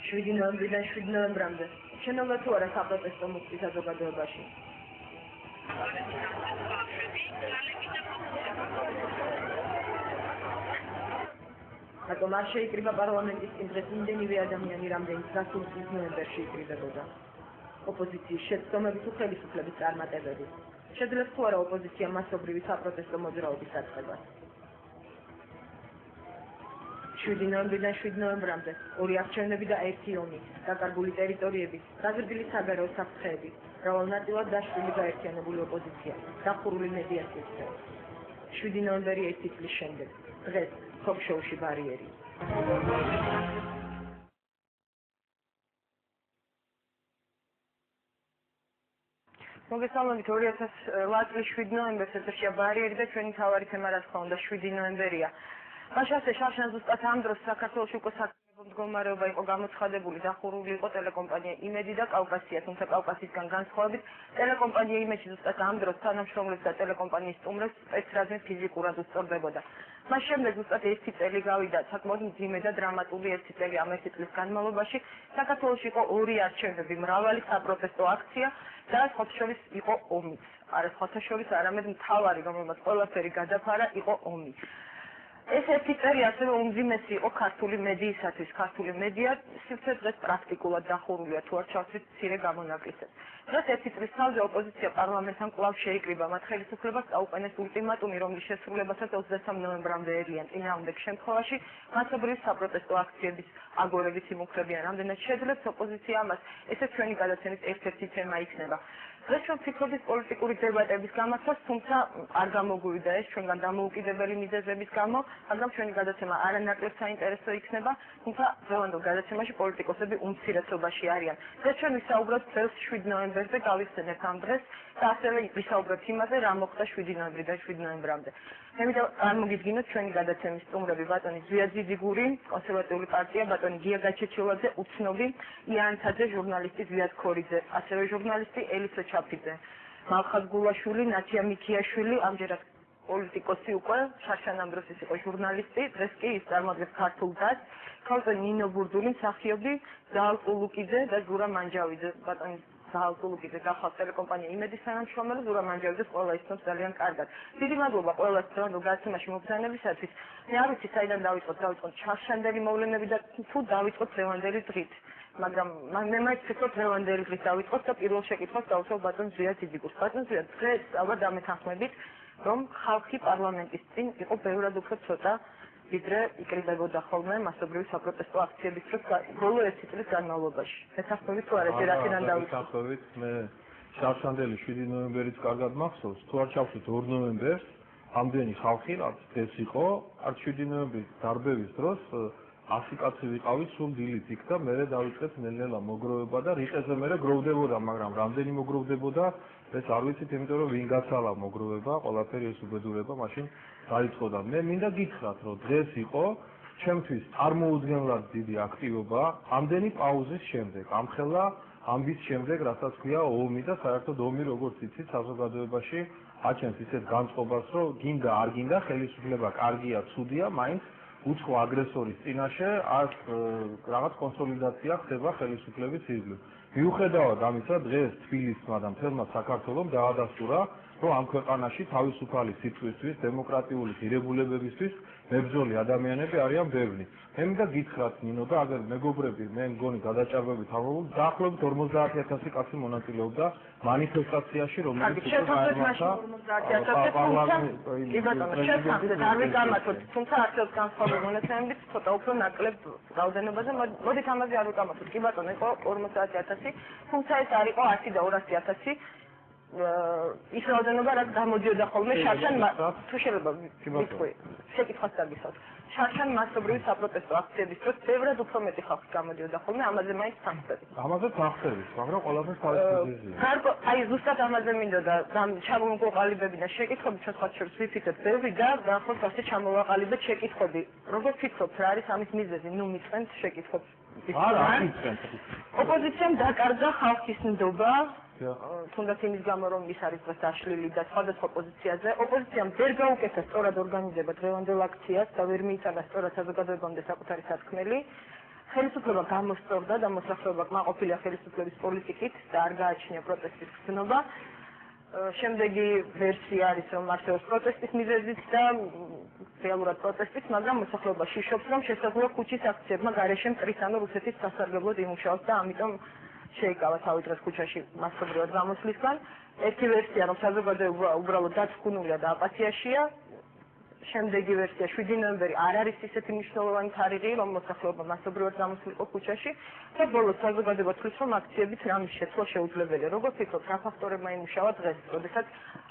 7 ნოემბრიდან 7 ნოემბრამდე. შენობა თუ არა საპროტესტო მუხტი საზოგადოებაში? რატომ არ შეიკრიბა პარლამენტის წინ დღეს იმდენივე ადამიანი, რამდენიც გასულ წლის ნოემბერში იკრიბებოდა? ოპოზიციის შეცდომები თუ ხელისუფლების წარმატებები? შეძლებს თუ არა ოპოზიცია მასობრივი საპროტესტო მოძრაობის აწყებას? 7 ნოემბრიდან 7 ნოემბრამდე ორი არჩევნები და ერთი ომი, დაკარგული ტერიტორიები, გაზრდილი საგარეო საფრთხეები, მრავალნაწილად დაშლილი გაერთიანებული ოპოზიცია, დახურული მედიაციის წრე. 7 ნოემბერი 1 წლის შემდეგ, დღეს თოქ-შოუში ბარიერი. მოგესალმებით 2008 წლის 7 ნოემბერს ეთერშია ბარიერი და ჩვენი მთავარი თემა რა თქმა უნდა 7 ნოემბერია. მაშასე შარშან ზუსტად ამ დროს საქართველოში უკვე საკმაოდ მდგომარეობა იყო გამოცხადებული, დახურული იყო ტელეკომპანია იმედი და კავკასია, თუმცა კავკასიისგან განსხვავებით ტელეკომპანია იმედში ზუსტად ამ დროს თანამშრომლებს და ტელეკომპანიის სტუმრებს სპეცრადმე ფიზიკურად უსწორდებოდა. მას შემდეგ ზუსტად 1 წელი გავიდა, საკმაოდ მძიმე და დრამატული 1 წელი ამ 1 წლის განმავლობაში საქართველოში იყო ორი არჩევნები, მრავალი საპროტესტო აქცია და სხვათა შორის იყო ომიც. არა სხვათა შორის, არამედ მთავარი, რომელმაც ყველაფერი გადაფარა, იყო ომი. ეს 1 წელი ასევე უმძიმესი იყო ქართული მედიისათვის. ქართული მედია სივრცე დღეს პრაქტიკულად დახურულია, თუ არ ჩავთვლით მცირე გამონაკლისებს. დღეს 1 წლის თავზე ოპოზიცია პარლამენტთან კვლავ შეიკრიბა, მათ ხელისუფლებას წაუყენეს ულტიმატუმი, რომლის შესრულებასაც 23 ნოემბრამდე ერიან. წინააღმდეგ შემთხვევაში მასობრივი საპროტესტო აქციების აგორების იმუქრებიან. რამდენად შეძლებს ოპოზიცია ამას, ესე ჩვენი გადაცემის ერთ-ერთი თემა იქნება. დღეს ჩვენ ვფიქრობთ პოლიტიკური დებატების გამართვას, თუმცა არ გამოგვივიდა ეს ჩვენგან დამოუკიდებელი მიზეზების გამო, მაგრამ ჩვენი გადაცემა არანაკლებ საინტერესო იქნება, თუმცა დღევანდელ გადაცემაში პოლიტიკოსები უმცირესობაში არიან. დღეს ჩვენ ვისაუბრებთ წელს 7 ნოემბერზე, გავიხსენებთ ამ დღეს და ასევე ვისაუბრებთ იმაზე, რა მოხდა 7 ნოემბრიდან 7 ნოემბრამდე. მემიდა წარმოგიდგინოთ ჩვენი გადაცემის სტუმრები, ბატონი ზვია ძიძიგური, კონსერვატიული პარტია, ბატონი გია გაჩეჩილაძე, უცნობი, იანთაძე, ჟურნალისტი ზვიად ქორიძე, ასევე ჟურნალისტი ელისო ჩაფიძე, მალხაზ გულაშვილი, ნათია მიქიაშვილი, ამჯერად პოლიტიკოსი უკვე, შარშან ამ დროს ის იყო ჟურნალისტი, დღეს კი ის წარმოადგენს ქართულ დას, ქალწე ნინო ბურდული, მსახიობი, ზაალ ყულუკიძე და ზურა მანჯავიძე, ბატონი ზაალ ყულუკიძე გახვალთ ტელეკომპანია იმედის თანამშრომელი, ზურა მანჯავიძეს ყველა ისწრებს ძალიან კარგად. დიდი მადლობა ყველას დღევანდელ გადაცემაში მობრძანებისათვის. მე არ ვიცი საიდან დავიწყოთ შარშანდელი მოვლენები და თუ დავიწყოთ დღევანდელი დღით. მაგრამ მე მაინც დღევანდელი დღით დავიწყოთ და პირველ შეკითხვას დავუსვამ ბატონ ზვია ძიძიგურს. ბატონ ზვია, დღეს ალბათ დამეთანხმებით, რომ ხალხი პარლამენტის წინ იყო ბევრად უფრო ცოტა, ვიდრე იკრიბებოდა ხოლმე მასობრივი საპროტესტო აქციების დროს ბოლო 1 წლის განმავლობაში. მეთანხმებით თუ არა, რატიდან დავიწყოთ? მეთანხმებით, მე შარშანდელი 7 ნოემბერიც კარგად მახსოვს, თუ არ ჩავშვით 2 ნოემბერს, ამდენი ხალხი რაც ეს იყო, არც 7 ნოემბრის დარბევის დროს 100 კაცი ვიყავით სულ დილით იქ და მერე დავიწყეთ ნელ-ნელა მოგროვება და რიყეზე მერე გროვდებოდა, მაგრამ რამდენი მოგროვდებოდა ეს არ ვიცით, იმიტომ რომ ვინ გაცალა მოგროვება, ყველაფერი ეს უბედურება მაშინ დაიწყო და მე მინდა გითხრათ, რომ დღეს იყო ჩემთვის წარმოუდგენლად დიდი აქტივობა ამდენი პაუზის შემდეგ, ამხელა ამბის შემდეგ, რასაც ქვია ომი და საერთოდ ომი როგორც იცით საზოგადოებაში აჩენს ისეთ განწყობას, რომ გინდა არ გინდა ხელისუფლება კარგია, ცუდია, მაინც უცხო აგრესორის წინაშე არ რაღაც კონსოლიდაცია ხდება ხელისუფლების სიზმრით. მიუხედავად ამისა, დღეს თბილისმა და მთელმა საქართველომ დაადასტურა, რომ ამ ქვეყანაში თავისუფალი სიტყვისთვის, დემოკრატიული ღირებულებებისთვის მებრძოლი ადამიანები არიან ბევრი. მე მინდა გითხრათ ნინო და აგერ მეგობრები, მე მგონი გადაჭარბებით ამბობ, დაახლოებით 50,000 კაცი მონაწილეობდა მანიფესტაციაში, რომელიც უკვე გაიმართა პარლამენტის თუმცა არსებობს განსხვავებული მონაცემებით, ცოტა უფრო ნაკლებ რაოდენობაზე, მოდით ამაზე არ ვიკამათოთ. კი ბატონო, იყო 50,000, თუმცა ეს არ იყო 100 და 200,000 ის რაოდენობა რაც გამოდიოდა ხოლმე შარშან თუ შეიძლება ვიტყვი შეკითხვას დაგისვათ შარშან მასობრივი საპროტესტო აქციების დროს ბევრად უფრო მეტი ხალხი გამოდიოდა ხოლმე ამაზე მაინც თანხმდებით. ამაზე თანხმდებით, მაგრამ ყველაფერს თავის ფიზიზია. აი ზუსტად ამაზე მინდოდა ჩამოვაყალიბებინა და შეკითხვები ჩვენ სხვა შორის ვიფიქრეთ ბევრი და დაახლოებით ასე ჩამოვაყალიბეთ შეკითხვები. როგორ ფიქრობთ რა არის ამის მიზეზი? ნუ მიწვენთ შეკითხვებს. არა, მიწვენთ. ოპოზიციამ დაკარგა ხალხის ნდობა თუნდაც იმის გამო რომ ის არის დღეს დაშლილი და სხვადასხვა პოზიციაზე ოპოზიციამ ვერ გაუკეთა სწორად ორგანიზება დღევანდელ აქციას და ვერ მიიწადა სწორად საზოგადოებამდე საკუთარი სათქმელი ხელისუფლება გამოსწორდა და მოსახლეობა კმაყოფილია ხელისუფლების პოლიტიკით და არ გააჩნია პროტესტის გზნობა. შემდეგი ვერსია არის, რომ არსებობს პროტესტის მიზეზიც და რეალურად პროტესტიც, მაგრამ მოსახლეობა შიშობს, რომ შესაძლოა ქუჩის აქციებმა გარეშე მტრის ანუ რუსეთის სასარგებლოდ იმუშაოს და ამიტომ შეიკავა თავი დღეს ქუჩაში მასობრივად გამოსვლისგან. ერთი ვერსია, რომ საზოგადოება უბრალოდ დათქმულია და აპათიაშია. შემდეგი ვერსია 7 ნოემბერი არ არის ისეთი მნიშვნელოვანი თარიღი, რომ მოსახლეობა მასობრივად გამოსულიყო ქუჩაში და ბოლოს საზოგადოება თვლის, რომ აქციებით რამის შეცვლა შეუძლებელია. როგორ ფიქრობთ, რა ფაქტორებმა იმუშავა დღეს, როდესაც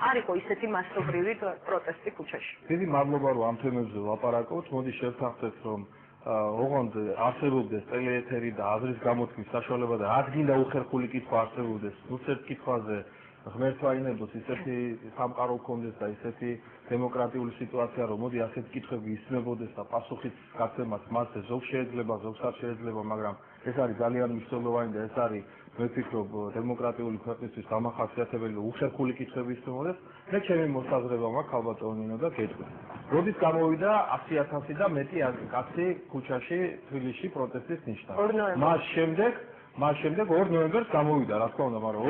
არ იყო ისეთი მასობრივი პროტესტი ქუჩაში? დიდი მადლობა, რომ ამ თემებზე ვლაპარაკობთ. მოდი შევთანხმდეთ, რომ ოღონდ არსებობდეს ტელეეთერი და აზრის გამოთქმის საშუალება და რადგინდა უხერხული კითხვა არსებობდეს რუსეთ კითხვაზე ღმერთმა ინებოს ისეთი სამყარო გქონდეს და ისეთი დემოკრატიული სიტუაცია, რომ მოდი ასეთი კითხვები ისმებოდეს და პასუხიც გაცემას მასზე ზოგ შეიძლება, ზოგს არ შეიძლება, მაგრამ ეს არის ძალიან მნიშვნელოვანი და ეს არის მე ვფიქრობ დემოკრატიული ქვეყნისთვის დამახასიათებელი უხერხული კითხვები ისმებოდეს. მე ჩემი მოსაზრება მაქვს ალბათ ონინო და გეტყვი. როდის გამოვიდა 100,000 და მეტი კაცი ქუჩაში თბილისში პროტესტის ნიშნად. მას შემდეგ 2 ნოემბერს გამოვიდა, რა თქმა უნდა, მაგრამ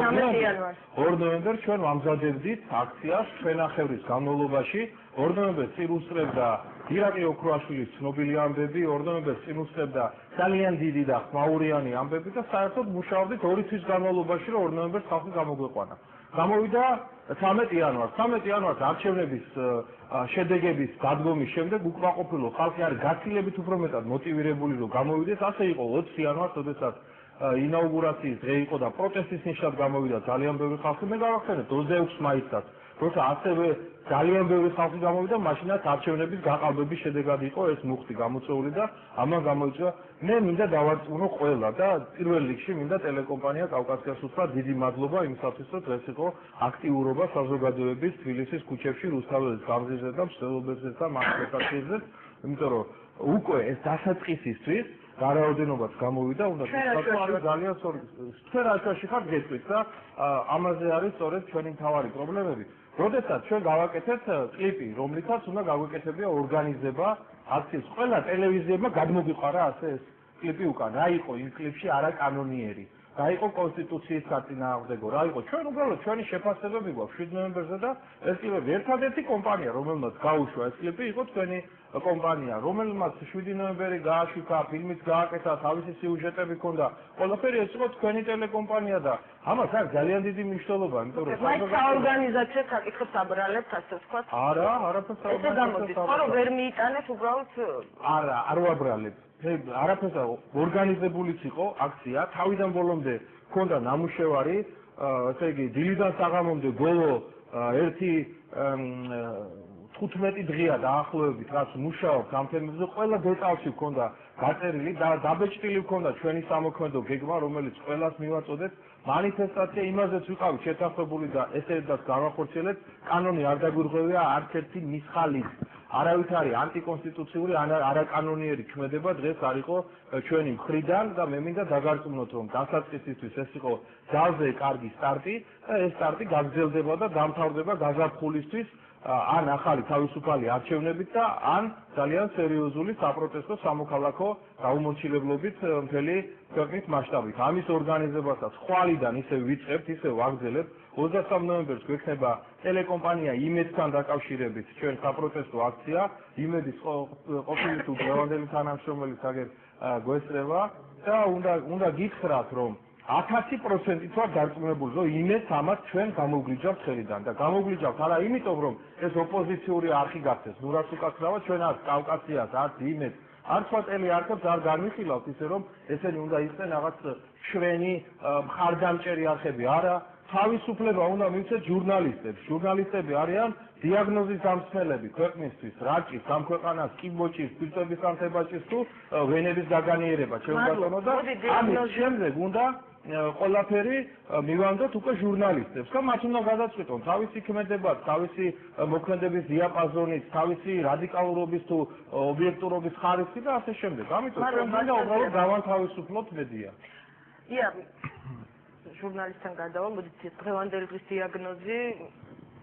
2 ნოემბერს ჩვენ ვამზადებდით აქციას ჩვენახევრის განმავლობაში. 2 ნოემბერს წინ უსწრებდა ირაკლი ოქროაშვილის ცნობილი ამბები, 2 ნოემბერს წინ უსწრებდა ძალიან დიდი და ხმაურიანი ამბები და საერთოდ მუშაობდით 2 თვის განმავლობაში, რომ 2 ნოემბერს ხალხი გამოგვეყვანა. გამოვიდა 13 იანვარს. 13 იანვარს არჩევნების შედეგების დადგომის შემდეგ უკმაყოფილო ხალხი არის გაცილებით უფრო მეტად მოტივირებული, რომ გამოვიდეს. ასე იყო 20 იანვარს, როდესაც ინაუგურაციის დღე იყო და პროტესტის ნიშნად გამოვიდა ძალიან ბევრი ხალხი. მე გავახსენებ 26 მაისსაც, როცა ასევე ძალიან ბევრი ხალხი გამოვიდა, მაშინაც არჩევნების გაყალბების შედეგად იყო ეს მუხტი გამოწვეული და ამან გამოიწვია. მე მინდა დავარწმუნო ყველა და პირველ რიგში მინდა ტელეკომპანია კავკასიას უთხრა დიდი მადლობა იმისათვის, რომ დღეს იყო აქტიურობა საზოგადოების თბილისის ქუჩებში რუსთაველის გამზირზე და მსვლელობებზე და მანიფესტაციებზე, იმიტომ რომ უკვე ეს დასაწყისისთვის გარაოდენობაც გამოვიდა, უნდა თქვა ძალიან სწორი. სფერაში ხარ გეტყვით და ამაზე არის სწორედ ჩვენი მთავარი პრობლემები. როდესაც ჩვენ გავაკეთეთ კლიპი, რომლითაც უნდა გაგვეკეთებია ორგანიზება აქციის, ყველა ტელევიზიებმა გადმოგიყარა ასე ეს კლიპი უკან. რა იყო იმ კლიპში არაკანონიერი? რა იყო კონსტიტუციის საწინააღმდეგო? რა იყო? ჩვენ უბრალოდ ჩვენი შეფასებები გვაქვს 7 ნოემბერზე და ეს კლიპი ერთადერთი კომპანია, რომელმაც გაუშვა ეს კლიპი, იყო თქვენი კომპანია, რომელმაც 7 ნოემბერი გააშიფა, ფილმიც გააკეთა, თავისი სიუჟეტები ჰქონდა. ყველაფერი ეს იყო თქვენი ტელეკომპანია და ამას აქვს ძალიან დიდი მნიშვნელობა, იმიტომ რომ საორგანიზაციო საკითხებს აბრალებთ, ასე ვთქვათ. არა, არაფერს საორგანიზაციო რომ ვერ მიიტანეთ უბრალოდ არა, არ ვაბრალებ. არაფერს ორგანიზებულიც იყო აქცია, თავიდან ბოლომდე ჰქონდა ნამუშევარი, ესე იგი დილიდან საღამომდე ბოლო ერთი 15 დღეა დაახლოებით, რაც მუშაობთ ამ თემებზე, ყველა დეტალში ჰქონდა გაწერილი და დაბეჭდილი ჰქონდა ჩვენი სამოქმედო გეგმა, რომელიც ყველას მივაწოდეთ. მანიფესტაცია იმაზეც ვიყავით შეთანხმებული და ესედაც გავახორციელებთ, კანონი არ დაგვირღვევია არც ერთი მისხალით. არავით არის ანტიკონსტიტუციური, არაკანონიერი ქმედება დღეს არ იყო ჩვენი მხრიდან და მე მინდა დაგარწმუნოთ, რომ დასაწყისისთვის ეს იყო ძალზე კარგი სტარტი და ეს სტარტი გაგრძელდება და დამთავრდება გაზაფხულისთვის ან ახალი თავისუფალი არჩევნებით და ან ძალიან სერიოზული საპროტესტო სამოქალაქო გაუმორჩილებლობით მთელი ქვეყნის მასშტაბით. ამის ორგანიზებასაც ხვალიდან ისე ვიწყებთ, ისე ვაგრძელებთ. 23 ნოემბერს გვექნება ტელეკომპანია იმედთან დაკავშირებით ჩვენ საპროტესტო აქცია. იმედის ყოფილი თუ დღევანდელი თანამშრომელი საგერ გვესწრება და უნდა გითხრათ, რომ 1000%-ით ვარ დარწმუნებული, რომ იმედს ამას ჩვენ გამოგვიჯავთ ხელიდან და გამოგვიჯავთ არა იმიტომ, რომ ეს ოპოზიციური არხი გახდეს. ნუ რაც უკაცრავად ჩვენ არც კავკასიას, არც იმედს, არც სვატელი არხებს არ განვიხილავთ ისე, რომ ესენი უნდა იყვნენ რაღაც ჩვენი მხარდამჭერი არხები. არა, თავისუფლება უნდა მივცეთ ჟურნალისტებს. ჟურნალისტები არიან დიაგნოზის დამსმელები ქვეყნისთვის, რაჭის, ამ ქვეყანას, კიბოჭის, ფირწების ანთებაჭის თუ ვენების გაგანიერება, ჩემო ბატონო და ამის შემდეგ უნდა ყველაფერი მივანდოთ უკვე ჟურნალისტებს და მათ უნდა გადაწყვიტონ თავისი ქმედებაც, თავისი მოქმედების დიაპაზონით, თავისი რადიკალურობის თუ ობიექტურობის ხარისხი და ასე შემდეგ. ამიტომ ჩვენ უნდა უბრალოდ გავანთავისუფლოთ მედია. ია, ჟურნალისტთან გადავალ, მოდით დღევანდელი დღის დიაგნოზი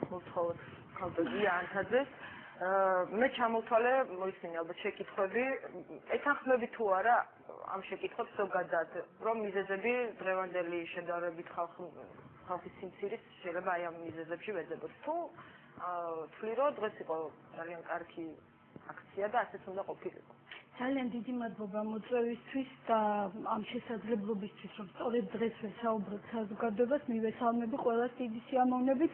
მოთხოვოთ ხალხი ანთაძეს. მე ჩამოვთვალე მოისმინე ალბათ შეკითხვები ეთანხმები თუ არა ამ შეკითხვებს ზოგადად რომ მიზეზები დღევანდელი შედარებით ხალხის სიმცირის შეიძლება აი ამ მიზეზებში ვეძებოთ თუ თვლი რომ დღეს იყო ძალიან კარგი აქცია და ასეც უნდა ყოფილიყო ძალიან დიდი მადლობა მოწვევისთვის და ამ შესაძლებლობისთვის რომ სწორედ დღეს ვესაუბროთ საზოგადოებას მივესალმები ყველას დიდი სიამოვნებით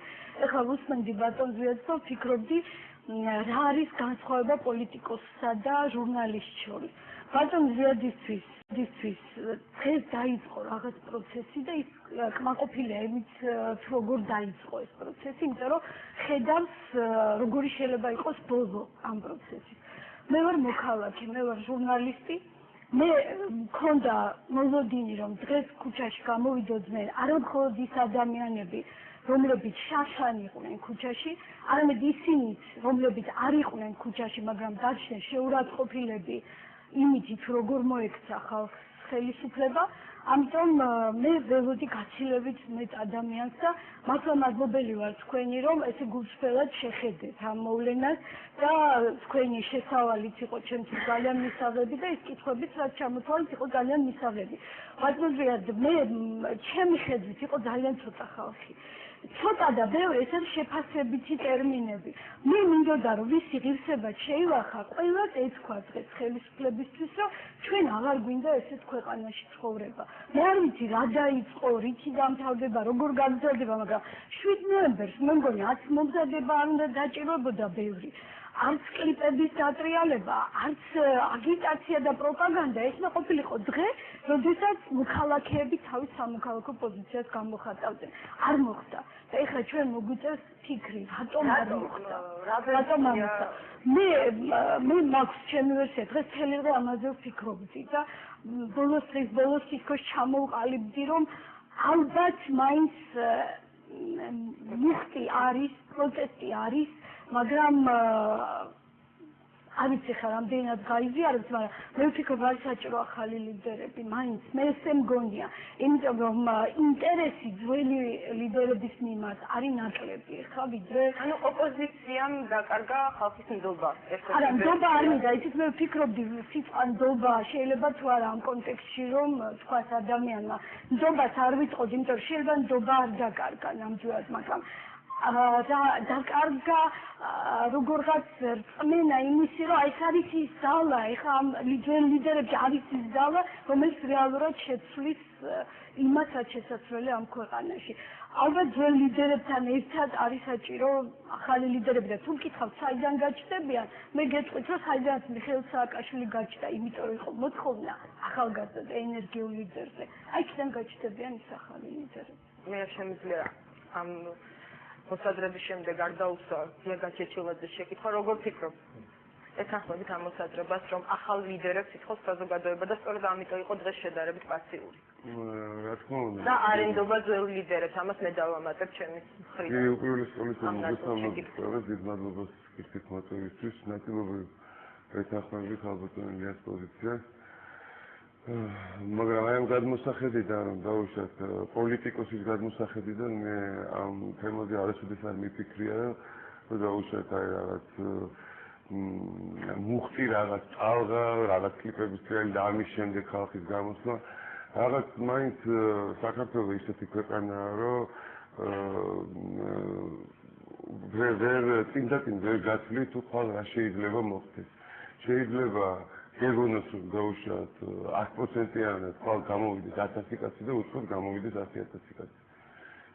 ეხლა ვუსმენდი ბატონ ზვიადს და ვფიქრობდი რა არის განსხვავება პოლიტიკოსსა და ჟურნალისტს შორის. ბატონ ზვიადისთვის დღეს დაიწყო რაღაც პროცესი და ის კმაყოფილია იმით როგორ დაიწყო ეს პროცესი, იმიტომ რომ ხედავს როგორი შეიძლება იყოს ბოლო ამ პროცესის. მე ვარ მოქალაქე, მე ვარ ჟურნალისტი, მე მქონდა მოლოდინი რომ დღეს ქუჩაში გამოვიდოდნენ არა მხოლოდ ის ადამიანები რომლებიც შარშანი იყვნენ ქუჩაში, არამედ ისინიც, რომლებიც არ იყვნენ ქუჩაში, მაგრამ დარჩნენ შეურაცხყოფილები იმით, როგორ მოექცა ხალხს ხელისუფლება, ამიტომ მე ველოდი გაცილებით მეტ ადამიანს და მართლა მადლობელი ვარ თქვენი, რომ ესე გულწრფელად შეხედეთ ამ მოვლენას და თქვენი შესავალიც იყო ჩემთვის ძალიან მისაღები და ის კითხვებიც რაც ჩამოთვალეთ იყო ძალიან მისაღები. ბატონ ზვიად, მე ჩემი ხედვით იყო ძალიან ცოტა ხალხი. ცოტა და ბევრი ეს არის შეფასებითი ტერმინები. მე მინდოდა რომ ვისი ღირსება შეივახა, ყველას ეთქვა დღეს ხელისუფლებისთვის, რომ ჩვენ აღარ გვინდა ესეთ ქვეყანაში ცხოვრება. მე არ ვიცი რა დაიწყო, რითი დამთავრდება, როგორ გაგრძელდება, მაგრამ 7 ნოემბერს მე მგონი 10 მომზადება არ უნდა დაჭირვებოდა ბევრი. არც კლიპების დატრიალება, არც აგიტაცია და პროპაგანდა ეს უნდა ყოფილიყო დღე, როდესაც მოქალაქეები თავის სამოქალაქო პოზიციას გამოხატავდნენ. არ მოხდა. და ეხლა ჩვენ მოგვიწევს ფიქრი, რატომ არ მოხდა? რატომ ამოხდა? მე მაქვს ჩემი ვერსია, დღეს მთელი დღე ამაზე ვფიქრობდი და ბოლოს თითქოს ჩამოვყალიბდი, რომ ალბათ მაინც მუხტი არის, პროტესტი არის, მაგრამ არ ვიცი ხა რამდენად გაიზიარებს, მაგრამ მე ვფიქრობ არის საჭირო ახალი ლიდერები, მაინც მე ესე მგონია, იმიტომ რომ ინტერესი ძველი ლიდერების მიმართ არის ნაკლები, ხა ვიდრე ანუ ოპოზიციამ დაკარგა ხალხის ნდობა. არა, ნდობა არ მინდა, ისიც მე ვფიქრობდი, სიტყვა ნდობა შეიძლება თუ არა ამ კონტექსტში რომ თქვას ადამიანმა ნდობას არ ვიტყოდი, იმიტომ რომ შეიძლება ნდობა არ დაკარგა ნამდვილად, მაგრამ დაკარგა როგორღაც რწმენა იმისი, რომ ეს არის ის ძალა, ეხლა ამ ლიდერებში არის ის ძალა, რომელიც რეალურად შეცვლის იმას, რაც შესაძლოა ამ ქვეყანაში. ალბათ ძველ ლიდერებთან ერთად არის საჭირო ახალი ლიდერები და თუ მკითხავთ საიდან გაჩნდებიან, მე გეტყვით, რომ საიდანაც მიხეილ სააკაშვილი გაჩნდა, იმიტომ რომ იყო მოთხოვნა ახალგაზრდა და ენერგიულ ლიდერზე. აი იქიდან გაჩნდებიან ის ახალი ლიდერები. მე შემიძლია ამ მოსადრების შემდეგ არ დაუსვა ზიაგა ჩეჩილაძეს შეკითხვა, როგორ ფიქრობ? ეთანხმებით ამ მოსადრებას, რომ ახალ ლიდერებს ითხოვს საზოგადოება და სწორედ ამიტომ იყო დღეს შედარებით პასიური. რა თქმა უნდა. და არ ენდობა ძველ ლიდერებს, ამას მე დავამატებ ჩემი მხრიდან. კი, უპირველეს ყოვლისა მოგესალმებით, დიდ მადლობას გიხდით მოწვევისთვის, ნაწილობრივ ეთანხმებით ალბათ ლიას პოზიციას. მაგრამ აი ამ გადმოსახედიდან რომ დავუშვათ პოლიტიკოსის გადმოსახედიდან მე ამ თემაზე არასოდეს არ მიფიქრია რომ დავუშვათ აი რაღაც მუხტი რაღაც წალღა რაღაც კლიპების ტრიალი და ამის შემდეგ ხალხის გამოსვლა რაღაც მაინც საქართველოს ისეთი ქვეყანაა რომ ვერ წინდაკინ ვერ გაცვლი თუ ხვალ რა შეიძლება მოხდეს შეიძლება გეგონოს დაუშვათ 100%-იანად ხვალ გამოვიდეს 1000 კაცი და უცხოდ გამოვიდეს 100,000 კაცი.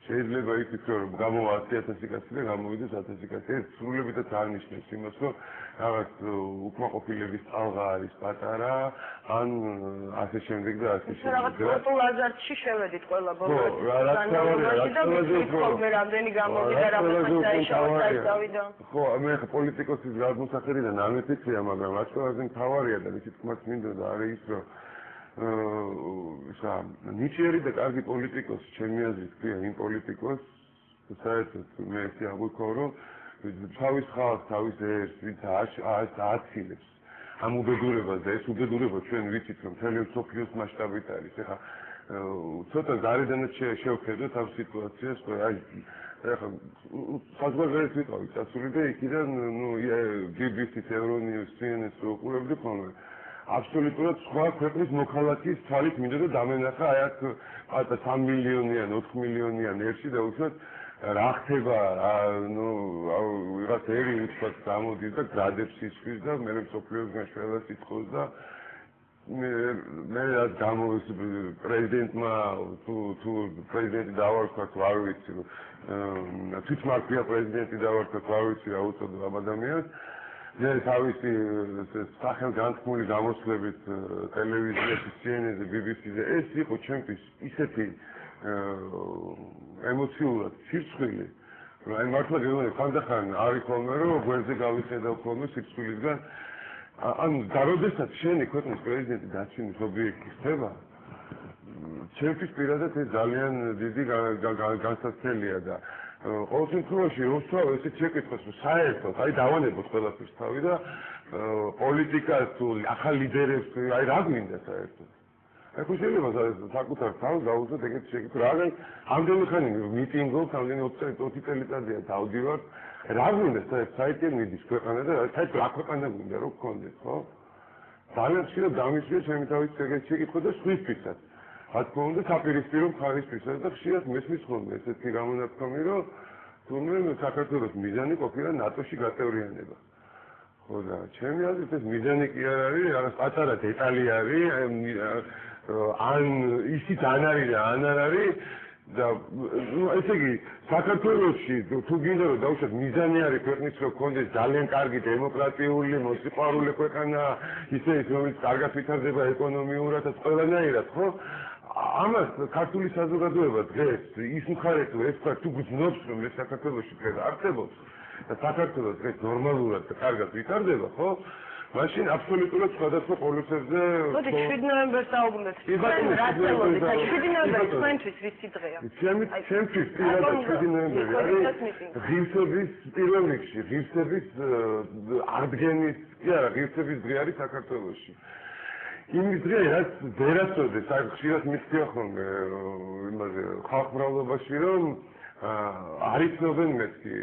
შეიძლება იფიქრო რომ გამოვა 100,000 კაცი და გამოვიდეს 1000 კაცი. ეს სრულიად არნიშნავს იმას, რომ რაღაც უკმაყოფილების წყალღა არის პატარა, ან ასე შემდეგ და ასე შემდეგ. რაღაც სპორტულ აზარტში შევედით ყველა ბოლოს. რამდენი გამოვიდა რა დაიშავა. ხო, მე პოლიტიკოსის გადმოსახედიდან არ მიფიქრია, მაგრამ რაც ყველაზე მთავარია და ისიც თქმაც მინდოდა არის ის, რომ ნიჭიერი და კარგი პოლიტიკოსი ჩემი აზრით ქვია იმ პოლიტიკოსს, საერთოდ მე ესე აღვიქვა, რომ თავის ხალხს, თავის ერს, ვინც ააცილებს ამ უბედურებას და ეს უბედურება ჩვენ ვიცით, რომ მთელი მსოფლიოს მასშტაბით არის. ეხლა ცოტა გარედანაც შევხედოთ ამ სიტუაციას, რომ აი ეხლა საზღვარგარეთ ვიყავი წასული და იქიდან BBC-ს, Euronews, CNN-ს ვუყურებდი ხოლმე. აბსოლუტურად სხვა ქვეყნის მოქალაქის თვალით მინდა და დამენახა აი აქ 3 მილიონიან, 4 მილიონიან ერში და უშუალოდ რა ხდება, ვიღაც ერი უცბად გამოდის და გრადებს ისხვის და მე მსოფლიოსგან შველას ითხოვს და მე რაც გამოდის პრეზიდენტმა თუ პრეზიდენტი დავარქვა თუ არ ვიცი თვითმარქვია პრეზიდენტი დავარქვა თუ არ ვიცი რა უწოდო ამ ადამიანს მე თავისი სახელგანთქმული გამოსვლებით ტელევიზიაში, CNN-ზე, BBC-ზე ეს იყო ჩემთვის ისეთი ემოციურად სირცხვილი რომ აი მართლა გეუბნები ხანდახან არის ხოლმე რომ გვერდზე გავიხედავ ხოლმე სირცხვილისგან ან გაროდესაც შენი ქვეყნის პრეზიდენტი დაჩინის ობიექტი ხდება ჩემთვის პირადად ეს ძალიან დიდი განსაცდელია და ყოველ შემთხვევაში როცა ესეც შეკითხოს რომ საერთოდ აი დავანებოთ ყველაფერს თავი და პოლიტიკას თუ ახალ ლიდერებს აი რა გვინდა საერთოდ აი ხო შეიძლება საკუთარ თავს გაუძლოთ ეგეთ შეკითხვა რა ამდენი ხანი მიტინგობს ამდენი 20 წელიწადია დავდივარ რა გვინდა საერთოდ მიდის ქვეყანა და საერთოდ რა ქვეყანა გვინდა რომ გქონდეს ხო ძალიან ხშირად დამისვია ჩემი თავის ეგეთ შეკითხვა და სხვისთვისაც რა თქმა უნდა საპირისპირო მხარისთვისაც და ხშირად მესმის ხოლმე ესეთი გამონათქვამი რომ თუნდაც საქართველოს მიზანი ყოფილა ნატოში გაწევრიანება ხო და ჩემი აზრით ეს მიზანი კი არ არის რაღაც პატარა დეტალი არის ან ისიც ან არის და ან არ არის და ესე იგი საქართველოში თუ გინდა რომ დავუშვათ მიზანი არის ქვეყნის რომ გქონდეს ძალიან კარგი დემოკრატიული მოსიყვარული ქვეყანა ისე რომელიც კარგად ვითარდება ეკონომიურადაც ყველანაირად ხო ამას ქართული საზოგადოება დღეს ის მხარეს რომ ეს თქვა თუ გძნობს რომ ეს საქართველოში დღეს არსებობს და საქართველოს დღეს ნორმალურად და კარგად ვითარდება ხო მაშინ აბსოლუტურად სხვადასხვა პოლიტიკებზე მოდი 7 ნოემბერს დაუბრუნდეთ. რაცელოდით, 7 ნოემბერი თქვენთვის ვიცი დღეა. ჩემთვის პირადად 7 ნოემბერი არის ღირსების პირველ რიგში, ღირსების აღდგენის, კი არა, ღირსების დღე არის საქართველოში. იმის დღე რაც ვერასოდეს, აი ხშირად მითქვა ხოლმე იმაზე ხალხმრავლობაში რომ არ იცნობენ მეთქი,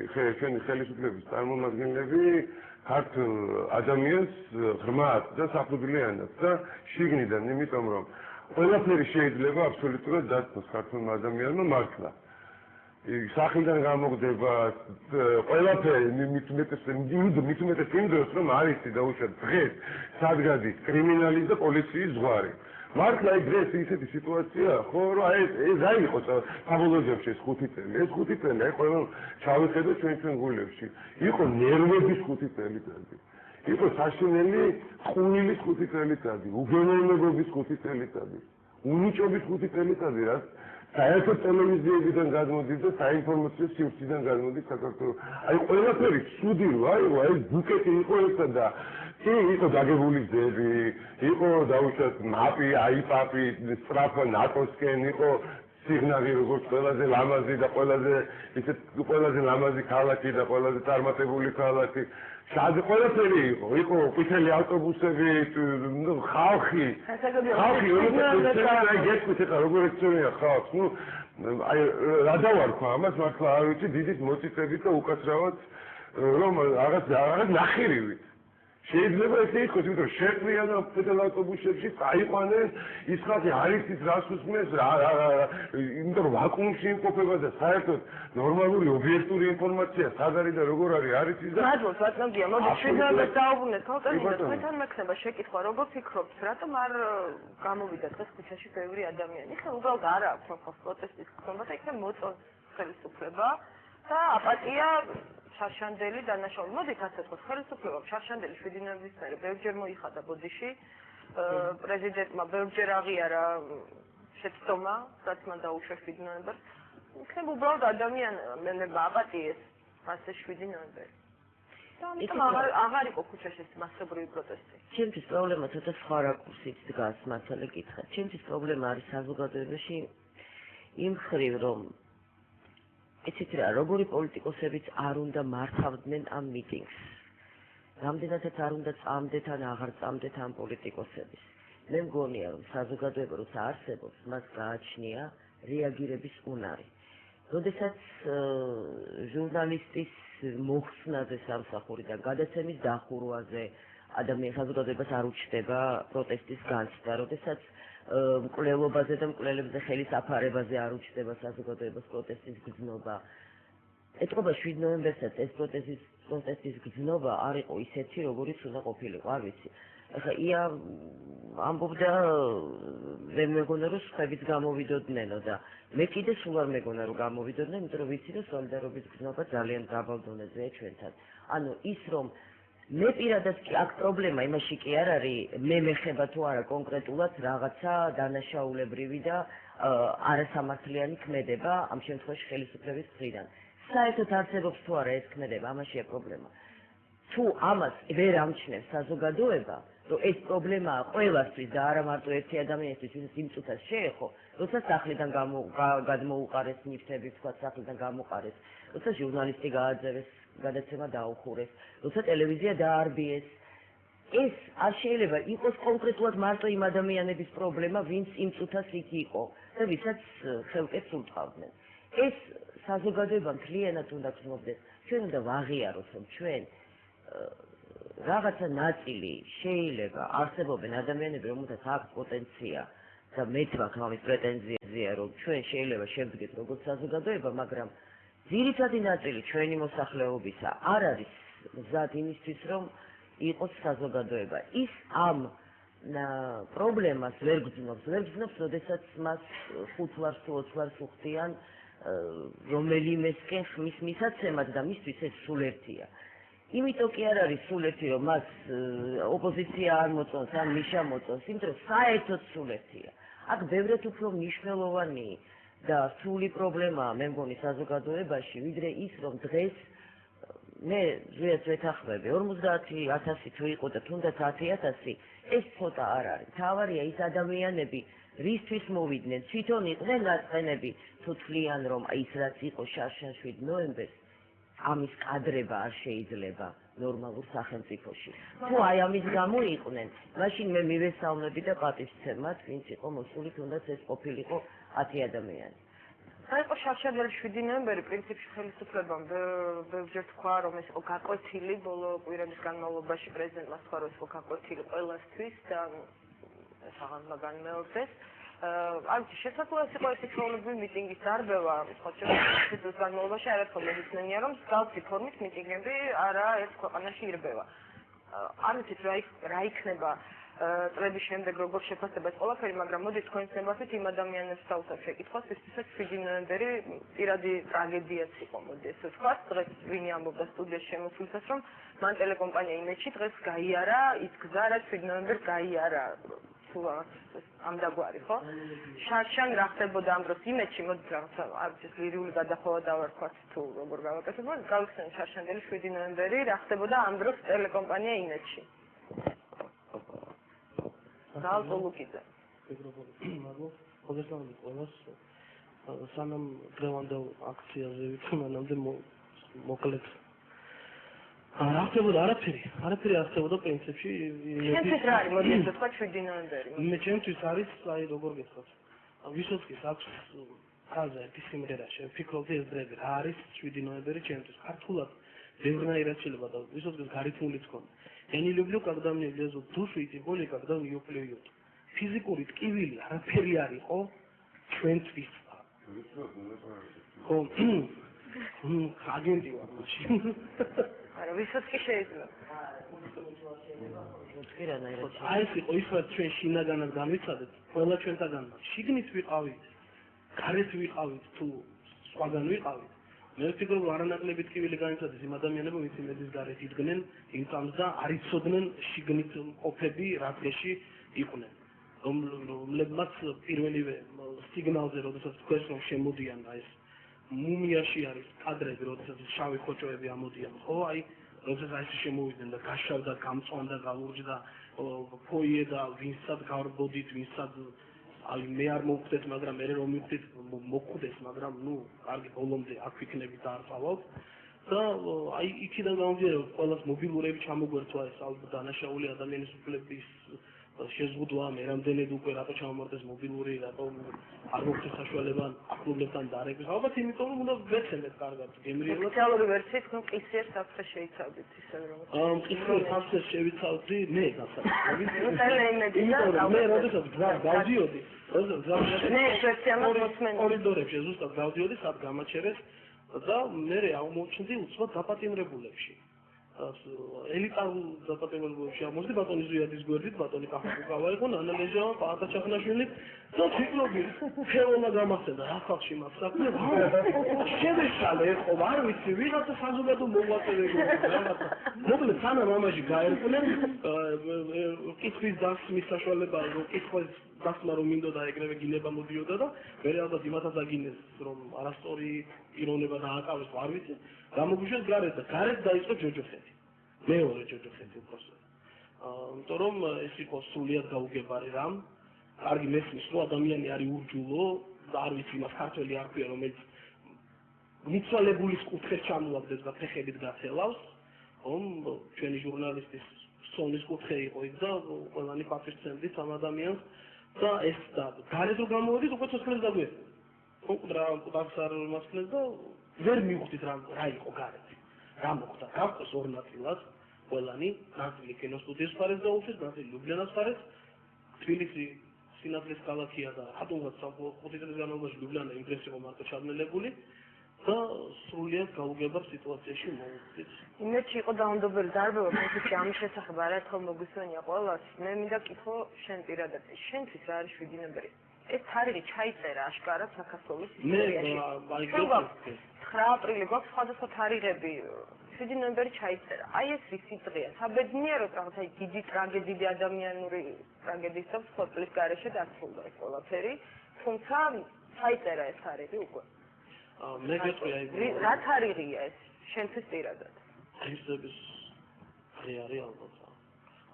ჩვენი ხელისუფლების წარმომადგენლები ქართულ ადამიანს ღრმად და საფუძვლიანად და შიგნიდან, იმიტომ რომ ყველაფერი შეიძლება აბსოლუტურად დაცნოს ქართულმა ადამიანმა მართლა. სახლიდან გამოხდება ყველაფერი მით უმეტეს იმ დროს რომ არის დაუშვათ დღეს სადგადის კრიმინალის და პოლიციის ზღვარი. მართლა ეს დღეს ისეთი სიტუაცია ხო რომ ეს რა იყო საბოლოოებში ეს 5 წელი ეს 5 წელი აი ყველა ჩავიხედოთ ჩვენ გულებში იყო ნერვების 5 წელიწადი იყო საშინელი ყუილის 5 წელიწადი უგემოვნებობის 5 წელიწადი უნიჭობის 5 წელიწადი რაც საერთო ტელევიზიებიდან გადმოდის და საინფორმაციო სივრციდან გადმოდის საქართველოს აი ყველაფერი ცუდი რო აი ბუკეტი იყო ესა და იყო დაგებული ძები, იყო დაუშვათ მაპი, აიპაპი, სწრაფა ნატოსკენ, იყო სიგნალი როგორც ყველაზე ლამაზი და ყველაზე ლამაზი ქალაქი და ყველაზე წარმატებული ქალაქი. შადი ყველაფერი იყო ყვითელი ავტობუსები, ხალხი, გეტყვით ეხლა როგორ ექცევია ხალხს, აი რა დავარქვა ამას მართლა არ ვიცი დიდის მოწიწებით და უკაცრავად რომ რაღაც ნახირივით. შეიძლება ესე იყოს, იმიტომ რომ შეყრიან ყვითელ ავტობუსებში, წაიყვანენ, ის ხალხი არ იცის რას უსმენს, იმიტომ რომ ვაკუუმში იმყოფება და საერთოდ ნორმალური ობიექტური ინფორმაცია სად არის და როგორ არის არ იცის და მადლობთ ბატონ გია, მოდი 7 ნოემბერს დაუბრუნდეთ, ხალხებმა თქვენთან მექნება შეკითხვა, როგორ ფიქრობთ, რატომ არ გამოვიდა დღეს ქუჩაში ბევრი ადამიანი? ეხლა უბრალოდ არ აქვს ხალხს პროტესტის ხმობა და იქნებ მოწონს ხელისუფლება და აპატია შარშანდელი დანაშაული. მოდით ასე ვთქვათ, ხელისუფლებამ შარშანდელი 7 ნოემბრის მერე ბევრჯერ მოიხადა ბოდიში, პრეზიდენტმა ბევრჯერ აღიარა შეცდომა, რაც მან დაუშვა 7 ნოემბერს. იქნებ უბრალოდ ადამიანებმა აპატიეს ასე 7 ნოემბერი. და ამიტომ აღარ იყო ქუჩაში მასობრივი პროტესტი. ჩემთვის პრობლემა ცოტა სხვა რაკურსით დგას მართალი გითხრათ. ჩემთვის პრობლემა არის საზოგადოებაში იმ მხრივ, რომ იცით რა, როგორი პოლიტიკოსებიც არ უნდა მართავდნენ ამ მიტინგს. რამდენადაც არ უნდა წამდეთ ან აღარ წამდეთ ამ პოლიტიკოსების. მე მგონია, რომ საზოგადოება როცა არსებობს, მას გააჩნია რეაგირების უნარი. როდესაც ჟურნალისტის მოხსნაზე სამსახურიდან გადაცემის დახურვაზე ადამიანის საზოგადოებას არ უჩნდება პროტესტის განცდა, როდესაც მკვლელობაზე და მკვლელებზე ხელის აფარებაზე არ უჩნდება საზოგადოებას პროტესტის გრძნობა. ეთყობა 7 ნოემბერსაც ეს პროტესტის გრძნობა არ იყო ისეთი, როგორიც უნდა ყოფილიყო, არ ვიცი. ახლა ია ამბობდა ვერ მეგონა რომ სხვაებიც გამოვიდოდნენ და მე კიდე სულ არ მეგონა რომ გამოვიდოდნენ, იმიტომ რომ ვიცი რომ სოლიდარობის გრძნობა ძალიან დაბალ დონეზეა ჩვენთან. ანუ ის რომ მე პირადად კი აქ პრობლემა იმაში კი არ არის მე მეხება თუ არა კონკრეტულად რაღაცა დანაშაულებრივი და არასამართლიანი ქმედება ამ შემთხვევაში ხელისუფლების მხრიდან. საერთოდ არსებობს თუ არა ეს ქმედება, ამაშია პრობლემა. თუ ამას ვერ ამჩნევს საზოგადოება, რომ ეს პრობლემაა ყველასთვის და არა მარტო ერთი ადამიანისთვის, ვისაც იმ წუთას შეეხო, როცა სახლიდან გადმოუყარეს ნივთები, თქვა სახლიდან გამოყარეს, როცა ჟურნალისტი გააძევეს, გადაცემა დაუხურეს, როცა ტელევიზია დაარბიეს. ეს არ შეიძლება იყოს კონკრეტულად მარტო იმ ადამიანების პრობლემა, ვინც იმ წუთას იქ იყო და ვისაც ხელკეთს უტყავდნენ. ეს საზოგადოება მთლიანად უნდა გრძნობდეს. ჩვენ უნდა ვაღიაროთ, რომ ჩვენ რაღაცა ნაწილი შეიძლება არსებობენ ადამიანები, რომელთაც აქვს პოტენცია და მეც მაქვს ამის პრეტენზია, რომ ჩვენ შეიძლება შევდგეთ როგორც საზოგადოება, მაგრამ ძირითადი ნაწილი ჩვენი მოსახლეობისა არ არის მზად იმისთვის, რომ იყოს საზოგადოება. ის ამ პრობლემას ვერ გრძნობს, როდესაც მას 5 ლარს თუ 20 ლარს უხდიან რომელიმესკენ ხმის მისაცემად და მისთვის ეს სულ ერთია. იმიტომ კი არ არის სულ ერთი, რომ მას ოპოზიცია არ მოწონს, ან მიშა მოწონს, იმიტომ რომ საერთოდ სულ ერთია. აქ ბევრად უფრო მნიშვნელოვანი და სრული პრობლემაა მე მგონი საზოგადოებაში, ვიდრე ის, რომ დღეს მე ზუსტად ვეთანხმები 50,000 თუ იყო და თუნდაც 10,000, ეს ცოტა არ არის. თავარია ის ადამიანები, რისთვის მოვიდნენ, თვითონ იყვნენ ნაწყენები, თუ თვლიან, რომ ის რაც იყო შარშან 7 ნოემბერს, ამის კადრება არ შეიძლება ნორმალურ სახელმწიფოში. თუ აი ამის გამო იყვნენ, მაშინ მე მივესალმები და პატივსცემად, ვინც იყო მოსული, თუნდაც ეს ყოფილიყო 10 ადამიანი. იყო შარშანდელი 7 ნოემბერი, პრინციპში ხელისუფლებამ ბევრჯერ თქვა, რომ ეს იყო გაკვეთილი ბოლო კვირების განმავლობაში პრეზიდენტმა თქვა, რომ ეს იყო გაკვეთილი ყველასთვის და ეს აღარმა განმეორდეს. არ ვიცი, შესაძლოა იყო ეს ჩვეულებრივი მიტინგის დარბევა, სხვა წელს განმავლობაში არაერთხელ მოგიცნენია, რომ მსგავსი ფორმის მიტინგები არაერთ ქვეყანაში ირბევა. არ ვიცით რა იქნება წლების შემდეგ როგორ შეფასდება ეს ყველაფერი, მაგრამ მოდით თქვენს ნებართვით იმ ადამიანებს დავუშვათ შეკითხვას, ვისაც 7 ნოემბერი პირადი ტრაგედიაც იყო, მოდი ესე ვთქვათ, დღეს ვინი ამბობდა სტუდიაში შემოსვლისას, რომ მან ტელეკომპანია იმედში დღეს გაიარა ის გზა, რაც 7 ნოემბერს გაიარა. ამდაგვარი ხო? შარშან რა ხდებოდა ამ დროს იმედში, მოდით რაღაცა არ ვიცი, ლირიული გადახოვა დავარქვათ თუ როგორ გავაკეთებთ, გავიხსენოთ შარშანდელი 7 ნოემბერი, რა ხდებოდა ამ დროს ტელეკომპანია იმედში. გალტოლუკიძე. მოგესალმებით ყველას. სანამ დღევანდელ აქციაზე ვიყო, მანამდე მოკლედ რა ხდებოდა არაფერი არ ხდებოდა პრინციპში. ჩემთვის რა არის, მოდი ესე ვთქვა 7 ნოემბერი. მე ჩემთვის არის, აი როგორ გესხოთ. ვისოცკის აქვს ხაზა ერთი სიმღერა, შევფიქრობდი ეს დღეები, რა არის 7 ნოემბერი ჩემთვის. ქართულად ბევრნაირად შეიძლება და ვისოცკის გარითმულიც ქონდა. Я не люблю, когда мне лезут в душу, и тем более, когда в нее плюют. Физикური ტკივილი არაფერი არ იყო ჩვენთვის. ხო, აგენტი ვარ მაშინ. არა, ვისაც კი შეიძლება. აი ეს იყო ის, რაც ჩვენ შინაგანად გამიცადეთ, ყველა ჩვენთაგან. შიგნით ვიყავით, გარეთ ვიყავით თუ სხვაგან ვიყავით. მე ვფიქრობ, რომ არანაკლები ტკივილი განიცადეს იმ ადამიანებმა, ვინც იმედის გარეთ იდგნენ, იმ წამს და არ იცოდნენ შიგნით ყოფები რა დღეში იყვნენ. რომლებმაც პირველივე სიგნალზე, როდესაც თქვენს რომ შემოდიან და ეს მუმიაში არის კადრები, როდესაც შავი ხოჭოები ამოდიან, ხო, აი, როდესაც აი შემოვიდნენ და გაშავდა, გამწვანდა, გაურჯდა ფოიე და ვინცად გავბოდით, ვინცად აი მე არ მოვხვდეთ, მაგრამ მე რომ მივხვდით, მოვხვდეს, მაგრამ ნუ კარგი ბოლომდე აქ ვიქნებით და არ წავალთ. და აი იქიდან გამომდინარე, ყველას მობილურები ჩამოგვერთა ეს დანაშაული ადამიანის უფლების შეზღუდვა მე რამდენად უკვე რატო ჩამომართეს მობილური, რატო არ მოხდეს საშუალება ახლობლებთან დარეგვის. ალბათ იმიტომ რომ უნდა ვეცემეთ კარგად გემრიელად. ოფიციალური ვერსიით რომ ყისიერ საფრთხეს შეიცავდით ისე რომ. ყისიერ საფრთხეს შევიცავდი მე გასაგებია. იმიტომ რომ მე როდესაც გავდიოდი, მე ეს ვერსია მოსმენდი. კორიდორებში ზუსტად გავდიოდი, სად გამაჩერეს და მე აღმოჩნდი უცბად დაპატიმრებულებში. ელიტარულ დაპატიმრებულებში აღმოჩნდი ბატონი ზვიადის გვერდით, ბატონი კახაბუკავა იყო, ნანა ლეჟავა, პაატა ჩახნაშვილი და ფიქრობდი, ფეოლა გამახსენდა, რა ხალხში მაქვს საქმე. შევეშალე ხო, არ ვიცი, ვიღაცა საზოგადო მოღვაწეები რაღაცა. მოკლედ სანამ ამაში გაერკვნენ, კითხვის დასმის საშუალება, რომ კითხვის დასმა რომ მინდოდა ეგრევე გინება მოდიოდა და მე ალბათ იმათაც აგინეს რომ არასწორი პიროვნება დააკავეს, არ ვიცი. გამოგვიშვეს გარეთ და გარეთ დაიწყო ჯოჯოხეთი. მეორე ჯოჯოხეთი უბრალოდ. იმიტომ რომ ეს იყო სრულიად გაუგებარი რამ. კარგი მესმის რომ ადამიანი არის ურჯულო და არ ვიცი მას ქართველი არ ქვია რომელიც მიცვალებულის კუთხეს ჩამოაგდეს და ფეხებით გაცელავს. რომ ჩვენი ჟურნალისტის სონის კუთხე იყო იქ და ყველანი პატივცემდით ამ ადამიანს და ეს და გარეთ რო გამოვედით უკვე ცოცხლებს დაგვიერთდა. უკრა პატარ მასკნეს და ვერ მივხვდით რა იყო გარეთ. რა მოხდა? გავყოს ორ ნაწილად ყველანი, ნაწილი კინოსტუდიის მხარეს დაუშვეს, ნაწილი ლუბლიანას მხარეს. თბილისი სინათლის ქალაქია და რატომღაც 5 წლის განმავლობაში ლუბლიანა იმდროს იყო მარტო ჩაბნელებული და სრულიად გაუგებარ სიტუაციაში მოვუხდით. იმედში იყო დაუნდობელი დარბევა, თუმცა ამის შესახებ არაერთხელ მოგვისვენია ყველას. მე მინდა კითხო შენ პირადად, შენთვის რა არის 7 ნოემბერი? ეს თარიღი ჩაიწერა აშკარად საქართველოს ისტორიაში. 9 აპრილი გვაქვს სხვადასხვა თარიღები. 7 ნოემბერი ჩაიწერა. აი ეს რისი დღეა? საბედნიეროდ რაღაცა დიდი ტრაგედიები ადამიანური ტრაგედიის და სოფლის გარეშე დასრულდა ეს ყველაფერი. თუმცა ჩაიწერა ეს თარიღი უკვე. მე გეტყვი აი რა თარიღია ეს შენთვის პირადად? ღირსების დღე არის ალბათ.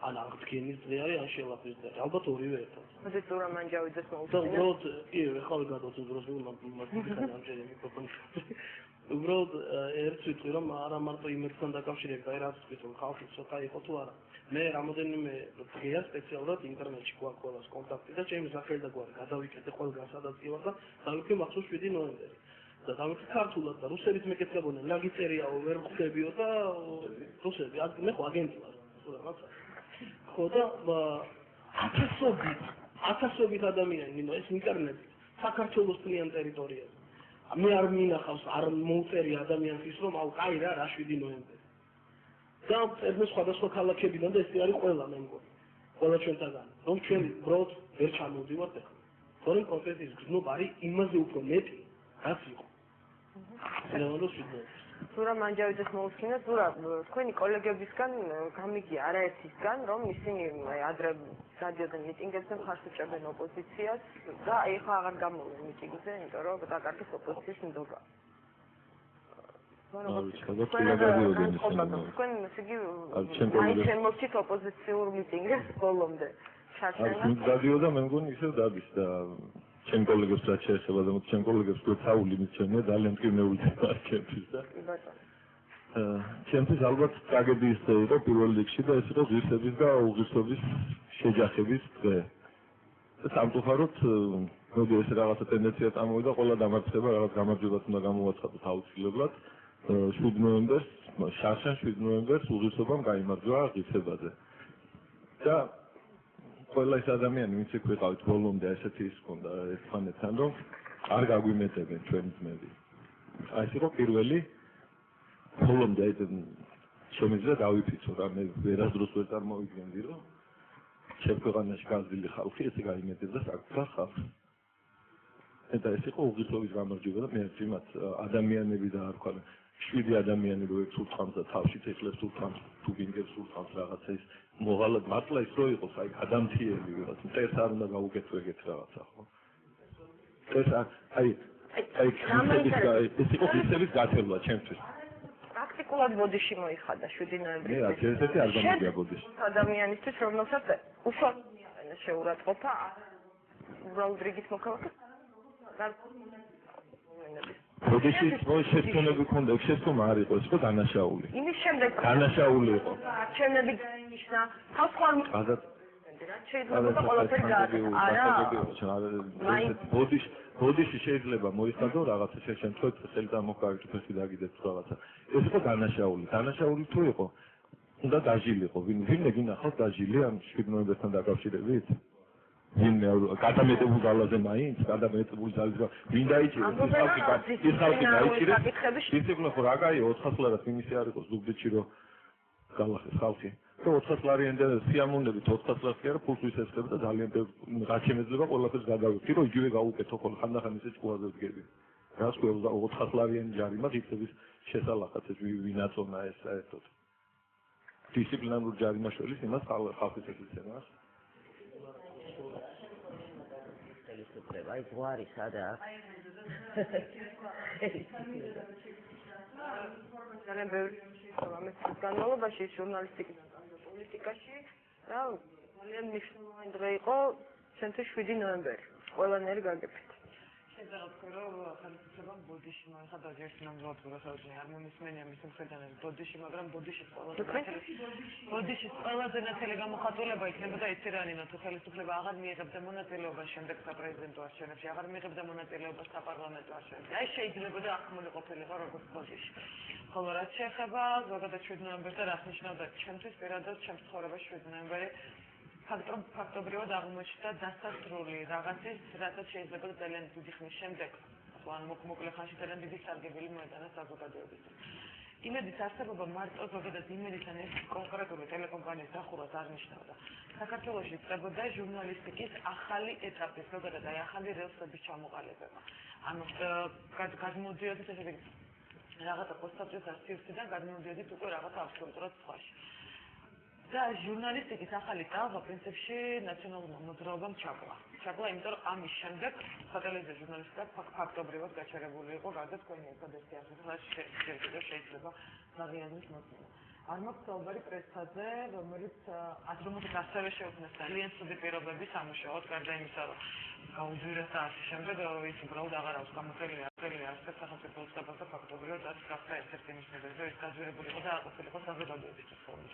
ან აღდგენის დღე არის ან შელაფრის დღე. ალბათ ორივე ერთად. მოდი ზურა მანჯავიძეს და მოუწოდე. უბრალოდ კი ეხლა გადავწყვეტ დროს მაგალითად ამჯერე მიკროფონი. უბრალოდ ერთ ვიტყვი რომ არა მარტო იმერთან დაკავშირებით, აი რაც ვიტყვი რომ ხალხი ცოტა იყო თუ არა. მე რამოდენიმე დღეა სპეციალურად ინტერნეტში გვაქვს ყველას კონტაქტი და ჩემი სახელი და გვარი გადავიკეთე ყველგან სადაც კი ვარ და დავიქე მახსოვს 7 ნოემბერი. და დავიქე ქართულად და რუსებით მეკითხებოდნენ, რა გიწერიაო, ვერ ხვდებიო და რუსები, მე ხო აგენტი ვარ, რაღაცა. ხო და ათასობით ადამიანი, ეს ინტერნეტი საქართველოს წლიან ტერიტორიაზე. მე არ მინახავს, არ მოუწერი ადამიანს ის რომ აუ კაი რა 7 ნოემბერი. და წერდნენ სხვადასხვა ქალაქებიდან და ეს არის ყველა მე მგონი. ყველა ჩვენთაგანი. რომ ჩვენ უბრალოდ ვერ ჩამოვდივართ ახლა. თორემ კონკრეტის გზნობა არის იმაზე უფრო მეტი, რაც იყო. ზურა მანჯავიძეს მოусმინეთ, ზურა თქვენი კოლეგებისგან გამიგია არაერთისგან, რომ ისინი ადრე გადიოდნენ მიტინგებზე, მხარს უჭერდნენ ოპოზიციას და აი ხა აღარ გამოვიდნენ მიტინგზე, იმიტომ რომ დაკარგეს ოპოზიციის ნდობა. თქვენ ესე იგი აი შემოჩით ოპოზიციურ მიტინგებს ბოლომდე. არ გადიოდა მე მგონი ისევ დადის და ჩემ კოლეგებს რაც შეეხება და ჩემ კოლეგებს გვეცაული მიცემია ძალიან მტკივნეული ჩემთვის და ჩემთვის ალბათ ტრაგედიის დღე იყო პირველ რიგში და ეს იყო ღირსების და უღირსების შეჯახების დღე. და სამწუხაროდ მოდი ეს რაღაცა ტენდენცია წამოვიდა, ყველა დამარცხება რაღაც გამარჯვებას უნდა გამოვაცხადოთ აუცილებლად. 7 ნოემბერს, შარშან 7 ნოემბერს უღირსობამ გაიმარჯვა ღირსებაზე. და ყველა ეს ადამიანი, ვინც იქ ვიყავით ბოლომდე, ესეთი ის ჰქონდა ერთმანეთთან, რომ არ გაგვიმეტებენ ჩვენი ძმები. აი ეს იყო პირველი ბოლომდე შემიძლია დავიფიცო რა, მე ვერასდროს ვერ წარმოვიდგენდი, რომ ჩემ ქვეყანაში გაზრდილი ხალხი ესე გაიმეტებდა საკუთარ ხალხს. და ეს იყო უღირსობის გამარჯვება და მე იმათ ადამიანები და არ ვქვა 7 ადამიანი რო ერთ სულთანს და თავში ეხლებს სულთანს, თუ გინგებს სულთანს რაღაცა ის მოღალატ მართლა ის რო იყოს, აი გადამთიელი ვიღაც, მტერს არ უნდა გაუკეთო ეგეთ რაღაცა, ხო? ეს აი ეს იყო ღირსების გათევლა ჩემთვის. პრაქტიკულად ბოდიში მოიხადა 7 ნოემბრის. მე ერთ-ერთი არ გამიგია ბოდიში. ადამიანისთვის რომელსაც უშუალოდ შეურაცხყოფა უბრალოდ რიგის მოქალაქე ბოდიში შეცდომები ქონდა, შეცდომა არ იყო, ეს იყო დანაშაული. იმის შემდეგ დანაშაული იყო. ჩემები დაინიშნა, თავ სხვა შეიძლება ყველაფერი გააკეთა. ბოდიში შეიძლება მოიხადო რაღაცა შეშემთხვევით წელიწად მოკავით ფესი დაგიდეთ რაღაცა. ეს იყო დანაშაული თუ იყო? უნდა დაჟილიყო. ვინმე გინახავს დაჟილი ამ 7 ნოემბერთან დაკავშირებით? ვინმე გადამეტებულ ძალაზე მაინც, გადამეტებულ ძალაზე ვინ დაიჭირეს? ის ხალხი დაიჭირეს. ისე ხო რა კაი 400 ლარად იმისი არ იყოს ზუგდიდში რომ გალახეს ხალხი. და 400 ლარიანი და სიამოვნებით 400 ლარს კი არა ფულს ვისესხებ და ძალიან რაც შემეძლება ყველაფერს გადავიხდი რომ იგივე გავუკეთო ხოლმე ხანდახან ისე ჭკუაზე ვდგები. რას ქვია 400 ლარიანი ჯარიმა ღირსების შესალახად ეს ვინაწონა ეს საერთოდ. დისციპლინარულ ჯარიმაშველის იმას ხალხის ეკიცემას. ხელისუფლება აი ზღვარი სადა ძალიან ბევრი ამის განმავლობაში ჟურნალისტიკის პოლიტიკაში და ძალიან მნიშვნელოვანი დღე იყო ჩვენთვის 7 ნოემბერი ყველანაირი გაგებით. შეიძლება ვთქვი, რომ ხელისუფლებამ ბოდიში მოიხადა ერთ ნამდვილად გასაოცარი არ მომისმენია მის მხრიდან ბოდიში, მაგრამ ბოდიშის ყველაზე ნათელი გამოხატულება იქნებოდა იცი რა ნინო, თუ ხელისუფლება აღარ მიიღებდა მონაწილეობას შემდეგ საპრეზიდენტო არჩევნებში, აღარ მიიღებდა მონაწილეობას საპარლამენტო არჩევნებში. აი შეიძლებოდა ახმული ყოფილიყო როგორც ბოდიში. ხოლო რაც შეეხება ზოგადად 7 ნოემბერს და რაც ნიშნავდა ჩვენთვის პირადად ჩემს ცხოვრებაში 7 ნოემბერი ფაქტობრივად აღმოჩნდა დასასრული რაღაცის, რასაც შეიძლება ძალიან დიდი ხნის შემდეგ, ან მოკლე ხანში ძალიან დიდი სარგებელი მოეტანა საზოგადოებისთვის. იმედის არსებობა მარტო ზოგადად იმედისთან ეს კონკრეტული ტელეკომპანიის დახურვას არ ნიშნავდა. საქართველოში იწყებოდა ჟურნალისტიკის ახალი ეტაპი, ზოგადად აი ახალი რელსების ჩამოყალიბება. ანუ გადმოდიოდით ესე რაღაცა პოსტსაბჭოს არქივიდან გადმოდიოდით უკვე რაღაცა აბსოლუტურად სხვაში. და ჟურნალისტიკის ახალი ტალღა პრინციპში ნაციონალურმა მოძრაობამ ჩაკლა, იმიტომ რომ ამის შემდეგ სატელევიზიო ჟურნალისტიკა ფაქტობრივად გაჩერებული იყო გარდა თქვენი ერთადერთი აღზრდა შეიძლება მაგიაზრის მოწმობა. არ მაქვს საუბარი პრესაზე, რომელიც ასევე შეუქმნეს ძალიან ცუდი პირობები სამუშაოდ, გარდა იმისა, რომ გაუძვირეს და ასე შემდეგ, ის უბრალოდ აღარ აქვს გამოწვეული არცერთ სახელმწიფო უწყებას და ფაქტობრივად რაც გახდა ერთ-ერთი მნიშვნელოვანი, რომ ეს გაძვირებული იყო და აყოფილიყო საზოგადოებისთვის ხოლმე.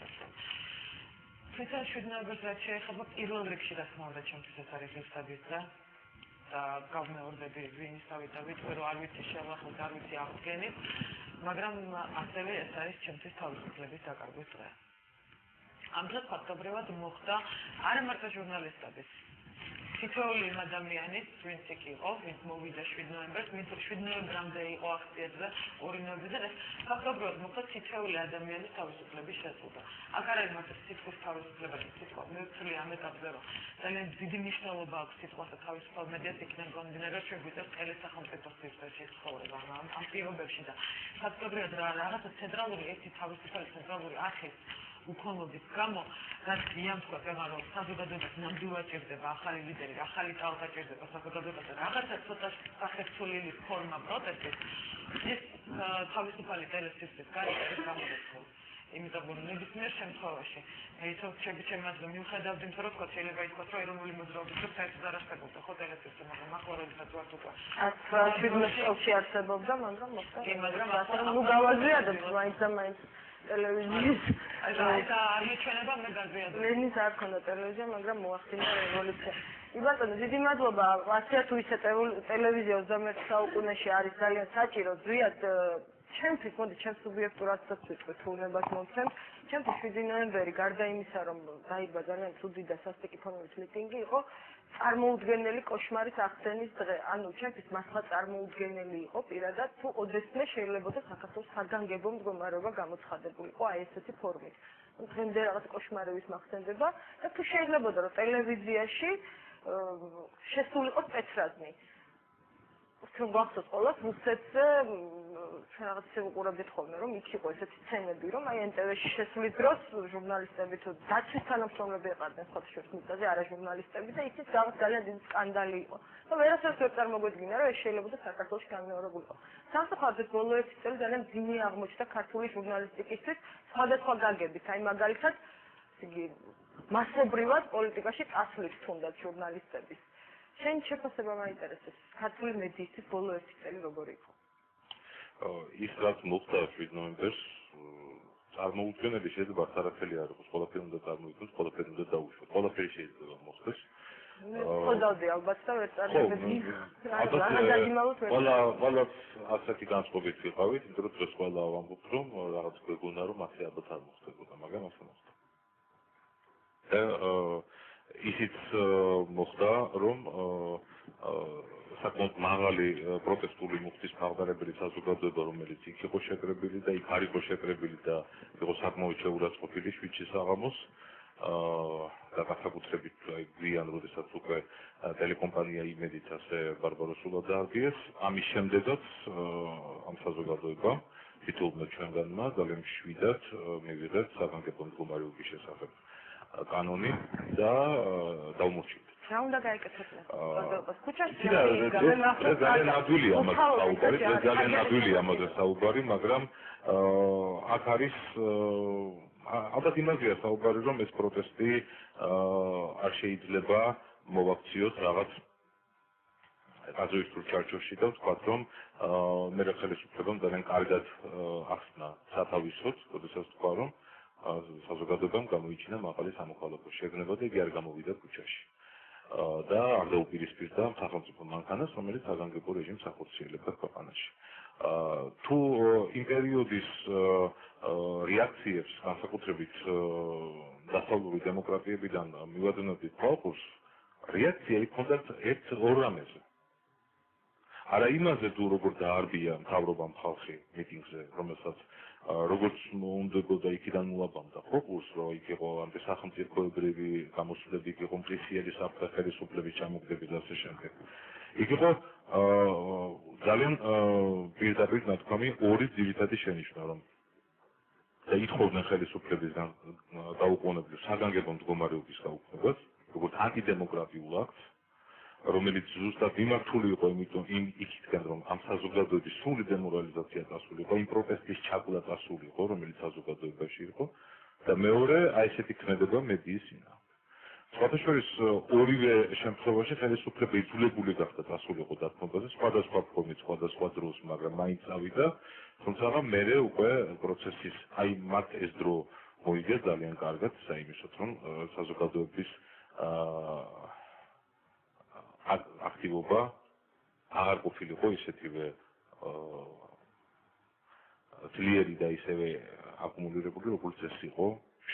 თვითონ 7 ნოემბერს რაც შეეხება პირველ რიგში რა თქმა უნდა ჩემთვის ეს არის ღირსების დღე და გავმეორდები ვინისავით და ვიტყვი რომ არ ვიცი შევახოთ, არ ვიცი აღდგენით, მაგრამ ასევე ეს არის ჩემთვის თავისუფლების დაკარგვის დღე. ამ დღეს ფაქტობრივად მოხდა არა მარტო ჟურნალისტების თითოეული იმ ადამიანის, ვინც იქ იყო, ვინც მოვიდა 7 ნოემბერს, ვინც 7 ნოემბრამდე იყო აქციაზე, 2 ნოემბერზე და ფაქტობრივად მოხდა თითოეული ადამიანის თავისუფლების შეზღუდვა. აქ არ არის მარტო სიტყვის თავისუფლება, სიტყვა მე ვთვლი ამ ეტაპზე, რომ ძალიან დიდი მნიშვნელობა აქვს სიტყვასა თავისუფალ მედიას იქიდან გამომდინარე, რომ შეგვიძლია ყველა სახელმწიფოს სივრცეში ცხოვრება ამ პირობებში და ფაქტობრივად რაღაცა ცენტრალური ერთი თავისუფალი ცენტრალური არხის უქონლობის გამო, რაც იამთქვათ, რომ საზოგადოებას ნამდვილად ჭირდება ახალი ლიდერი, ახალი ტალღა ჭირდება საზოგადოებასა, რაღაცა ცოტა სახერხმული ფორმა პროტესტის, ეს თავისუფალი ტელესისტემის გარეთ არის გამოდექცეული. იმიტომ რომ ნებისმიერ შემთხვევაში, შემიძლია მიუხედავად იმისა, რომ შეიძლება ითქვას, რომ ეროვნული მოძრაობის დროს საერთოდ არ არსებობდა ხო ტელესისტემა, მაგრამ ახლა როდესაც ვართ უკვე 17 წელში არსებობდა, მაგრამ მოხდა. მაგრამ ნუ გავაზრიადებთ მაინც და მაინც ტელევიზიის. აი და არ მიჩვენება მე გაზრიადებ. ლენის არ ქონდა ტელევიზია, მაგრამ მოახდინა რევოლუცია. იბატონო, დიდი მადლობა. ასე თუ ისე ტელევიზია 21 საუკუნეში არის ძალიან საჭირო, ზვიად ჩემთვის, მოდი ჩემს სუბიექტურადაც ვიტყვი, თუ უნებას მომცემთ, ჩემთვის 7 ნოემბერი გარდა იმისა, რომ დაიბა ძალიან ცუდი და სასტიკი ფორმის მიტინგი იყო, წარმოუდგენელი კოშმარის აღდგენის დღე. ანუ ჩემთვის მართლა წარმოუდგენელი იყო პირადად, თუ ოდესმე შეიძლებოდა საქართველოს საგანგებო მდგომარეობა გამოცხადებულიყო აი ესეთი ფორმით. დღემდე რაღაც კოშმარების მახსენდება და თუ შეიძლებოდა რომ ტელევიზიაში შესულიყო სპეცრაზმი. ჩვენ გვახსოვს ყველას რუსეთზე ჩვენ რაღაც ისე ვუყურებდით ხოლმე რომ იქ იყო ესეთი სცენები რომ აი NTV-ში შესulis დროს ჟურნალისტები თუ დაცვის თანამშრომლები ეყარდნენ სხვადასხვა მიწაზე არა ჟურნალისტები და ისიც რაღაც ძალიან დიდი სკანდალი იყო. და ვერასდროს ვერ წარმოგვედგინა რომ ეს შეიძლება საქართველოში განმეორებულიყო. სამწუხაროდ ბოლო 1 წელი ძალიან ძიმი აღმოჩნდა ქართული ჟურნალისტიკისთვის სხვადასხვა გაგებით. აი მაგალითად იგი მასობრივად პოლიტიკაში წასვლით თუნდაც ჟურნალისტების. შენ შეფასება მაინტერესებს ქართული მედიისთვის ბოლო 1 წელი როგორი იყო? ის რაც მოხდა 7 ნოემბერს წარმოუდგენელი შეიძლება არაფერი არ იყოს, ყველაფერი უნდა წარმოიქმნას, ყველაფერი უნდა დაუშვათ, ყველაფერი შეიძლება მოხდეს. ხოდავდი ალბათ და ვერ წარმოვიდგინე. ყველა ასეთი განწყობით ვიყავით, იმიტომ რომ დღეს ყველა ვამბობთ, რომ რაღაც გვეგონა რომ ასე ალბათ არ მოხდებოდა, მაგრამ ასე მოხდა. და ისიც მოხდა, რომ საკმაოდ მაღალი პროტესტული მუხტის მხარდარებელი საზოგადოება, რომელიც იქ იყო შეკრებილი და იქ არ იყო შეკრებილი და იყო საკმაოდ შეურაცხყოფილი შვიდში საღამოს და განსაკუთრებით გვიან, როდესაც უკვე ტელეკომპანია იმედით ასე ბარბაროსულად დაარბიეს, ამის შემდეგაც ამ საზოგადოებამ თითოეულმა ჩვენგანმა ძალიან მშვიდად მივიღეთ საგანგებო მდგომარეობის შესახებ კანონი და დაუმორჩილეთ. რა უნდა გაეკეთებინა საზოგადოებას? ქუჩაში ძალიან ადვილია ამაზე საუბარი, ძალიან ადვილია ამაზე საუბარი, მაგრამ აქ არის ალბათ იმაზეა საუბარი, რომ ეს პროტესტი არ შეიძლება მოვაქციოთ რაღაც კაზოისტურ ჩარჩოში და ვთქვათ, რომ მე ხელისუფლებამ ძალიან კარგად ახსნა სათავისოდ, როდესაც თქვა, რომ საზოგადოებამ გამოიჩინა მაღალი სამოქალაქო შეგრძნება და იგი არ გამოვიდა ქუჩაში. და არ დაუპირისპირდა სახელმწიფო მანქანას, რომელიც საგანგებო რეჟიმს ახორციელებდა ქვეყანაში. თუ იმ პერიოდის რეაქციებს განსაკუთრებით დასავლური დემოკრატიებიდან მივაძნებდით ხალხურს, რეაქცია იქონდათ ერთ ორ რამეზე. არა იმაზე, თუ როგორ დაარბია მთავრობამ ხალხი მიტინგზე, რომელსაც როგორც უნდებოდა იქიდან მოაბამდა ხალხურს, რომ იქ იყო ამ სახელმწიფოებრივი გამოსვლები, იქ იყო მყისიერი საფრთხე ხელისუფლების ჩამოგდები და ასე შემდეგ. იქ იყო ძალიან პირდაპირ ნათქვამი ორი ძირითადი შენიშვნა, რომ ითხოვდნენ ხელისუფლებისგან დაუყოვნებლივ საგანგებო მდგომარეობის გაუქმებას, როგორც ანტიდემოკრატიულ აქტს, რომელიც ზუსტად მიმართული იყო იქითკენ, რომ ამ საზოგადოების სრული დემორალიზაცია წასული იყო, იმ პროტესტის ჩაკვლა წასული იყო, რომელიც საზოგადოებაში იყო და მეორე აი ესეთი ქმედება მედიის წინააღმდეგ. სხვათა შორის ორივე შემთხვევაში ხელისუფლება იძულებული გახდა წასულიყო დათმობაზე, სხვადასხვა ფორმით, სხვადასხვა დროს, მაგრამ მაინც წავიდა, თუმცა მერე უკვე პროცესის აი მათ ეს დრო მოიგეს ძალიან კარგად, საიმისოდ, რომ საზოგადოების აქტივობა აღარ ყოფილიყო ისეთივე ძლიერი და ისევე აკუმულირებული, როგორც ეს იყო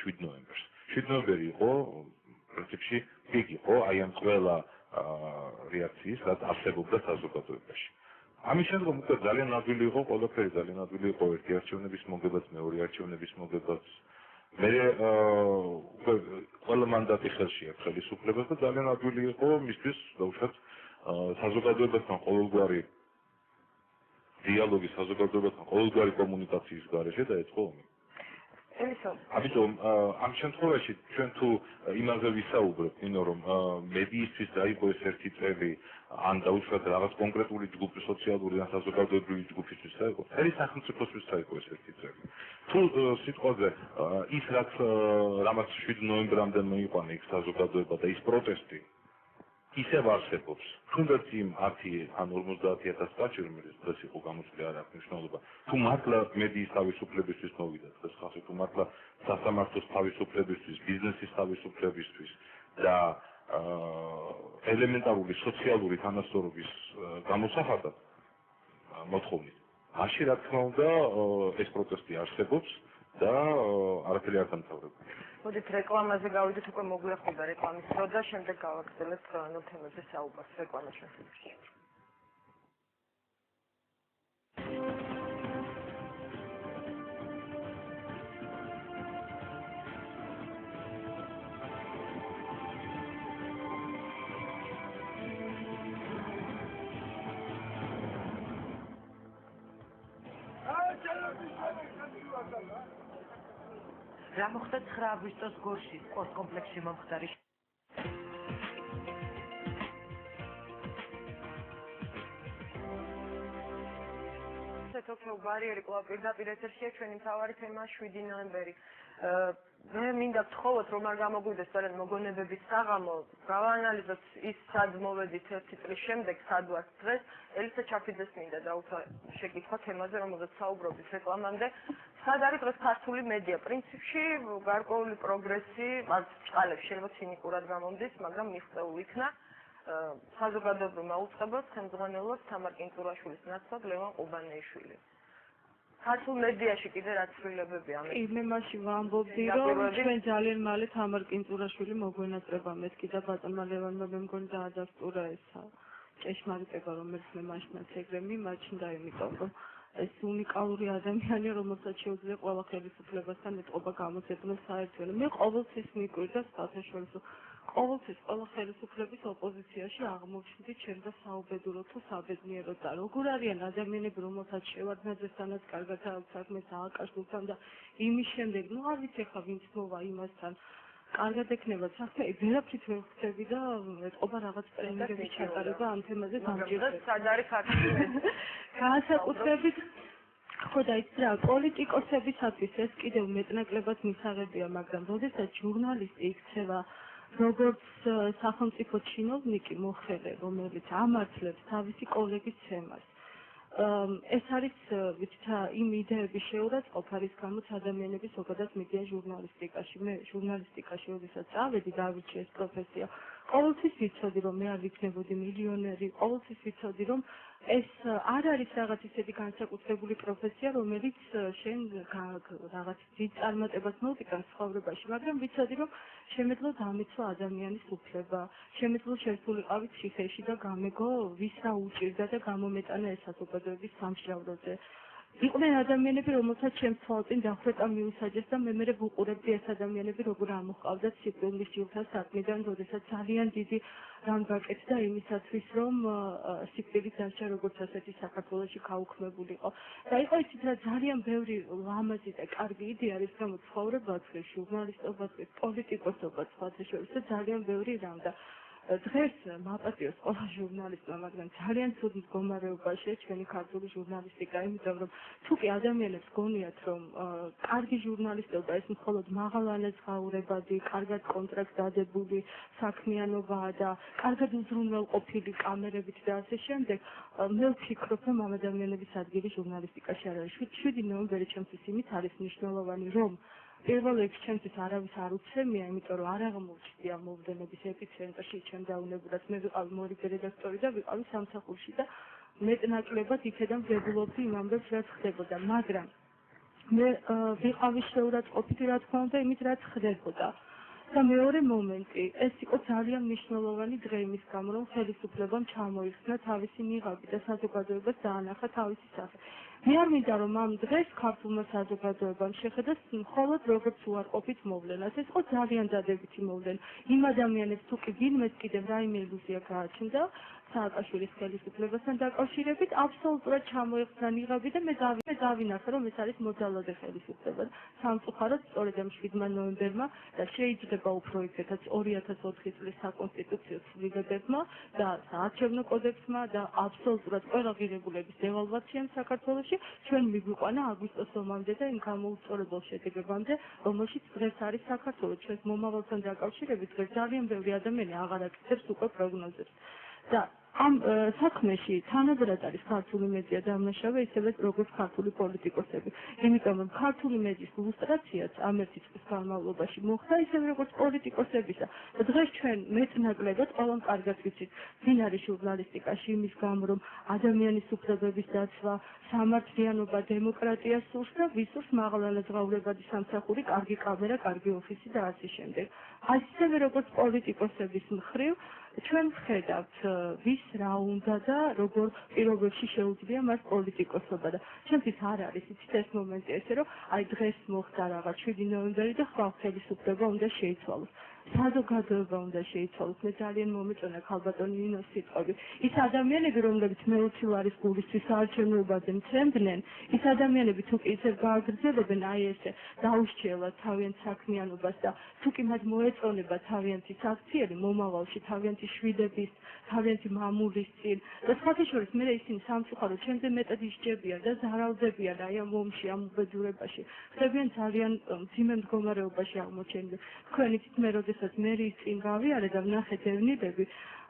7 ნოემბერს. 7 ნოემბერი იყო პრინციპში პიკი იყო აი ამ ყველა რეაქციის, რაც არსებობდა საზოგადოებაში. ამის შემდგომ უკვე ძალიან ადვილი იყო ყველაფერი, ძალიან ადვილი იყო ერთი არჩევნების მოგებაც, მეორე არჩევნების მოგებაც. მე უკვე ყველა მანდატი ხელში აქვს ხელისუფლებას და ძალიან ადვილი იყო მისთვის დაუშვათ საზოგადოებასთან ყოველგვარი დიალოგი, საზოგადოებასთან ყოველგვარი კომუნიკაციის გარეშე დაეწყო ომი. ამიტომ ამ შემთხვევაში ჩვენ თუ იმაზე ვისაუბრებთ, რომ მედიისთვის დაიყო ეს ერთი წელი, ან დაუშვათ რაღაც კონკრეტული ჯგუფი, სოციალური ან საზოგადოებრივი ჯგუფისთვის დაიყო, ეს სახელმწიფოსთვის დაიყო ეს ერთი წელი. თუ სიტყვაზე ის რამაც 7 ნოემბრამდე მოიყვანა იქ საზოგადოება და ის პროტესტი ისევ არსებობს, თუნდაც იმ 10 ან 50,000 კაცი, რომელიც დღეს იყო გამოსვლი არ აქვს მნიშვნელობა, თუ მართლა მედიის თავისუფლებისთვის მოვიდა დღეს ხალხი, თუ მართლა სასამართლოს თავისუფლებისთვის, ბიზნესის თავისუფლებისთვის და ელემენტარული სოციალური თანასწორობის გამოსახატად მოთხოვნით, მაშინ რა თქმა უნდა ეს პროტესტი არსებობს და არაფერი არ დამთავრებულა. მოდით რეკლამაზე გავიდეთ, უკვე მოგვიახლოვდა რეკლამის დრო და შემდეგ გავაგრძელებთ ხელოვნურ თემებზე საუბარს რეკლამის შესახებ. რა მოხდა 9 აგვისტოს გორში სპორტ კომპლექსში მომხდარი თოქეო ბარიერი კვლავ პირდაპირ ეთერშია, ჩვენი მთავარი თემაა 7 ნოემბერი. მე მინდა ვთხოვოთ, რომ არ გამოგვიდეს სწორედ მოგონებების საღამო, გავაანალიზოთ ის სად მოვედით 1 წლის შემდეგ, სად ვართ დღეს. ელისა ჩაფიძეს მინდა დაუცა შეკითხვა თემაზე, რომელზეც საუბრობთ რეკლამამდე. სად არის დღეს ქართული მედია? პრინციპში გარკვეული პროგრესი, მათ ჭყალებს შეიძლება ცინიკურად გამომდის, მაგრამ მიღწეულ იქნა საზოგადოებრივმა უწყებად ხელმძღვანელობს თამარ კინწურაშვილის ნაცვლად ლევან ყუბანეიშვილი. ქართულ მედიაში კიდე რა ცვლილებებია ამის? კი, მე მაშინ ვამბობდი, რომ ჩვენ ძალიან მალე თამარ კინწურაშვილი მოგვენატრება მეთქი და ბატონმა ლევანმა მე მგონი დაადასტურა ეს ჭეშმარიტება, რომელიც მე მაშინაც ეგრე მიმაჩნდა, იმიტომ რომ ეს უნიკალური ადამიანი, რომელსაც შეუძლია ყველა ხელისუფლებასთან ეტყობა გამოძებნოს საერთოდ. მე ყოველთვის მიკვირდა საერთაშორისო ყოველთვის ყველა ხელისუფლების ოპოზიციაში აღმოჩნდი ჩემ და საუბედურო თუ საბედნიეროდ და როგორ არიან ადამიანები, რომელსაც შევარდნაძესთანაც კარგად აქვს საქმე სააკაშვილთან და იმის შემდეგ, არ ვიცი ხა ვინც მოვა იმასთან კარგად ექნება საქმე, ვერაფრით ვერ ხვდები და ეტყობა რაღაც პრემიერების ჩატარება ამ თემაზე დამჭირდა. სად არის ქართული მედია? განსაკუთრებით ხო და იცი რა, პოლიტიკოსებისათვის ეს კიდევ მეტნაკლებად მისაღებია, მაგრამ როდესაც ჟურნალისტი იქცევა როგორც სახელმწიფო ჩინოვნიკი მოხელე, რომელიც ამართლებს თავისი კოლეგის ცემას. ეს არის ვიცით რა, იმ იდეების შეურაცხყოფ არის გამოც ადამიანები ზოგადად მიდიან ჟურნალისტიკაში. მე ჟურნალისტიკაში როდესაც წავედი, დავირჩი ეს პროფესია. ყოველთვის ვიცოდი, რომ მე არ ვიქნებოდი მილიონერი, ყოველთვის ვიცოდი, რომ ეს არ არის რაღაც ისეთი განსაკუთრებული პროფესია, რომელიც შენ რაღაც დიდ წარმატებას მოუტანს ცხოვრებაში, მაგრამ ვიცოდი, რომ შემეძლო დამეცვა ადამიანის უფლება, შემეძლო შევსულიყავით ციხეში და გამეგო ვის რა უჭირდა და გამომეტანა ეს საზოგადოების სამშრალოზე. იყვნენ ადამიანები, რომელსაც ჩემს თვალწინ დახვეწა მიუსაჯეს და მე მერე ვუყურებდი ეს ადამიანები როგორ ამოჰყავდათ სიკვდილის ჯილთა საქმიდან, როდესაც ძალიან დიდი რამ გაკეთდა იმისათვის, რომ სიკვდილის დასჯა როგორც ასეთი საქართველოში გაუქმებულიყო. და იყო იცით რა, ძალიან ბევრი ლამაზი და კარგი იდეა არის, გამოც ცხოვრებაც, ჟურნალისტობაც, პოლიტიკოსობაც, სხვათა შორის და ძალიან ბევრი რამ და დღეს მაპატიოს ყველა ჟურნალისტმა, მაგრამ ძალიან ცუდ მდგომარეობაშია ჩვენი ქართული ჟურნალისტიკა, იმიტომ რომ თუ კი ადამიანებს გონიათ, რომ კარგი ჟურნალისტობა ეს მხოლოდ მაღალანაზღაურებადი, კარგად კონტრაქტ დადებული საქმიანობაა და კარგად უზრუნველყოფილი კამერებით და ასე შემდეგ, მე ვფიქრობ, რომ ამ ადამიანების ადგილი ჟურნალისტიკაში არ არის. 7 ნოემბერი ჩემთვის იმით არის მნიშვნელოვანი, რომ პირველ რიგში ჩემთვის არავის არ უცემია, იმიტომ რომ არ აღმოჩნდი ამ მოვლენების ეპიცენტრში, ჩემ დაუნებურად მე ვიყავი მორიგე რედაქტორი და ვიყავი სამსახურში და მეტნაკლებად იქედან ვებულობდი იმ ამბებს, რაც ხდებოდა, მაგრამ მე ვიყავი შეურაცხყოფითი, რა თქმა უნდა, იმით, რაც ხდებოდა. და მეორე მომენტი, ეს იყო ძალიან მნიშვნელოვანი დღე იმის გამო, რომ ხელისუფლებამ ჩამოიხსნა თავისი ნიღაბი და საზოგადოებას დაანახა თავისი სახე. მე არ მინდა რომ ამ დღეს ქართულმა საზოგადოებამ შეხედოს მხოლოდ როგორც უარყოფით მოვლენას. ეს იყო ძალიან დადებითი მოვლენა. იმ ადამიანებს თუ კი ვინმეს კიდევ რაიმე ილუზია გააჩნდა სააკაშვილის ხელისუფლებასთან დაკავშირებით, აბსოლუტურად ჩამოიხსნა ნიღაბი და მე დავინახე, რომ ეს არის მოძალადე ხელისუფლება. სამწუხაროდ სწორედ ამ 7 ნოემბერმა და შეიძლება უფრო იქნებათ 2004 წლის საკონსტიტუციო ცვლილებებმა და საარჩევნო კოდექსმა და აბსოლუტურად ყველა ღირებულების დევალვაციამ საქართველოში ჩვენ მიგვიყვანა აგვისტოს ომამდე და იმ გამოუსწორებელ შედეგებამდე, რომელშიც დღეს არის საქართველო. ჩვენს მომავალთან დაკავშირებით დღეს ძალიან ბევრი ადამიანი აღარ აკეთებს უკვე პროგნოზებს. და ამ საქმეში თანაბრად არის ქართული მედია დამნაშავე, ისევე როგორც ქართული პოლიტიკოსები. იმიტომ რომ ქართული მედიის ლუსტრაციაც ამ ერთი წლის განმავლობაში მოხდა, ისევე როგორც პოლიტიკოსებისა. და დღეს ჩვენ მეტნაკლებად ყველამ კარგად ვიცით, ვინ არის ჟურნალისტიკაში იმის გამო, რომ ადამიანის უფლებების დაცვა, სამართლიანობა, დემოკრატია სურს და ვისურს მაღალანაზღაურებადი სამსახური, კარგი კამერა, კარგი ოფისი და ასე შემდეგ. ასევე როგორც პოლიტიკოსების მხრივ ჩვენ ვხედავთ ვის რა უნდა და როგორ პირობებში შეუძლია მას პოლიტიკოსობა და ჩემთვის არ არის იცით ეს მომენტი ესე რომ აი დღეს მოხდა რაღაც 7 ნოემბერი და ხვალ ხელისუფლება უნდა შეიცვალოს. საზოგადოება უნდა შეიცვალოს. მე ძალიან მომეწონა ქალბატონი ნინოს სიტყვები. ის ადამიანები, რომლებიც მე-20 ლარის გულისთვის საარჩევნოებაზე მცემდნენ, ის ადამიანები თუ კი ისევ გააგრძელებენ აი ესე დაუშჩიელად თავიანთ საქმიანობას და თუ კი მათ მოეწონება თავიანთი საქციელი მომავალში, თავიანთი შვილების, თავიანთი მამულის წინ და სხვათა შორის მე ისინი სამწუხაროდ ჩემზე მეტად ისჯებიან და ზარალდებიან აი ამ ომში, ამ უბედურებაში. ხდებიან ძალიან მძიმე მდგომარეობაში აღმოჩენილი. თქვენ იცით მე როდესაც მერის წინ გავიარე და ვნახე დევნილები,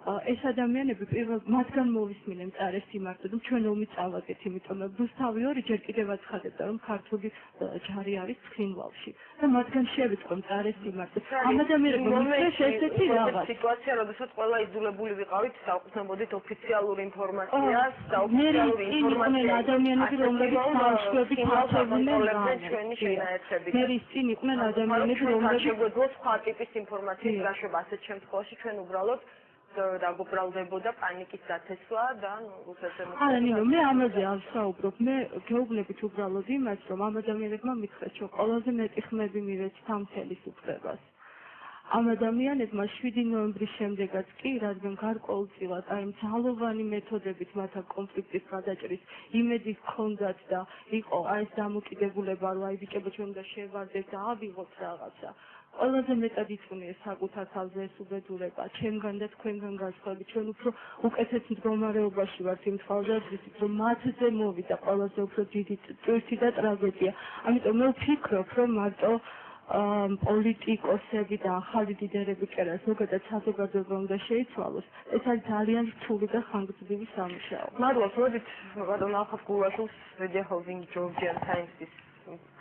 ეს ადამიანები პირველ მათგან მოვისმინე მწარე სიმართლე და ჩვენ ომი წავაგეთ, იმიტომ რომ რუსთავი ორი ჯერ კიდევ აცხადებდა რომ ქართული ჯარი არის ცხინვალში და მათგან შევიწყო მწარე სიმართლე. ამ ადამიანებმა მისცეს ესეთი რაღაც სიტუაცია, როდესაც ყველა იძულებული ვიყავით დავყრდნობოდით ოფიციალური ინფორმაციას და ოფიციალური ინფორმაცია ადამიანები რომლებიც ბავშვები ფართოვდნენ ჩვენი შინაერთებით. მერის წინ იყვნენ ადამიანები რომლებიც შეგვეძლო სხვა ტიპის ინფორმაციის გაშვება ასეთ შემთხვევაში ჩვენ უბრალოდ დაგუბრალდებოდა პანიკის დათესვა და რუსეთზე არა ნინო მე ამაზე არ ვსაუბრობ მე გეუბნებით უბრალოდ იმას რომ ამ ადამიანებმა მითხრეს რომ ყველაზე მეტი ხმები მივეცით ამ ხელისუფლებას ამ ადამიანებმა 7 ნოემბრის შემდეგაც კი რადგან გარკვეულწილად აი ძალოვანი მეთოდებით მათ კონფლიქტის გადაჭრის იმედი ჰქონდათ და იყო აი ეს დამოკიდებულება რომ აი ბიჭებო ჩვენ უნდა შევარდეთ და ავიღოთ რაღაცა ყველაზე მეტად იწვნიეს საკუთარ თავზე ეს უბედურება, ჩემგან და თქვენგან განსხვავებით, ჩვენ უფრო უკეთეს მდგომარეობაში ვართ იმ თვალსაზრისით, რომ მათზე მოვიდა ყველაზე უფრო დიდი ტვირთი და ტრაგედია. ამიტომ მე ვფიქრობ, რომ მარტო პოლიტიკოსები და ახალი ლიდერები კი არა, ზოგადად საზოგადოება უნდა შეიცვალოს. ეს არის ძალიან რთული და ხანგრძლივი სამუშაო. მადლობთ, მოდით ბატონ ალხას გულაშვილს Media Housing Georgian Times-ის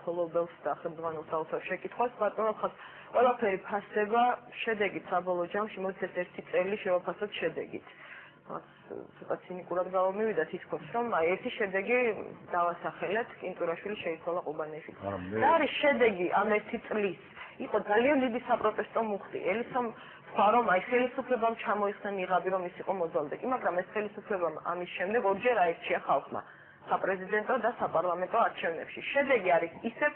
ფოლოვერს და ხელმძღვანელ საოცარ შეკითხვას, ბატონ ალხას ყველაფერი ფასდება შედეგით საბოლოო ჯამში, მოდით ეს 1 წელი შევაფასოთ შედეგით. ცოტა ცინიკურად გავამივიდა თითქოს, რომ აი ერთი შედეგი დავასახელეთ, კინტურაშვილი შეიცვალა ყუბანეში. რა არის შედეგი ამ 1 წლის? იყო ძალიან დიდი საპროტესტო მუხტი. ელისამ თქვა, რომ აი ხელისუფლებამ ჩამოიხსნა ნიღაბი, რომ ის იყო მოძალდეკი, მაგრამ ეს ხელისუფლებამ ამის შემდეგ ორჯერ აირჩია ხალხმა საპრეზიდენტო და საპარლამენტო არჩევნებში. შედეგი არის ისევ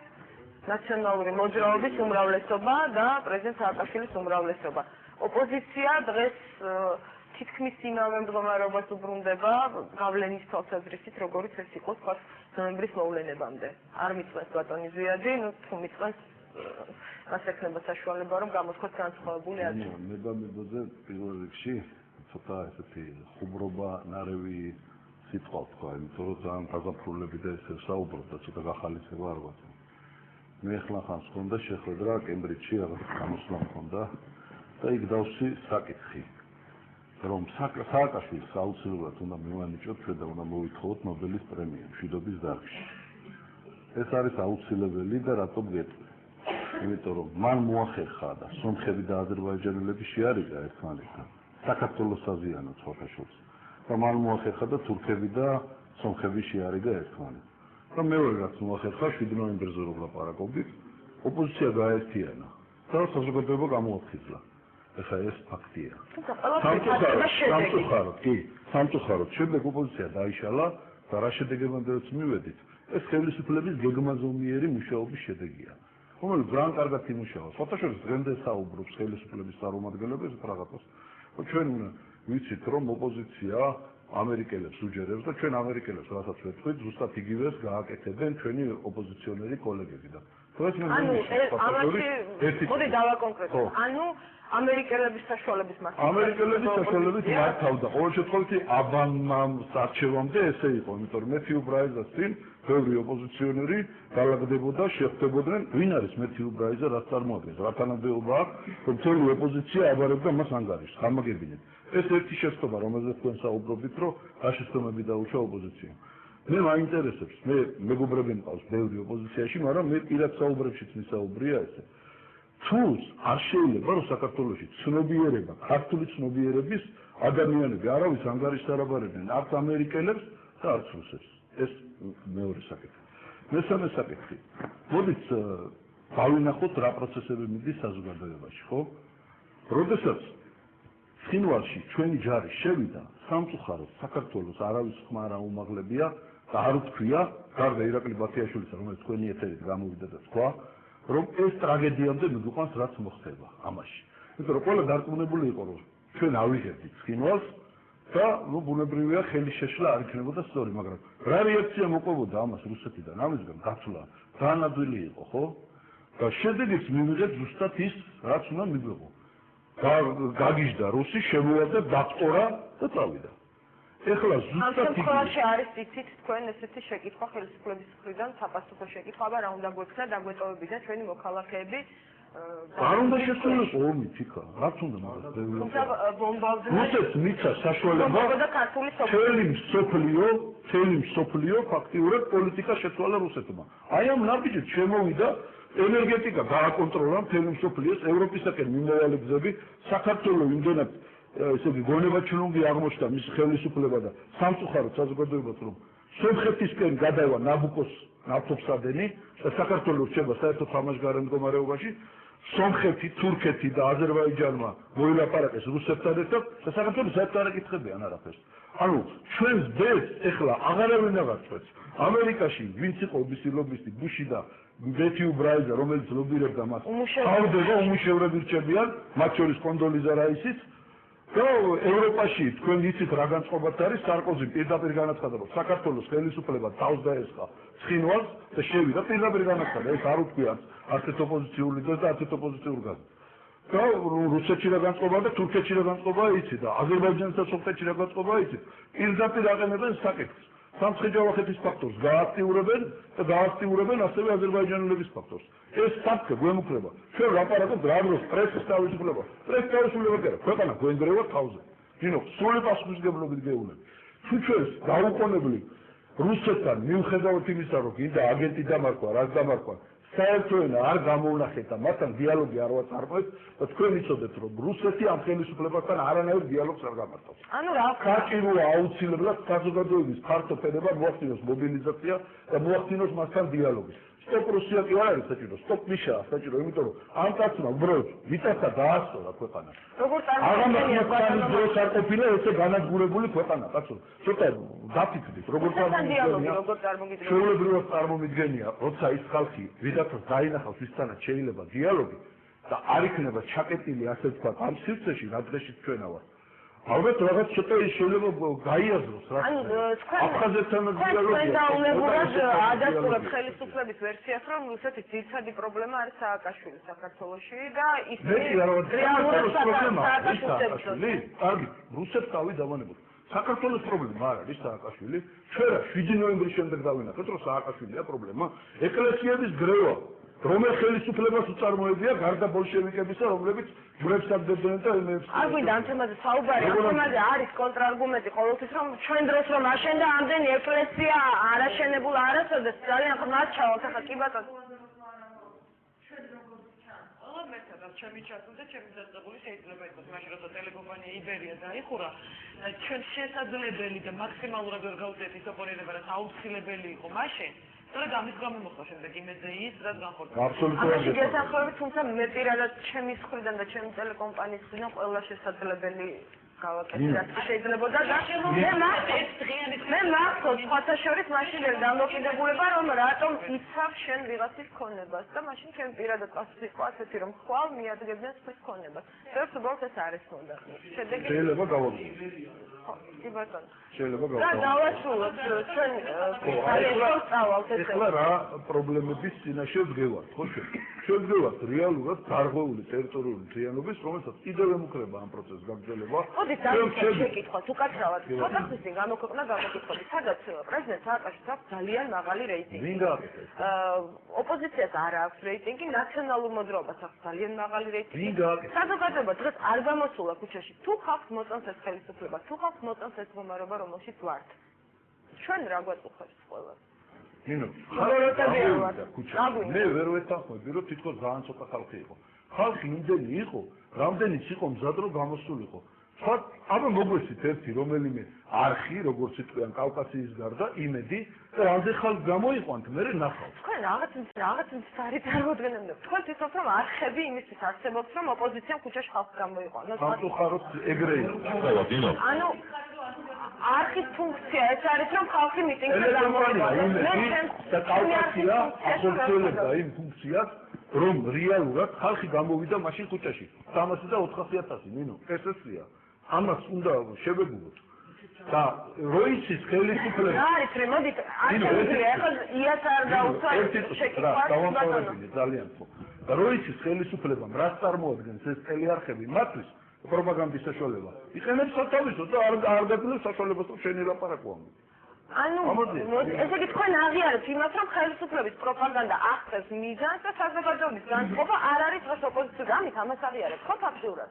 ნაციონალური მოძრაობის უმრავლესობა და პრეზიდენტ სააკაშვილის უმრავლესობა. ოპოზიცია დღეს თითქმის იმავე მდგომარეობას უბრუნდება გავლენის თვალსაზრისით, როგორიც ეს იყო ნოემბრის მოვლენებამდე. არ მიწვევს ბატონი ზვიადი, თუ მიწვევს მას ექნება საშუალება, რომ გამოთქვას განსხვავებული აზრი. მებამებოზე პირველ რიგში ცოტა ესეთი ხუმრობა, ნარევი სიტყვა თქვა, იმიტომ რომ ძალიან გაზაფხულები და ესე საუბრობ და ცოტა გახალისება არ გვაქვს. მე ახლა ხანს მქონდა შეხვედრა კემბრიჯში, რაღაც გამოსვლა მქონდა და იქ დავსვი საკითხი, რომ სააკაშვილს აუცილებლად უნდა მივანიჭოთ ჩვენ და უნდა მოვითხოვოთ ნობელის პრემია მშვიდობის დარგში. ეს არის აუცილებელი და რატომ გეტყვი? იმიტომ რომ მან მოახერხა და სომხები და აზერბაიჯანელები შეარიგა ერთმანეთთან. საქართველოს საზიანო ცოტაშობს. და მან მოახერხა და თურქები და სომხები შეარიგა ერთმანეთს. და მეორე რაც მოახერხა 7 ნოემბერზე რო ვლაპარაკობდით, ოპოზიცია გაერთიანა და საზოგადოება გამოაფხიზლა. ეხლა ეს ფაქტია. სამწუხაროდ, შემდეგ ოპოზიცია დაიშალა და რა შედეგებამდეც მივედით, ეს ხელისუფლების გეგმაზომიერი მუშაობის შედეგია. რომელიც ძალიან კარგად იმუშავა. ფოტოშოპის დღემდე საუბრობს ხელისუფლების წარმომადგენლებს რაღაცას. ჩვენ ვიცით რომ ოპოზიცია ამერიკელებს უჯერებს და ჩვენ ამერიკელებს რასაც ვეთქვით, ზუსტად იგივეს გააკეთებენ ჩვენი ოპოზიციონერი კოლეგები და დღეს მე მოდი დავაკონკრეტოთ. ანუ ამერიკელების საშუალების მასალა. ამერიკელების საშუალებით მართავდა. ყოველ შემთხვევაში აბანმა სარჩევამდე ესე იყო, იმიტომ რომ მეთიუ ბრაიზას წინ ბევრი ოპოზიციონერი galagდებოდა, შეხვდებოდნენ, ვინ არის მეთიუ ბრაიზა, რაც წარმოადგენს, რა თანამდებობა აქვს, რომ მთელი ოპოზიცია აბარებდა მას ანგარიშს, გამაგებინეთ. ეს ერთი შეცდომა, რომელზეც თქვენ საუბრობთ, რომ რა შეცდომები დაუშვა ოპოზიციამ. მე მაინტერესებს, მე მეგობრები მყავს ბევრი ოპოზიციაში, მაგრამ მე პირად საუბრებშიც მისაუბრია ესე. თუ არ შეიძლება რომ საქართველოში ცნობიერება, ქართული ცნობიერების ადამიანები არავის ანგარიშს არ აბარებდნენ, არც ამერიკელებს და არც რუსებს. ეს მეორე საკითხი. მესამე საკითხი. მოდით დავინახოთ რა პროცესები მიდის საზოგადოებაში, ხო? როდესაც ცხინვალში ჩვენი ჯარი შევიდა, სამწუხაროდ საქართველოს არავის ხმა არ აუმაღლებია და არ თქვია, გარდა ირაკლი ბათიაშვილისა, რომელიც თქვენი ეთერით გამოვიდა და თქვა, რომ ეს ტრაგედიამდე მიგვიყვანს რაც მოხდება ამაში. იმიტომ რომ ყველა დარწმუნებული იყო, რომ ჩვენ ავიღებდით ცხინვალს და ნუ ბუნებრივია ხელი შეშლა არ იქნებოდა სწორი, მაგრამ რა რეაქცია მოყვებოდა ამას რუსეთიდან? ამისგან გაცვლა ძალიან ადვილი იყო, ხო? და შედეგიც მივიღეთ ზუსტად ის, რაც უნდა მივიღო. გაგიჟდა რუსი, შემოვიდა, დაწორა და წავიდა. ეხლა ზუსტად ამ შემთხვევაში არის იცით თქვენ ესეთი შეკითხვა ხელისუფლების მხრიდან, საპასუხო შეკითხვა, რა უნდა გვექნა დაგვეტოვებინა ჩვენი მოქალაქეები არ უნდა შესულიყო ომი თიქა, რაც უნდა მაგას თუმცა ბომბავდნენ რუსეთს მიწა საშუალება მთელი მსოფლიო ფაქტიურად პოლიტიკა შეცვალა რუსეთმა. აი ამ ნაბიჯით შემოვიდა ენერგეტიკა გააკონტროლა მთელი მსოფლიოს ევროპისაკენ მიმავალი გზები, საქართველოს იმდენად ესე იგი გონებაჩლუნგი აღმოჩნდა მის ხელისუფლება და სამწუხაროდ საზოგადოებას რომ სომხეთისკენ გადავა ნაბუკოს ნავთობსადენი და საქართველოს რჩება საერთოდ ხამაშგარე მდგომარეობაში სომხეთი, თურქეთი და აზერბაიჯანმა მოილაპარაკეს რუსეთთან ერთად და საქართველოს საერთოდ არ ეკითხებიან არაფერს. ანუ ჩვენს დედს ეხლა აღარავინ აღარწევს. ამერიკაში ვინც იყო მისი ლობისტი ბუში და მეთიუ ბრაიზა რომელიც ლობირებდა მას თავდება უმუშევრები რჩებიან მათ შორის კონდოლიზა რაისიც და ევროპაში თქვენ იცით რა განწყობაც არის სარკოზი პირდაპირ განაცხადა რომ საქართველოს ხელისუფლება თავს დაესხა ცხინვალს და შევიდა პირდაპირ განაცხადა ეს არ უთქვია არცეთ ოპოზიციურ ლიდერს და არცეთ ოპოზიციურ გაზეთს და რუსეთში რა განწყობა და თურქეთში რა განწყობა იცით და აზერბაიჯანსა და სომხეთში რა განწყობა იცით პირდაპირ აყენებენ საკითხს სამცხე-ჯავახეთის ფაქტორს გააქტიურებენ და გააქტიურებენ ასევე აზერბაიჯანელების ფაქტორს. ეს საფრთხე გვემუქრება. ჩვენ ლაპარაკობთ რა დროს პრესის თავისუფლება. პრესის თავისუფლება კი არა, ქვეყანა გვენდრევა თავზე. ნინო, სრული პასუხისმგებლობით გეუბნები. თუ ჩვენს დაუყოვნებლივ რუსეთთან მიუხედავად იმისა, რომ გინდა აგენტი დამარქვა, რაც დამარქვა, საერთო ენა არ გამოვნახეთ და მათთან დიალოგი არ ვაწარმოეთ და თქვენ იცოდეთ რომ რუსეთი ამ ხელისუფლებასთან არანაირ დიალოგს არ გამართავს. ანუ რა საჭიროა აუცილებლად საზოგადოების ფართო ფენება მოახდინოს მობილიზაცია და მოახდინოს მასთან დიალოგი. სტოპ რუსია კი არ არის საჭირო, სტოპ მიშაა საჭირო, იმიტომ რომ ამ კაცმა უბრალოდ მიწასა დაასწორა ქვეყანა. როგორ წარმოგიდგენია ბატონო არ ყოფილა ესე განადგურებული ქვეყანა, კაცო. ცოტა დაფიქრდით, როგორ წარმოგიდგენია? ჩვეულებრივად წარმომიდგენია, როცა ის ხალხი ვიდრე დაინახავს ვისთანაც შეიძლება დიალოგი და არ იქნება ჩაკეტილი ასე თქვა ამ სივრცეში რა დღეში ჩვენა ვართ. ალბათ რაღაც ცოტა ის შეიძლება გაიაზროს რა. ანუ აფხაზეთთან დიალოგი დაუნებურად ადასტურებს ხელისუფლების ვერსიას, რომ რუსეთის ძირითადი პრობლემა არის სააკაშვილი საქართველოში და ის რეალურად სააკაშვილი. კარგი, რუსეთს თავი დავანებოთ. საქართველოს პრობლემა არ არის სააკაშვილი. ჩვენ 7 ნოემბრის შემდეგ დავინახეთ, რომ სააკაშვილია პრობლემა. ეკლესიების გრევა რომელ ხელისუფლებას უწარმოებია გარდა ბოლშევიკებისა, რომლებიც ჯვრებს აგდებდნენ და ემეებს. არ გვინდა ამ თემაზე საუბარი, ამ თემაზე არის კონტრარგუმენტი ყოველთვის, რომ ჩვენ დროს რომ აშენდა ამდენი ეკლესია არაშენებულ არასოდეს ძალიან ხმად ჩავალთ, ახლა კი ბატონო. ჩემი ჩასული და ჩემი დაწყებული შეიძლება იყოს მაშინ როცა ტელეკომპანია იბერია დაიხურა ჩვენ შესაძლებელი და მაქსიმალურად ვერ გავუწიეთ ის ოპონენტება რაც აუცილებელი იყო მაშინ სწორედ ამის გამო მოხდა შემდეგ იმედზე ის რაც განხორციელდა ამაში გესახმებით თუმცა მე პირადად ჩემი მხრიდან და ჩემი ტელეკომპანიის მხრიდან ყველა შესაძლებელი გავაკეთე რაც შეიძლება და მე მახსოვს სხვათა შორის მაშინ ვერ დამოკიდებულება რომ რატომ იცავ შენ ვიღაცის ქონებას და მაშინ ჩემ პირადად პასუხი იყო ასეთი რომ ხვალ მიადგებდნენ სხვის ქონებას ეს უბრალოდ ეს არის უნდა შედეგი შეიძლება გავაკეთო კი ბატონო შეიძლება და დავასრულოთ ჩვენ ეხლა რა პრობლემების წინაშე ვდგევართ ხო ჩვენ ვდგევართ რეალურად გარღვეული ტერიტორიული მთლიანობის რომელსაც კიდევ ემუქრება ამ პროცესს გაგრძელება შეკითხოთ უკაცრავად ცოტა ხნის წინ გამოქვეყნა გამოკითხვები სადაც პრეზიდენტ სააკაშვილს აქვს ძალიან მაღალი რეიტინგი ვინ გააკეთეს ოპოზიციას არ აქვს რეიტინგი ნაციონალურ მოძრაობას აქვს ძალიან მაღალი რეიტინგი ვინ გააკეთეს საზოგადოება დღეს არ გამოსულა ქუჩაში თუ ხალხს მოწონს ეს ხელისუფლება თუ ხალხს მოწონს ეს მდგომარეობა რომელშიც ვართ ჩვენ რა გვაწუხებს ყველას ნინო მე ვერ ვეთანხმები რომ თითქოს ძალიან ცოტა ხალხი იყო ხალხი იმდენი იყო რამდენიც იყო მზად რომ გამოსულიყო აბა მოგვეცით ერთი რომელიმე არხი როგორც იტყვიან კავკასიის გარდა იმედი და რამდენ ხალხს გამოიყვანთ მე ნახავთ თქვენ რაღაც მცარი წარმოადგენთ თქვენ თვითონ რომ არხები იმისთვის არსებობს რომ ოპოზიციამ ქუჩაში ხალხს გამოიყვანოს სამწუხაროდ ეგრეა ანუ არხის ფუნქცია ეს არის რომ ხალხი მიტინგზე გამოიყვანოს და კავკასია ახორციელებდა იმ ფუნქციას რომ რეალურად ხალხი გამოვიდა მაშინ ქუჩაში 300 და 400,000 ნინო ეს ესია ამას უნდა შევეგულოთ და როიცის ხელისუფლება რა არის რე მოდით ახლა იას არ დაუცვა შეკითხვა ძალიან ხო და როიცის ხელისუფლებამ რას წარმოადგენს ეს ტელეარხები მათთვის პროპაგანდის საშუალება იყენებს სათავისო და არ გაძლევს საშუალებას რომ შენი ლაპარაკო ამბობ ანუ ესე იგი თქვენ აღიარებთ იმას, რომ ხელისუფლების პროპაგანდა აღწევს მიზანს და საზოგადოების განწყობა არ არის დღეს ოპოზიციური. ამით ამას აღიარებთ, ხო ფაქტიურად?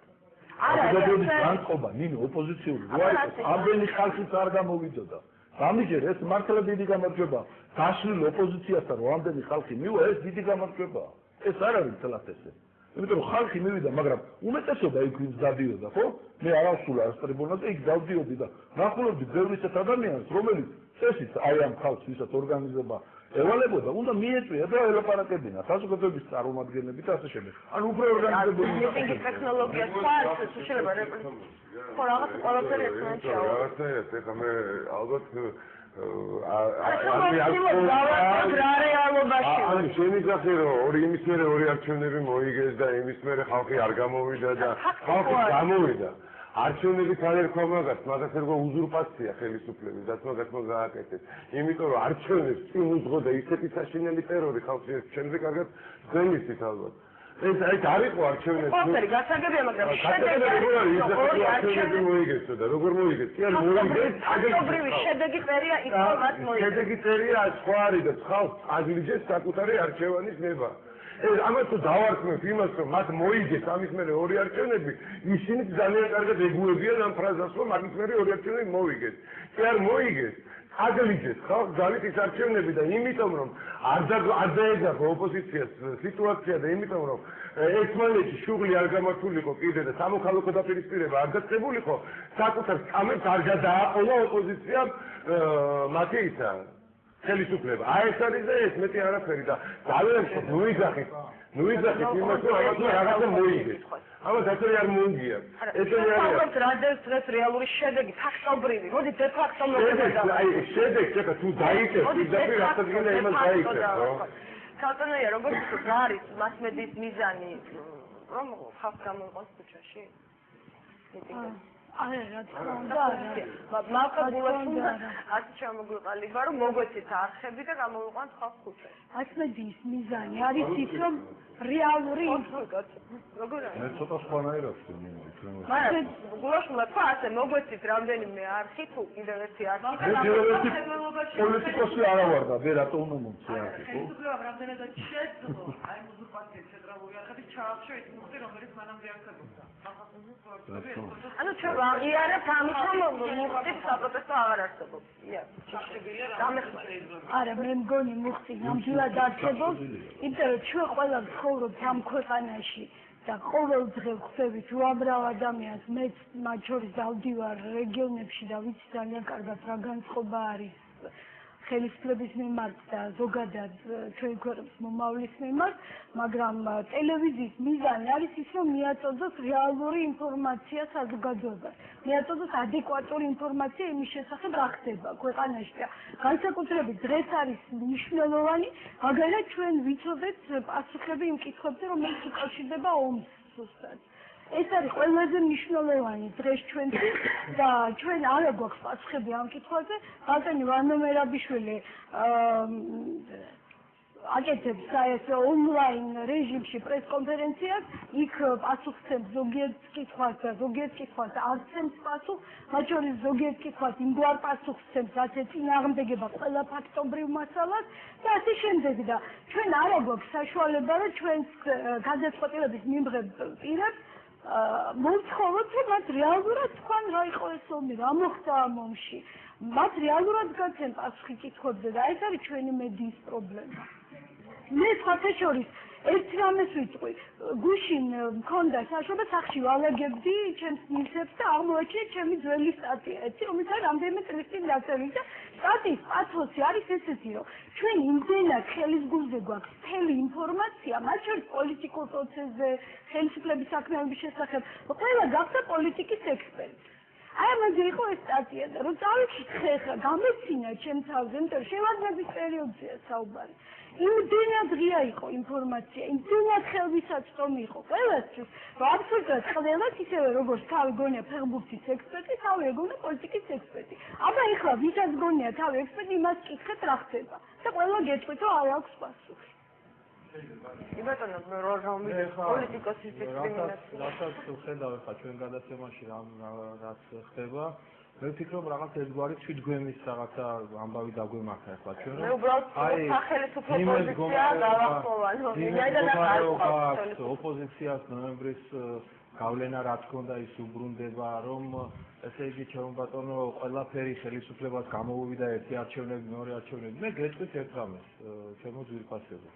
საზოგადოების განწყობა, ნინო, ოპოზიციური. ამდენი ხალხიც არ გამოვიდოდა. ამიჯერ ეს მართლა დიდი გამარჯვება. გაშლილ ოპოზიციასთან რომ ამდენი ხალხი მივა, ეს დიდი გამარჯვებაა. ეს არ არის თლათ ესე. იმიტომ რომ ხალხი მივიდა, მაგრამ უმეტესობა იქ ვინც დადიოდა, ხო? მე არ ავსულა ეს ტრიბუნაზე, იქ დავდიოდი და ნახულობდი ბევრი ისეთ ადამიანს, რომელიც წესით აი ამ ხალხს ვისაც ორგანიზება ევალებოდა, უნდა მიეწვია და ელაპარაკებინა საზოგადოების წარმომადგენლებით და ასე შემდეგ. ანუ უფრო ორგანიზებული მიტინგის ტექნოლოგია სპარს შეიძლება ხო რაღაც ყველაფერი ერთმანეთშია. რაღაცა ეხლა მე ალბათ ანუ შემიძლია რომ ორი იმის მერე ორი არჩევნები მოიგეს და იმის მერე ხალხი არ გამოვიდა და ხალხი გამოვიდა. არჩევნებით არ ერქვა მაგას ერქვა უზურპაცია ხელისუფლების, რაც მაგას გააკეთეს. იმიტომ რომ არჩევნებს წინ უძღოდა ისეთი საშინელი ტერორი ხალხში ჩემზე კარგად ძენისით ალბათ. ეს აი არისო არჩევნები. ყველაფერი გასაგებია, მაგრამ შედეგი მოიგესო და როგორ მოიგეს? კი არ მოიგეს. აგრეთვე შედეგი წერია იქ მათ მოიგეს. შედეგი წერია სხვა არის და ხალხს აგლიჯეს საკუთარი არჩევანის ნება. ამას თუ დავარქმევთ იმას, რომ მათ მოიგეს ამის მერე ორი არჩევნები, ისინი ძალიან კარგად ეგუებიან ამ ფრაზას, რომ ამის მერე ორი არჩევნები მოიგეს. კი არ მოიგეს. აგლიჯეს ხალხს ძალით ის არჩევნები და იმიტომ რომ არ დაეძაბა ოპოზიციას სიტუაცია და იმიტომ რომ ერთმანეთში შუღლი არ გამართულიყო კიდე და სამოქალაქო დაპირისპირება არ დაწყებულიყო, საკუთარ წამებს არ გადააყოლა ოპოზიციამ მათი ისა ხელისუფლება. აი ეს არის და ეს მეტი არაფერი და ძალიან ნუიძახით იმას რომ ამას რაღაცა მოიგეს. ამას ასე არ მოიგია. ეს არის რა დღეს რეალური შედეგი ფაქტობრივი. მოდი დე ფაქტო მოხდება. აი შედეგი ეხლა თუ დაიწევს პირდაპირ რასაძინე იმას დაიწევს, ხო? ქალწონია, როგორ ვთქვით, რა არის მასმედიის მიზანი, რომ ხალხს გამოიყვანოს ქუჩაში? არა, რა თქმა უნდა, მალყებულად უნდა ასე ჩამოგვიყალიბა, რომ მოგვეცით არხები და გამოვიყვანოთ ხალხს ქუჩაში. მასმედიის მიზანი არის ის, რომ რეალური როგორ არის? მე ცოტა სხვანაირად ვთქვი, მაგრამ გულაშულა თქვა ასე მოგვეცით რამდენიმე არხი თუ კიდევ ერთი არხი და პოლიტიკოსი არა ვარ და მე რატო უნდა მომცე არხი, ხო? ხელისუფლებამ რამდენადაც შეძლო აი უზურპაციით ცენტრალური არხების ჩაახშო ის მუხტი, რომელიც მანამდე არსებობდა. ანუ ჩვენ ვაღიარებთ ამით, რომ მუხტის საპროტესტო აღარ არსებობს. არა, მე მგონი მუხტი ნამდვილად არსებობს, იმიტომ რომ ჩვენ ყველა ვცხოვრობთ ამ ქვეყანაში და ყოველ დღე ვხვდებით უამრავ ადამიანს, მეც მათ შორის დავდივარ რეგიონებში და ვიცი ძალიან კარგად რა განწყობა არის ხელისუფლების მიმართ და ზოგადად ჩვენი ქვეყნის მომავლის მიმართ, მაგრამ ტელევიზიის მიზანი არის ის, რომ მიაწოდოს რეალური ინფორმაცია საზოგადოებას, მიაწოდოს ადეკვატური ინფორმაცია იმის შესახებ, რა ხდება ქვეყანაში. განსაკუთრებით დღეს არის მნიშვნელოვანი, მაგალითად ჩვენ ვიცოდეთ პასუხები იმ კითხვებზე, რომელიც უკავშირდება ომს ზუსტად. ეს არის ყველაზე მნიშვნელოვანი დღეს ჩვენთვის და ჩვენ არ გვაქვს პასუხები ამ კითხვაზე. ბატონი ვანო მერაბიშვილი აკეთებს ეს ონლაინ რეჟიმში პრესკონფერენციას, იქ პასუხს ზოგიერთ კითხვას და ზოგიერთ კითხვას არ ცემს პასუხს, მათ შორის ზოგიერთ კითხვას იმგვარ პასუხს ცემს, რაც ეწინააღმდეგება ყველა ფაქტობრივ მასალას და ასე შემდეგ. და ჩვენ არ გვაქვს საშუალება, რომ ჩვენს გადაწყვეტილების მიმღებ პირებს მოვცხოვოთ, რომ მათ რეალურად თქვან რა იყო ეს ომი, რა მოხდა ამ ომში. მათ რეალურად გაცემ პასუხი კითხვებზე და ეს არის ჩვენი მედიის პრობლემა. მე სხვათა შორის ერთ რამეს ვიტყვი, გუშინ მქონდა საშუალება სახში ვალაგებდი ჩემს ნივთებს და აღმოაჩინე ჩემი ძველი სტატია, რომელიც არის რამდენიმე წლის წინ დაწერილი და სტატიის პათოსი არის ესეთი, რომ ჩვენ იმდენად ხელის გულზე გვაქვს მთელი ინფორმაცია, მათ შორის პოლიტიკურ პროცესზე, ხელისუფლების საქმეების შესახებ, ყველა გახდა პოლიტიკის ექსპერტი. აი ამაზე იყო ეს სტატია და რომ წავიქითხე ხა გამეცინა ჩემ თავზე, იმიტომ რომ შევარდნების პერიოდზეა საუბარი. იმდენად ღია იყო ინფორმაცია, იმდენად ხელმისაწვდომი იყო ყველასთვის, რომ აბსოლუტურად ყველას ისევე როგორც თავი გონია ფეხბურთის ექსპერტი, თავი ეგონა პოლიტიკის ექსპერტი. აბა ეხლა ვისაც გონია თავი ექსპერტი, იმას კითხეთ რა ხდება და ყველა გეტყვით, რომ არ აქვს პასუხი. იბატონო, რომელი პოლიტიკოსის დისკრიმინაცია. რასაც ხედავ ხა ჩვენ გადაცემაში რაც ხდება, მე ვფიქრობ რაღაც ერთგვარი თვითგვემის რაღაცა ამბავი დაგვემართა ახლა ჩვენ. მე უბრალოდ სახელმწიფო პოზიცია გავახმოვანო. ოპოზიციას ნოემბრის გავლენა რაც ქონდა ის უბრუნდება, რომ ესე იგი ჩემო ბატონო ყველაფერი ხელისუფლებას გამოვიდა ერთი არჩევნები, მეორე არჩევნები. მე გეტყვით ერთ რამეს, ჩემო ძვირფასებო.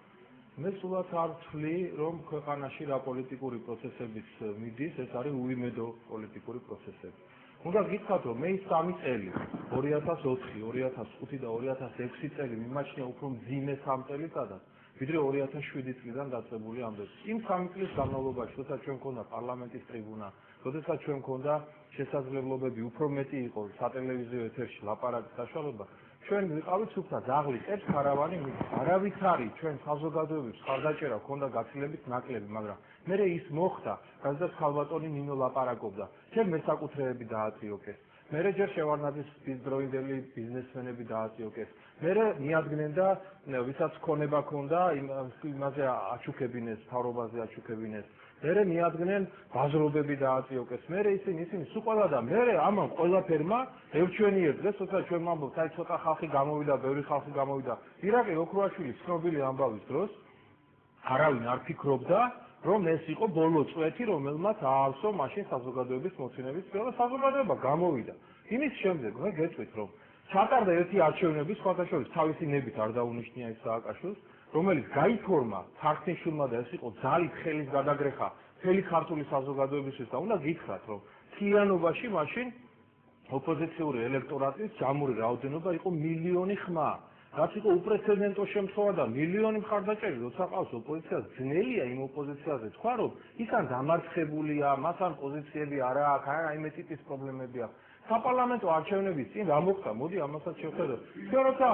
მე სულაც არ ვთვლი, რომ ქვეყანაში რა პოლიტიკური პროცესებიც მიდის, ეს არის უიმედო პოლიტიკური პროცესები. უნდა გითხრათ, რომ მე ის 3 წელი 2004, 2005 და 2006 წელი მიმაჩნია უფრო მძიმე 3 წელიწადად, ვიდრე 2007 წლიდან დაწყებული ამბები. იმ 3 წლის განმავლობაში, როდესაც ჩვენ მქონდა პარლამენტის ტრიბუნა, როდესაც ჩვენ მქონდა შესაძლებლობები უფრო მეტი იყო სატელევიზიო ეთერში ლაპარაკის საშუალება, ჩვენ ვიყავით სუფთა ძაღლის წერს ქარავანი, არავის არის ჩვენ საზოგადოების ხარდაჭერა ქონდა გაცილებით ნაკლები, მაგრამ მე ის მოხდა, რადგან ხალბატონი ნინო ლაპარაკობდა, ჩემ მესაკუთრეები დააწიოკეს. მე ჯერ შევარნაძის დროინდელი ბიზნესმენები დააწიოკეს. მე მიადგნენ და ვისაც ქონება ქონდა, იმაზე აჩუქებინეს, თავრობაზე აჩუქებინეს. მე მიადგნენ ბაზრობები დააწიოკეს. მე ისინი სულ ყველა და მე ამან ყველაფერმა ევჩვენიერ დღეს, როცა ჩვენ ვამბობთ, აი ცოტა ხალხი გამოვიდა, ბევრი ხალხი გამოვიდა. ირაკლი ოქროაშვილის ცნობილი ამბავის დროს არავინ არ ფიქრობდა, რომ ეს იყო ბოლო წვეთი, რომელმაც აავსო მაშინ საზოგადოების მოცინების პირველ საზოგადოება გამოვიდა. იმის შემდეგ მე გეტყვით, რომ ჩატარდა ერთი არჩევნები, სხვათა შორის თავისი ნებით არ დაუნიშნია ის სააკაშვილს, რომელიც გაიფორმა თარხნიშვილმა და ეს იყო ძალით ხელის გადაგრეხა მთელი ქართული საზოგადოებისთვის და უნდა გითხრათ, რომ მთლიანობაში მაშინ ოპოზიციური ელექტორატის ჯამური რაოდენობა იყო მილიონი ხმა. რაც იყო უპრეცედენტო შემთხვევა და მილიონი მხარდაჭერი, როცა ყავს ოპოზიციას, ძნელია იმ ოპოზიციაზე თქვა, რომ ის ან დამარცხებულია, მას ან პოზიციები არ აქვს, აი მე ტიპის პრობლემები აქვს. საპარლამენტო არჩევნების წინ რა მოხდა? მოდი ამასაც შევხედოთ. ჩვენ როცა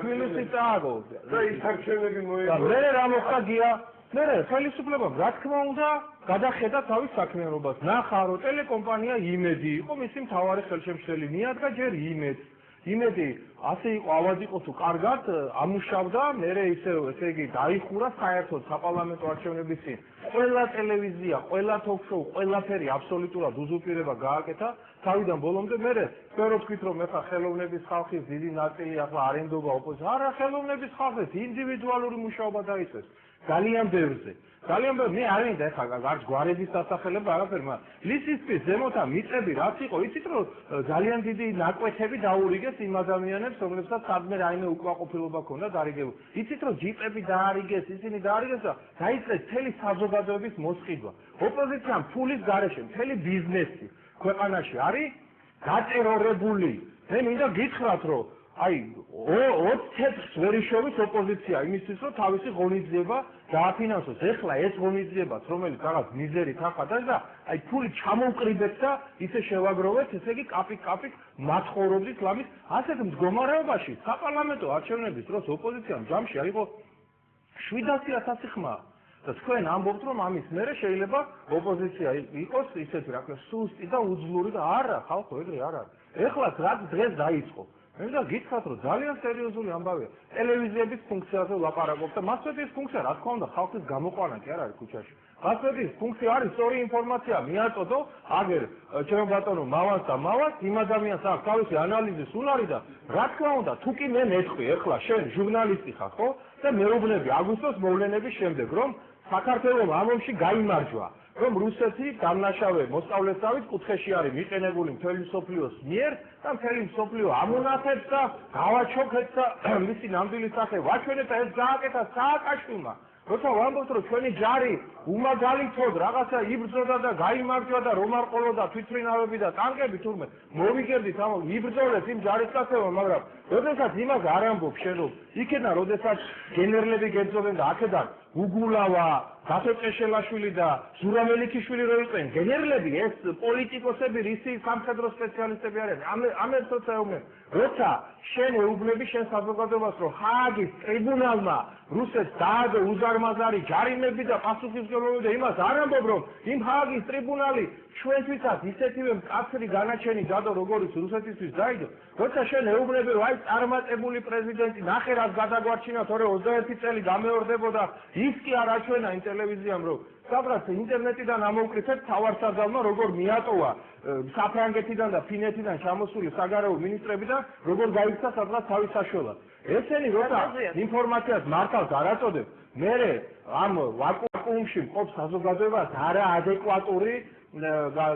თბილისი წააგო და ის არჩევნები მოიგო. მე რა მოხდა გია? მე ხელისუფლებამ რა თქმა უნდა გადახედა თავის საქმიანობას. ნახა რომ ტელეკომპანია იმედი იყო მისი მთავარი ხელშემშლელი, მიადგა ჯერ იმედს. იმედი ასე იყო, ავად იყო თუ კარგად ამუშავდა, მე ესე იგი დაიხურა საერთოდ საპარლამენტო არჩევნების წინ. ყველა ტელევიზია, ყველა თოქ-შოუ, ყველაფერი აბსოლუტურად უზურპირება გააკეთა თავიდან ბოლომდე. მე ვფერო თქვით, რომ ეხლა ხელოვნების ხალხის დიდი ნაწილი ახლა არენდობა ოპოზიცია. არა, ხელოვნების ხალხის ინდივიდუალური მუშაობა დაიწყეს ძალიან ბევრზე. ძალიან ბევრი მე არ მინდა ეხლა გარს გვარების დასახელება არაფერი, მაგრამ ლისისთვის ზემოთა მიწები რაც იყო, იცით რომ ძალიან დიდი ნაკვეთები დაურიგეს იმ ადამიანებს, რომლებსაც სადმე რაიმე უკმაყოფილება ჰქონდა დარიგებული. იცით რომ ჯიპები დაარიგეს, ისინი დაარიგეს და დაიწყეს მთელი საზოგადოების მოსყიდვა. ოპოზიციამ ფულის გარეშე მთელი ბიზნესი ქვეყანაში არის გატერორებული. მე მინდა გითხრათ, რომ აი 20 თეთრს ვერ იშოვის ოპოზიცია იმისთვის, რომ თავისი ღონისძიება დააფინანსოს. ეხლა ეს ღონისძიებაც, რომელიც რაღაც მიზერით ახადას და აი ფული ჩამოვკრიბეთ და ისე შევაგროვეთ, ესე იგი კაპიკ მაცხოვრობდით ლამის ასეთ მდგომარეობაში საპარლამენტო არჩევნების დროს ოპოზიციამ ჯამში აიღო 700,000 ხმა. და თქვენ ამბობთ, რომ ამის მერე შეიძლება ოპოზიცია იყოს ისეთი რა ქვია სუსტი და უძლური და არა, ხალხო ეგრე არ არის. ეხლა რაც დღეს დაიწყო მე და გითხრათ, რომ ძალიან სერიოზული ამბავია. ტელევიზიების ფუნქციაზე ვლაპარაკობ და მასმედიის ფუნქცია, რა თქმა უნდა, ხალხის გამოყვანა კი არ არის ქუჩაში. მასმედიის ფუნქცია არის სწორი ინფორმაცია მიაწოდო, აგერ ჩემო ბატონო, მავას და მავას, იმ ადამიანს აქვს თავისი ანალიზის უნარი და რა თქმა უნდა, თუ კი მე მეთქვი, ეხლა შენ ჟურნალისტი ხარ, ხო? და მეუბნები აგვისტოს მოვლენების შემდეგ, რომ საქართველოს ამ ომში გაიმარჯვა. რომ რუსეთი დამნაშავე მოსწავლესავით კუთხეში არის მიყენებული მთელი მსოფლიოს მიერ და მთელი მსოფლიო ამონათებს და გავაჩოქეთ და მისი ნამდვილი სახე ვაჩვენეთ და ეს გააკეთა სააკაშვილმა. როცა ვამბობთ, რომ ჩვენი ჯარი უმაგალითოდ რაღაცა იბრძოდა და გაიმარჯვა და რომ არ ყოლოდა თვითმფრინავები და ტანკები თურმე მოვიგებდით ამ იბრძოლეთ იმ ჯარისკაცებმა, მაგრამ როდესაც იმას არ ამბობ შენ რომ იქიდან როდესაც გენერლები გეძობენ და აქედან უგულავა გათო ჭეშელაშვილი და ზურა მელიქიშვილი რო იყვნენ გენერლები, ეს პოლიტიკოსები, რისი სამხედრო სპეციალისტები არიან, ამერსაც ეუბნენ. როცა შენ ეუბნები შენ საზოგადოებას, რომ ჰააგის ტრიბუნალმა რუსეთს დააგო უზარმაზარი ჯარიმები და პასუხისმგებლობა და იმას არ ამბობ, რომ იმ ჰააგის ტრიბუნალი ჩვენთვისაც ისეთივე მკაცრი განაჩენი დადო, როგორც რუსეთისთვის დაიდო, როცა შენ ეუბნები, რომ აი წარმატებული პრეზიდენტი, ნახე რაც გადაგვარჩინა, თორე 21 წელი გამეორდებოდა, ის კი არ აჩვენა იმ ტელევიზიამ, რომ სადღაც ინტერნეტიდან ამოვკრიფეთ თავარსარდალმა, როგორ მიატოვა საფრანგეთიდან და ფინეთიდან ჩამოსული საგარეო მინისტრები და როგორ გაიქცა სადღაც თავის საშველად. ესენი როცა ინფორმაციას მართავს არ აწოდებს, მერე ამ ვაკუუმში მყოფ საზოგადოებას არაადეკვატური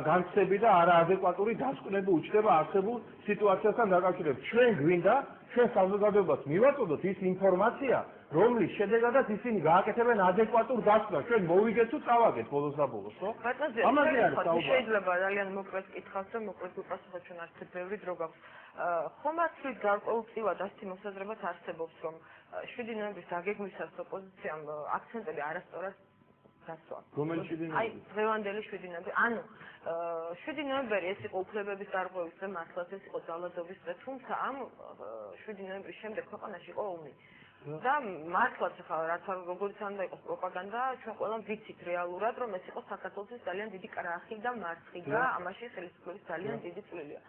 განცდები და არაადეკვატური დასკვნები უჩნდება არსებულ სიტუაციასთან დაკავშირებით. ჩვენ გვინდა ჩვენ საზოგადოებას მივაწოდოთ ის ინფორმაცია, რომლის შედეგადაც ისინი გააკეთებენ ადეკვატურ დასკვნას. ჩვენ მოვიგეთ თუ წავაგეთ ბოლოს და ბოლოს, ხო? ამაზე არის საუბარი. შეიძლება ძალიან მოკლედ კითხავს და მოკლედ უპასუხოთ, ჩვენ არც ბევრი დრო გვაქვს. ხომ ასეთ გარკვეულწილად ასეთი მოსაზრებაც არსებობს, რომ 7 ნოემბრის დაგეგმვისას ოპოზიციამ აქცენტები არასწორად გასვა. რომელი 7 ნოემბრი? აი, დღევანდელი 7 ნოემბრი. ანუ 7 ნოემბერი ეს იყო უფლებების დარღვევის დღე, მართლაც ეს იყო ძალადობის დღე, თუმცა ამ 7 ნოემბრის შემდეგ ქვეყანაში იყო ომი. და მართლაც ახლა რაც როგორც არ უნდა იყოს პროპაგანდა, ჩვენ ყველამ ვიცით რეალურად, რომ ეს იყო საქართველოს ძალიან დიდი კრახი და მარცხი და ამაში ხელისუფლების ძალიან დიდი წვლილია.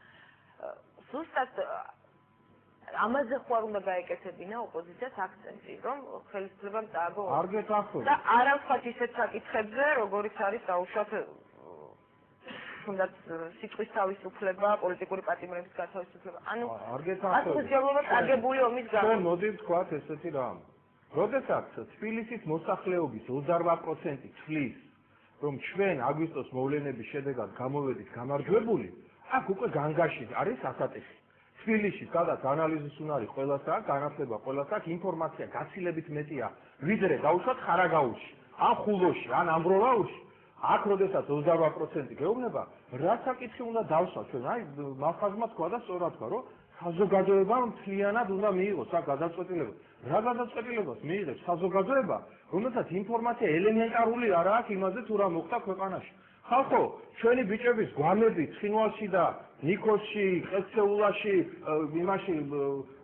ზუსტად ამაზე ხო არ უნდა გაეკეთებინა ოპოზიციას აქცენტი, რომ ხელისუფლებამ წააგო არ გეთანხმები. და არა ვთქვათ ისეთ საკითხებზე, როგორიც არის დაუშვათ თუნდაც სიტყვის თავისუფლება, პოლიტიკური პატიმრების გათავისუფლება. ანუ არ გეთანხმები. ასოციალურად აგებული ომის გამო. ჩვენ მოდი ვთქვათ ესეთი რამ. როდესაც თბილისის მოსახლეობის 28% თვლის, რომ ჩვენ აგვისტოს მოვლენების შედეგად გამოვედით გამარჯვებული, აქ უკვე განგაში არის ასატეხი. თბილისში, სადაც ანალიზის უნარი ყველას აქვს, განათლება ყველას აქვს, ინფორმაცია გაცილებით მეტია, ვიდრე დაუშვათ ხარაგაულში, ან ხულოში, ან ამბროლაულში. აქ როდესაც 28% გეუბნება, რა საკითხი უნდა დავსვათ ჩვენ? აი, მახაზმა თქვა და სწორად თქვა, რომ საზოგადოებამ მთლიანად უნდა მიიღოს აქ გადაწყვეტილება. რა გადაწყვეტილებას მიიღებს საზოგადოება, რომელსაც ინფორმაცია ელემენტარული არ აქვს იმაზე, თუ რა მოხდა ქვეყანაში. ხალხო, ჩვენი ბიჭების გვამები ცხინვალში და ნიქოზში, ყეცეულაში, იმაში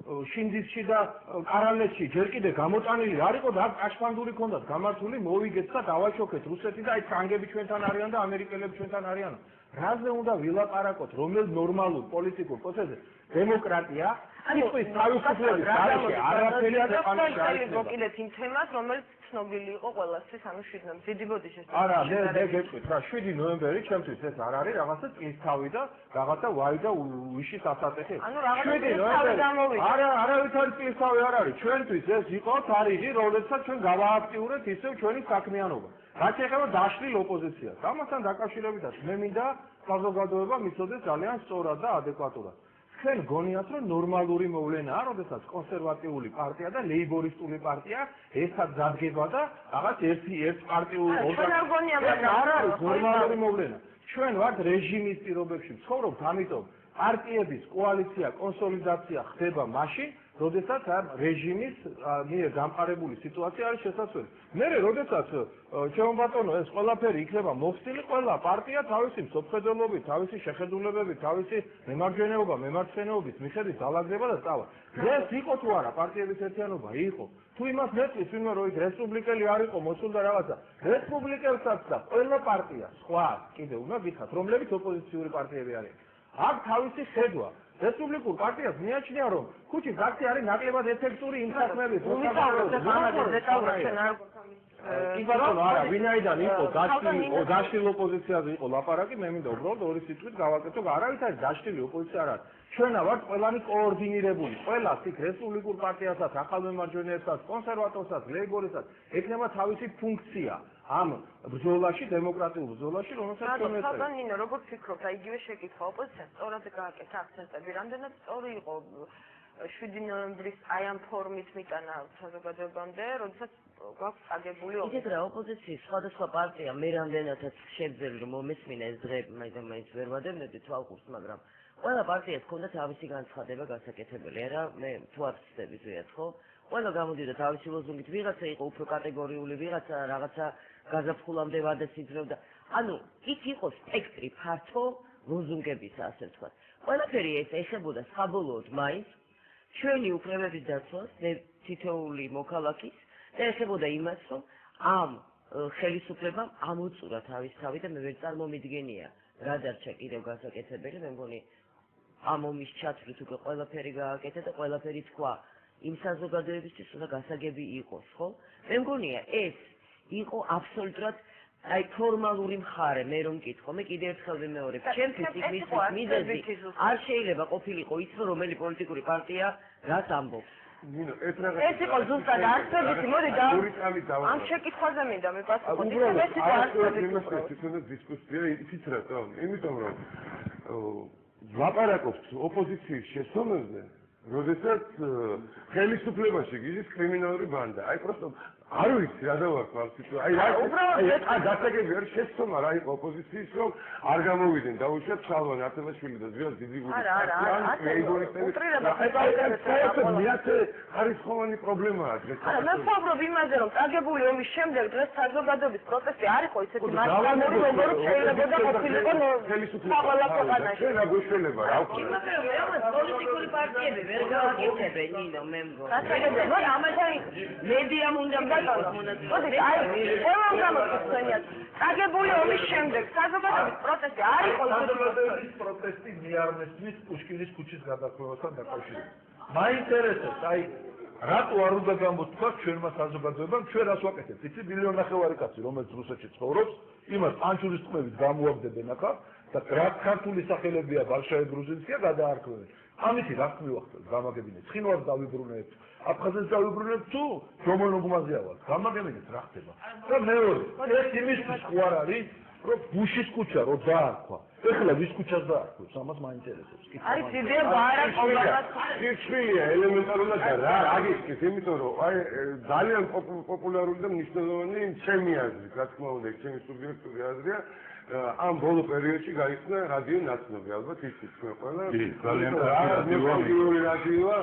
შინძისში და კარალეთში ჯერ კიდე გამოტანილი არ იყო და აქ აშფანდური ქონდათ გამართული, მოვიგეთ და დავაშოქეთ რუსეთი და აი ფრანგები ჩვენთან არიან და ამერიკელები ჩვენთან არიან. რაზე უნდა ვილაპარაკოთ, რომელ ნორმალურ პოლიტიკურ პროცესზე? დემოკრატია, სიტყვის თავისუფლების გარეშე არაფერი არ არის. მოკიდეთ იმ თემას, რომელიც ცნობილი იყო ყველასთვის, ანუ 7 ნოემბერი. დიდი ბოდიში. არა, მე გეტყვით რა, 7 ნოემბერი ჩემთვის ეს არ არის რაღაცა წინსთავი და რაღაცა ვაი და უშის ასატეხი. ანუ რაღაცა წინსთავი გამოვიდა. არა, არავითარი წინსთავი არ არის. ჩვენთვის ეს იყო თარიღი, როდესაც ჩვენ გავააქტიურეთ ისევ ჩვენი საქმიანობა. რაც ეხება დაშლილ ოპოზიციას. ამასთან დაკავშირებითაც მე მინდა საზოგადოება მიცოდეს ძალიან სწორად და ადეკვატურად. ჩვენ გონიათ, რომ ნორმალური მოვლენაა, როდესაც კონსერვატიული პარტია და ლეიბორისტული პარტია ერთად დადგება და რაღაც ერთ პარტიულ არ არის ნორმალური მოვლენა. ჩვენ ვართ რეჟიმის პირობებში ვცხოვრობთ, ამიტომ პარტიების კოალიცია, კონსოლიდაცია ხდება მაშინ, როდესაც ამ რეჟიმის მიერ დამყარებული სიტუაცია არის შესაძლებელი. მერე როდესაც ჩემო ბატონო ეს ყველაფერი იქნება მოხსნილი, ყველა პარტია თავისი მსოფლმხედველობით, თავისი შეხედულებებით, თავისი მემარჯვენეობა, მემარცხენეობის მიხედვით დაალაგდება და წავა. ეს იყო თუ არა პარტიების ერთიანობა? იყო. თუ იმას მეტყვის ვინმე რომ იქ რესპუბლიკელი არ იყო მოსულდა რაღაცა, რესპუბლიკელსაც და ყველა პარტია სხვა კიდე უნდა გითხრათ, რომლებიც ოპოზიციური პარტიები არიან. აქ თავისი ხედვა რესპუბლიკურ პარტიას მიაჩნია, რომ ხუთი ფაქტი არის ნაკლებად ეფექტური იმ საქმეებით, კი ბატონო, არა, ვინაიდან იყო დაშლილი ოპოზიციაზე იყო ლაპარაკი, მე მინდა უბრალოდ ორი სიტყვით გავაკეთო, არავით არის დაშლილი ოპოზიცია არ არის. ჩვენა ვართ ყველანი კოორდინირებული, ყველას იქ რესპუბლიკურ პარტიასაც, ახალ მემარჯვენეებსაც, კონსერვატორსაც, ლეიბორისტსაც ექნება თავისი ფუნქცია ამ ბრძოლაში, დემოკრატიულ ბრძოლაში, რომელსაც ჩვენ ვეწევთ. ბატონო ნინო, როგორ ფიქრობთ, აი იგივე შეკითხვა ოპოზიციას სწორად გააკეთა აქცენტები, რამდენად სწორი იყო 7 ნოემბრის აი ამ ფორმით მიტანა საზოგადოებამდე, როდესაც გვაქვს აგებული ომი. ისეთ რა ოპოზიციის სხვადასხვა პარტია მე რამდენადაც შევძელი რომ მომესმინა ეს დღე, მაინც ვერ ვადევნებდი თვალყურს, მაგრამ ყველა პარტიას ჰქონდა თავისი განცხადება გასაკეთებელი, არა მე თუ არ ვცდები ზეად, ხო? ყველა გამოდიდა თავისი ლოზუნგით, ვიღაცა იყო უფრო კატეგორიული, ვიღაცა რაღაცა გაზაფხულამდე ვადეს იძლეოდა. ანუ იქ იყო სპექტრი ფართო ლოზუნგებისა, ასე ვთქვათ. ყველაფერი ეს ეხებოდა საბოლოოდ მაინც ჩვენი უფლებების დაცვას, თითოეული მოქალაქის და ეხებოდა იმას, რომ ამ ხელისუფლებამ ამოწურა თავის თავი და მე ვერ წარმომიდგენია რა დარჩა კიდევ გასაკეთებელი, მე მგონი ამ ომის ჩათვლით უკვე ყველაფერი გააკეთა და ყველაფერი თქვა იმ საზოგადოებისთვის, უნდა გასაგები იყოს, ხო? მე მგონია ეს იყო აბსოლუტურად აი ფორმალური მხარე, მე რომ მკითხო, მე კიდევ ერთხელ ვიმეორებ, ჩემთვის ის მიზეზი არ შეიძლება ყოფილიყო ის, რომ რომელი პოლიტიკური პარტია რას ამბობს. ეს იყო ზუსტად არსებითი, მოდი ამ შეკითხვაზე მინდა მიპასუხოთ. ეს იყო არსებითი. თვითონაც დისკუსია ისიც რატომ? იმიტომ რომ ლაპარაკობს ოპოზიციის შესწავლაზე, როდესაც ხელისუფლებაში გიჟის კრიმინალური ბანდა. აი პროსტო არ ვიცი რა დავარქვა ამ სიტუაციას. აი გასაგები არის შეცდომა რა იყო ოპოზიციის რომ არ გამოვიდნენ დაუშვათ შალვან ართელაშვილი და ზვიად დიდიგური. ხარისხოვანი პრობლემაა დღეს. არა, მე ვფიქრობ იმაზე, რომ წაგებული ომის შემდეგ დღეს საზოგადოების პროტესტი არ იყო ისეთი მასშტაბური, როგორც შეიძლება ყოფილიყო ყველა ქვეყანაში. რა გვეშველება რა ვქნა. პოლიტიკური პარტიები ვერ გააკეთებენ ნინო მე მგონი. გასაგებია, ამათან მედიამ უნდა მოდი, აი, ყველა გამოგხსენიათ. წაგებული ომის შემდეგ საზოგადოების პროტესტი არ იყო საზოგადოების პროტესტი მიარმესთვის პუშკინის ქუჩის გადაქმნასთან დაკავშირებით. მაინტერესებს, აი, რატო არ უნდა გამოთქვა ჩვენმა საზოგადოებამ, ჩვენ რას ვაკეთებთ? იცი, 1,5 მილიონი კაცი, რომელიც რუსეთში ცხოვრობს, იმას პანჩურის წყლებით გამოაგდებენ ახლა და რა ქართული სახელებია ბალშაი გრუზინსკია გადაარქმევენ. ამითი რა მივახცევთ გამაგებინეთ. ცხინვალს დავიბრუნებთ, აფხაზეთს დავიბრუნებთ თუ ჯომონოგმაზე ავალთ. გამაგებინეთ რა ხდება. და მეორე, ეს იმისთვის ხო არ არის, რომ ბუშის ქუჩა რო დაარქვა. ეხლა ვის ქუჩას დაარქვეს? ამას მაინტერესებს. არის იდეა ბარაკ ობამას. სირჩხილია ელემენტარულად რა აგიქცეთ, იმიტომ რომ აი ძალიან პოპულარული და მნიშვნელოვანი ჩემი აზრით, რა თქმა უნდა, ჩემი სუბიექტური აზრია. ამ ბოლო პერიოდში გაიხსნა რადიო ნაცნობი, ალბათ იცით თქვენ ყველა. ძალიან პატრიოტული რადიოა.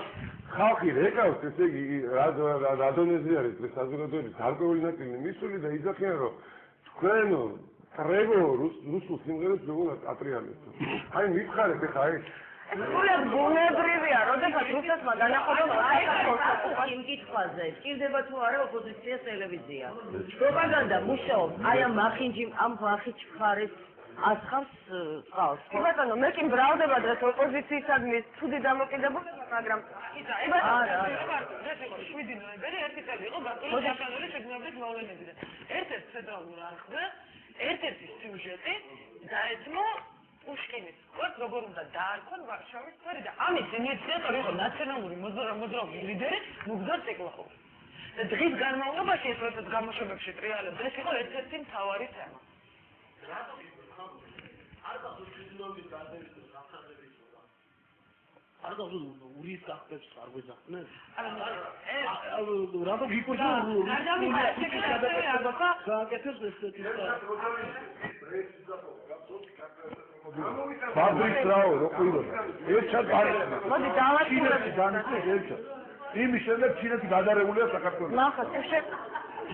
ხალხი რეკავს, ესე იგი, რადონეზე არის ეს საზოგადოების გარკვეული ნაწილი მისული და იძახიან, რომ თქვენ ტრევო რუსულ სიმღერებს როგორ ატრიალებთ. აი მითხარით ხა აი სულად ბუნებრივია, როდესაც რუსეთმა განახორციელა იმ კითხვაზე, ჭირდება თუ არა ოპოზიციას ტელევიზია. პროპაგანდა მუშაობს, აი ამ მახინჯი, ამ ვახიჩ მხარეს ასხავს წყალს. ბატონო, მე კი მბრალდება დღეს ოპოზიციისადმი ცუდი დამოკიდებულება, მაგრამ არა, ეს იყო 7 ნოემბერი, ერთი წელი იყო ბატონო შაშანელი შეგნებრის მოვლენებიდან. ერთ-ერთ ცენტრალურ არხზე, ერთ-ერთი სიუჟეტი დაეცმო პუშკინის კვერს, როგორ უნდა დაარქვან ვარშავის სკვერი და ამის ინიციატორი იყო ნაციონალური მოძრაობის ლიდერი მუგდარ ციკლახოვი. და დღის განმავლობაში ეს პროცესი გამოშვებებში ტრიალებდა, ეს იყო ერთ-ერთი მთავარი თემა. არ გავუძ ურის გახდებს არ გვეძახდნენ? რატო გიკუჭა გააკეთებს ესეთი ფაბრიკს რაო როყიროდა. ერთად არება. მოდი დავაჩინოთ განიცდეთ ერთად. იმის შემდეგ ჩინეთი გადარებულია საქართველოს. ნახა, თუ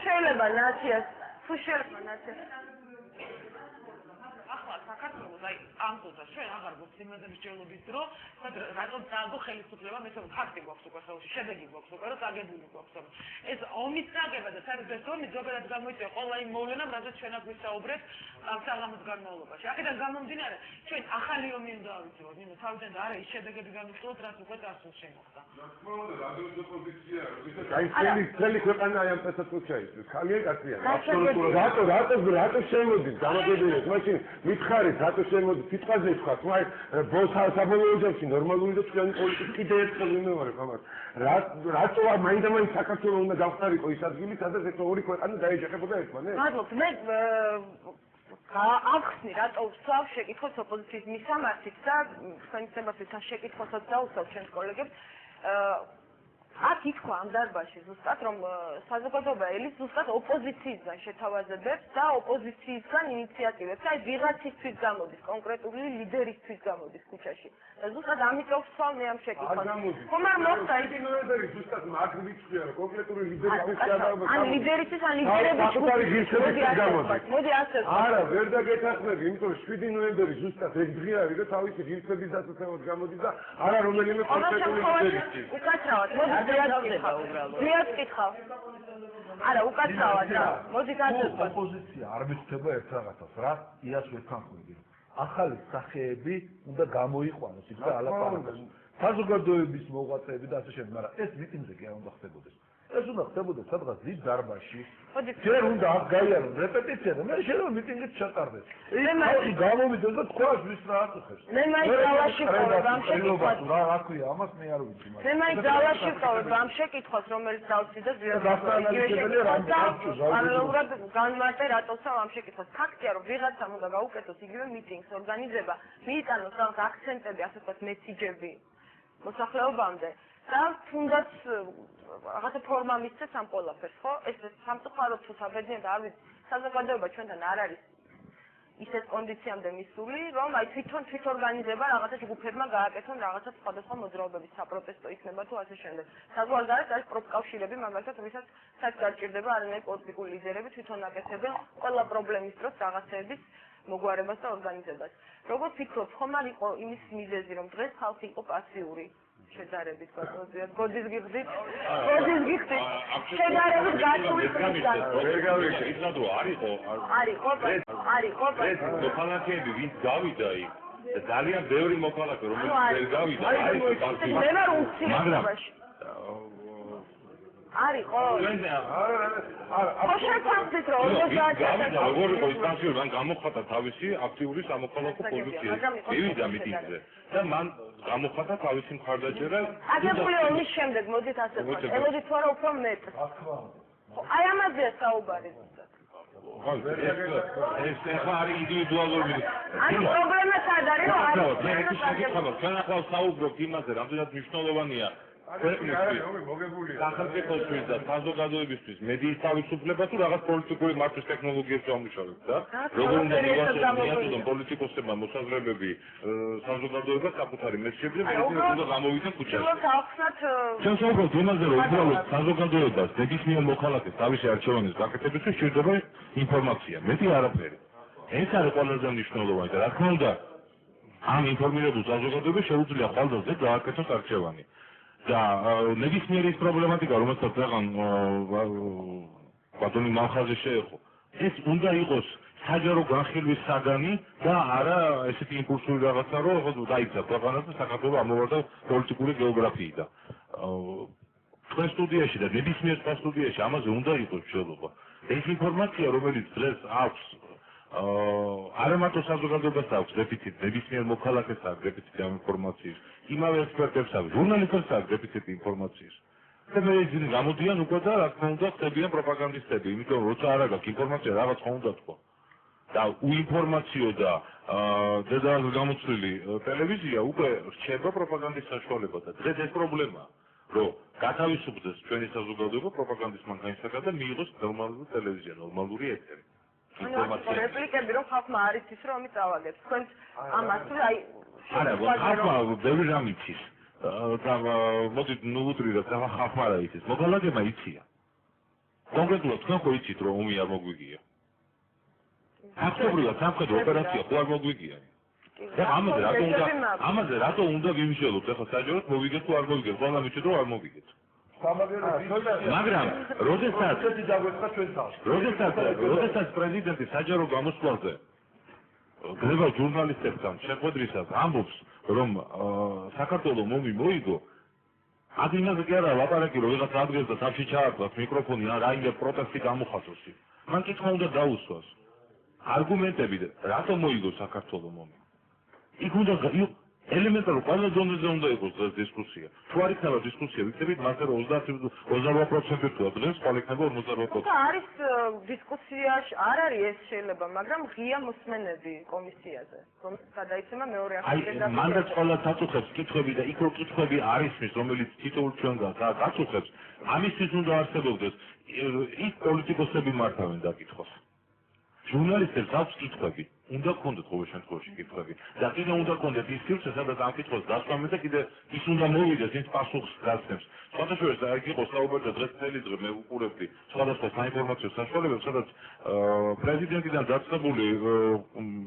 შეიძლება ნაციას, თუ შეიძლება ნაციას ახლა საქართველოს აი ამ თუცა ჩვენ აღარ გვაქვს იმედების ჯელობის დრო, რატომ დააგო ხელისუფლება, მე თვითონ ფაქტი გვაქვს უკვე ხელში, შედეგი გვაქვს უკვე, რომ წაგებული გვაქვს. ეს ომის წაგება და საერთოდ ომი ზოგადად გამოიწვია ყველა იმ მოვლენამ, რაზეც ჩვენ აქ ვისაუბრეთ ამ საღამოს განმავლობაში. აქედან გამომდინარე, ჩვენ ახალი ომი უნდა ავიწევოთ, ნინო, თავიდან და არა ის შედეგები განვიხილოთ, რაც უკვე წარსულში შემოხდა. აი წელი ქვეყანა აი ამ პესატოს ჩაისთვის. ხალხი კაცია. აბსოლუტურად. რატო შემოდის? გამაგებინეთ, მაშინ მითხარით, რატო შემოდის? სიტყვაზე თქვა, თუმცა საბოლოო ჯამში ნორმალური და ჩვენი პოლიტიკა კიდევ ერთხელ ვიმეორებ ამას. რატო მაინდა-მაინც საქართველოს უნდა გავხსნარიყო ის ადგილი, სადაც ეს ორი ქვეყანა დაეჯახებოდა ერთმანეთს? მადლობთ, მე აღხსნი რატო ვსვავ შეკითხვას ოპოზიციის მისამართით და თქვენ ცნობასით ამ შეკითხვასაც დავუსვავ ჩემს კოლეგებს. აქ ითქვა ამ დარბაზში ზუსტად რომ საზოგადოება ელის ზუსტად ოპოზიციისგან შეთავაზებებს და ოპოზიციისგან ინიციატივებს. აი ვიღაცისთვის გამოდის, კონკრეტული ლიდერისთვის გამოდის ქუჩაში. და ზუსტად ამიტომ ვსვავ მე ამ შეკითხვას. ხომ არ მოხდა ის ნოემბერი ზუსტად მაგ ვიცხია რომ კონკრეტული ლიდერისთვის გადაობა. ან ლიდერისთვის ან ლიდერების მოდი ასე. არა, ვერ დაგეთანხმები, იმიტომ რომ 7 ნოემბერი ზუსტად ეს დღე არის და თავისი ღირსების დასაცავად გამოდის და არა რომელიმე კონკრეტული ლიდერისთვის. უკაცრავად, მოდი ძლიერ ვკითხავ. არა, უკაცრავად რა. მოდი გასწრაფოთ. ოპოზიცია არ მიცდება ერთ რაღაცას, რა? იას ვერ თანხმობენ. ახალი სახეები უნდა გამოიყვანოს იქ და ალაპარაკოს. საზოგადოების მოღვაწეები და ასე შემდეგ, მაგრამ ეს მიტინგზე კი არ უნდა ხდებოდეს. ეს უნდა ხდებოდეს სადღაც დიდ დარბაზში. ჯერ უნდა აქ გაიაროს რეპეტიცია და მე შეიძლება მიტინგიც ჩატარდეს. ეს გამომიდეს და თქვას ვის რა აწუხებს. მე მაინც ძალაში ვყავებ ამ შეკითხვას. რა ქვია, ამას მე არ ვიცი მაგრამ. მე მაინც ძალაში ვყავებ ამ შეკითხვას, რომელიც დავწი და ანალოგურად განმარტე რატოსავ ამ შეკითხვას. ფაქტია, რომ ვიღაცამ უნდა გაუკეთოს იგივე მიტინგს ორგანიზება, მიიტანოს რაღაც აქცენტები, ასე ვთქვათ, მესიჯები მოსახლეობამდე. და თუნდაც რაღაცა ფორმა მისცეს ამ ყველაფერს, ხო? ეს სამწუხაროდ თუ საბედნიეროდ არ ვიცი, საზოგადოება ჩვენთან არ არის ისეთ კონდიციამდე მისული, რომ აი თვითონ თვითორგანიზება რაღაცა ჯგუფებმა გააკეთონ რაღაცა სხვადასხვა მოძრაობების საპროტესტო იქნება თუ ასე შემდეგ. საზღვარგარეთ არის პროფკავშირები, მაგალითად, ვისაც საერთოდ გაჭირდება არანაირი პოლიტიკური ლიდერები თვითონ აკეთებენ ყველა პრობლემის დროს რაღაცეების მოგვარებას და ორგანიზებას. როგორ ფიქრობთ, ხომ არ იყო იმის მიზეზი, რომ დღეს ხალხი იყო პასიური? შედარებით ბატონო, გოდის გიხდით, შედარებით გასული ხმიდან. ის რატო არისო? არისო. მოქალაქეები ვინც გავიდა იქ, ძალიან ბევრი მოქალაქე რომელიც ვერ გავიდა, არის პარტია. მე ვარ უმცირესობაში. არისო? ხო შევფასდით რომ 50 როგორ იყო ის პარტია, მან გამოხატა თავისი აქტიური სამოქალაქო პოზიცია. მივიდა მიტინგზე და მან გამოხატა თავისი მხარდაჭერა. აგებული ომის შემდეგ მოდით ასე ვთქვათ, ელოდით თუ არა უფრო მეტ. აი ამაზეა საუბარი ზუსტად. ეს ახლა არის ინდივიდუალური. ანუ პრობლემა სად არის, რომ არ არის. ჩვენ ახლა საუბრობთ იმაზე, რამდენად მნიშვნელოვანია სახელმწიფოსთვის და საზოგადოებისთვის მედიის თავისუფლება თუ რაღაც პოლიტიკური მართვის ტექნოლოგიებს ჩამოშორებთ და როგორ უნდა მიიღოს პოლიტიკოსებმა მოსაზრებები საზოგადოებას საკუთარი მესიები და მე უნდა გამოვიდეს ქუჩაში. ჩვენ საუბრობთ იმაზე, რომ უბრალოდ საზოგადოებას ნებისმიერ მოქალაქეს თავისი არჩევანის გაკეთებისთვის სჭირდება ინფორმაცია, მეტი არაფერი. ეს არის ყველაზე მნიშვნელოვანი და რა თქმა უნდა ამ ინფორმირებულ საზოგადოებას შეუძლია ხალხზე გააკეთოს არჩევანი. და ნებისმიერი ის პრობლემატიკა, რომელსაც რაღაც ბატონი მალხაზი შეეხო, ეს უნდა იყოს საჯარო განხილვის საგანი და არა ესეთი იმპულსური რაღაცა, რომ დაიცა ქვეყანას და საქართველოს ამოვარდა პოლიტიკური გეოგრაფიიდან. თქვენ სტუდიაში და ნებისმიერ სხვა სტუდიაში ამაზე უნდა იყოს მსჯელობა. ეს ინფორმაცია, რომელიც დღეს აქვს არა მარტო საზოგადოებას აქვს დეფიციტი, ნებისმიერ მოქალაქეს აქვს დეფიციტი ამ ინფორმაციის, იმავე ექსპერტებს აქვს, ჟურნალისტებს აქვს დეფიციტი ინფორმაციის. და მე ისინი გამოდიან უკვე და რა თქმა უნდა ხდებიან პროპაგანდისტები, იმიტომ რომ როცა არ აქვს ინფორმაცია რაღაც ხომ უნდა თქვა. და უინფორმაციო და დედაას გამოცვლილი ტელევიზია უკვე რჩება პროპაგანდის საშუალება და დღეს ეს პრობლემაა, რომ გათავისუფლდეს ჩვენი საზოგადოება პროპაგანდის მანქანისაგან და მიიღოს ნორმალური ტელევიზია, ნორმალური ეთერი. რეპლიკები რომ ხალხმა არ იცის რომ ამით წავაგეთ. თქვენ ამას აი არა, ხალხმა ბევრი რამ იცის. და მოდით ნუუტრირებთ, ახლა ხალხმა რა იცის. მოქალაქეებმა იციან. კონკრეტულად თქვენ ხო იცით რომ ომი არ მოგვიგია? ფაქტობრივად სამხედრო ოპერაცია ხო არ მოგვიგია? და ამაზე რატო უნდა ვიმსჯელოთ ახლა საჯაროდ მოვიგეთ თუ არ მოვიგეთ? ყველა მიჩნევს რომ არ მოვიგეთ. მაგრამ როდესაც პრეზიდენტი საჯარო გამოსვლაზე გლეხ ჟურნალისტებთან შეხვედრისას ამბობს რომ საქართველოს მომი მოიგო აქ იმაზე კი არა ლაპარაკი რომ ვიღაც ადგეს და თავში ჩააკვათ მიკროფონი ან რაიმე პროტესტი გამოხატოს მან კითხვა უნდა დაუსვას არგუმენტები რატომ მოიგო საქართველოს მომი იქ უნდა ელემენტარულ ყველა დონეზე უნდა იყოს ეს დისკუსია. თუ არ იქნება დისკუსია, ვიქნებით მასე რომ 28% თუ დღეს ყველა იქნება 48%. არის დისკუსიაში არ არის ეს შეიძლება, მაგრამ ღია მოსმენები კომისიაზე, რომელიც გადაიცემა მეორე ახალგაზრდა. აი, მანდაც ყველა საწუხებს კითხვები და იქ რო კითხვები არის მის, რომელიც თითოეულ ჩვენგან გაწუხებს, ამისთვის უნდა არსებობდეს ის პოლიტიკოსები მართავენ დაკითხვას. ჟურნალისტებს აქვს კითხვები. უნდა გქონდეთ ყოველ შემთხვევაში კითხვები და კიდე უნდა გქონდეთ ის სივრცე, სადაც ამ კითხვას დასვამენ და კიდე ის უნდა მოვიდეს ის პასუხს გასცემს. სხვადასხვა აი იყო საუბარი და დღეს წელი დღე მე უყურებდი სხვადასხვა საინფორმაციო საშუალებებს, სადაც პრეზიდენტიდან დაწყებული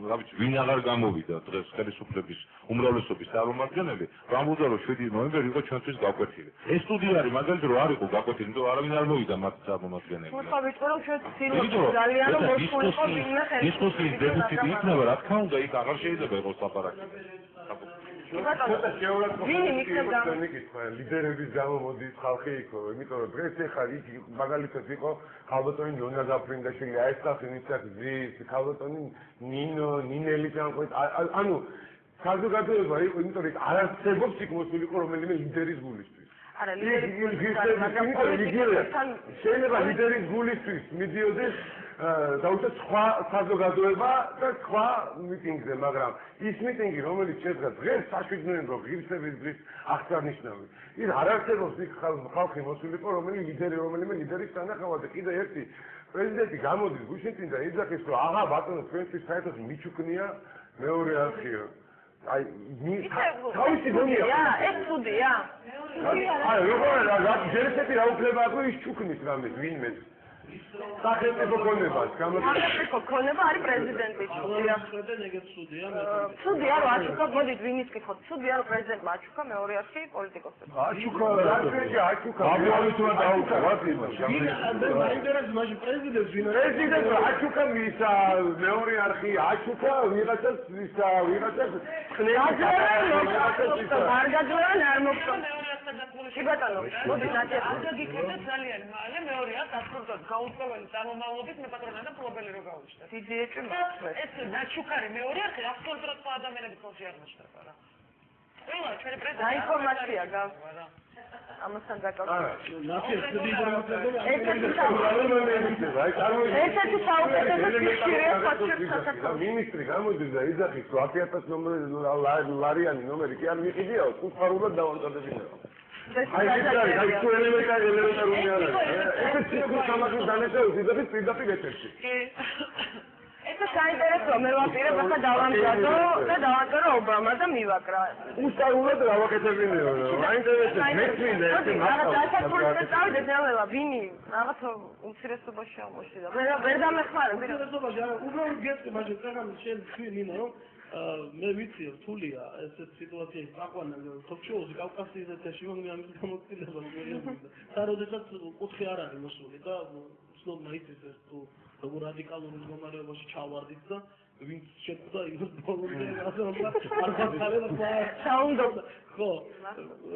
რა ვიცი, ვინ აღარ გამოვიდა დღეს ხელისუფლების უმრავლესობის წარმომადგენელი, ამბობდა რომ 7 ნოემბერი იყო ჩვენთვის გაკვეთილი. ეს სტუდია არის მაგალითად რომ არ იყო გაკვეთილი, იმიტომ არავინ არ მოვიდა მათ წარმომადგენლები. ხო, ვიცი რომ ჩვენ ცდილობთ ძალიან რომ მოსულიყო ვინმე ხელისუფლების დეფიციტი იქნება რა თქმა უნდა იქ აღარ შეიძლება იყოს ლაპარაკი. ვინი მიქნებდა ლიდერების გამო მოდის ხალხი იქო, იმიტომ რომ დღეს ეხლა იქ მაგალითად იყო ქალბატონი ნონა გაფრინდაშვილი, აი ეს ხალხი ინიციატივის, ქალბატონი ნინელი ჩანყვეთ, ანუ საზოგადოება იყო, იმიტომ რომ არ არსებობს იქ მოსულიყო რომელიმე ლიდერის გულისთვის. არა, ლიდერის გულისთვის, მაგრამ შეიძლება ლიდერის გულისთვის მიდიოდეს დაუშვათ სხვა საზოგადოება და სხვა მიტინგზე, მაგრამ ის მიტინგი, რომელიც შედგა დღეს საშუქნებო ღირსების დღის აღსანიშნავი, ის არ არსებობს იქ ხალხი მოსულიყო რომელიმე ლიდერის თანახმად და კიდე ერთი პრეზიდენტი გამოდის გუშინწინ და ეძახის, რომ აღა ბატონო ჩვენთვის საერთოდ მიჩუქნია მეორე არხიო. აი, თავისი გონია. ეს ცუდია. აი, როგორ რა ჯერესეთი რა უფლება აქვს ის ჩუქნის რამეს ვინმეს. სახელმწიფო ქონებას, სახელმწიფო ქონება არის პრეზიდენტი. ცუდია რომ აჩუქა, მოდით ვინის კითხოთ. ცუდია რომ პრეზიდენტმა აჩუქა მეორე არხი პოლიტიკოსებს. აჩუქა. აბიალითმა დაუჭა რა იმაში. მაინტერესებს მაშინ პრეზიდენტს ვინ არის? პრეზიდენტმა აჩუქა მისა მეორე არხი, აჩუქა ვიღაცას ისა ვიღაცას არ გაძლევენ არ მოგწონს. შეგატანო, მოდი ნაჭიერ. გიქნებდა ძალიან მალე მეორე არხს აბსოლუტურად გაუწეველი წარმომავლობით მე პატრონა და პრობელი რო გავუჩნდა. დიდი ეჭვი მოხდეს. ეს ნაჩუქარი მეორე არხი აბსოლუტურად სხვა ადამიანების ხელში აღმოჩნდება რა. ყველა ჩვენი პრეზიდენტი ინფორმაცია გაქვს. ამასთან დაკავშირებით. ესეთი საუკეთესო ფიქრია საქართველოს. მინისტრი გამოდის და იძახის, რომ 100000 ლარიანი ნომერი კი არ მიყიდიაო, კუთხარულად დავამტარდებინაო. აი თუ ელემენტარული არა. ეს ციკლის სამართლის დანაშაულს იძახის პირდაპირ ეთერში. ეს საინტერესოა, მე ვაპირებ ახლა დავამზადო და დავაკერო ობამა და მივაკრა. უსწავლად დავაკეთებინეო, აინტერესებს მეცმინდა ეს მაგრამ დასაწყისად წავიდეთ ელევა, ვინი რაღაც უმცირესობაში აღმოჩნდა. ვერ დამეხმარებ. უმცირესობაში არა, უბრალოდ გეტყვი მაშინ წეგამი შენ თქვინინო, რომ მე ვიცი რთულია ესეთ სიტუაციაში წაყვანა თოქშოუზე კავკასიის ეთერში მაგრამ ამის გამოცდილება მოგეუბნება. და როდესაც კუთხე არ არის მოსული და ცნობნა იცის ეს თუ როგორ რადიკალურ მდგომარეობაში ჩავარდით და ვინც შეხვდა იმას ბოლომდე არ გასწავლება საუნდობ ხო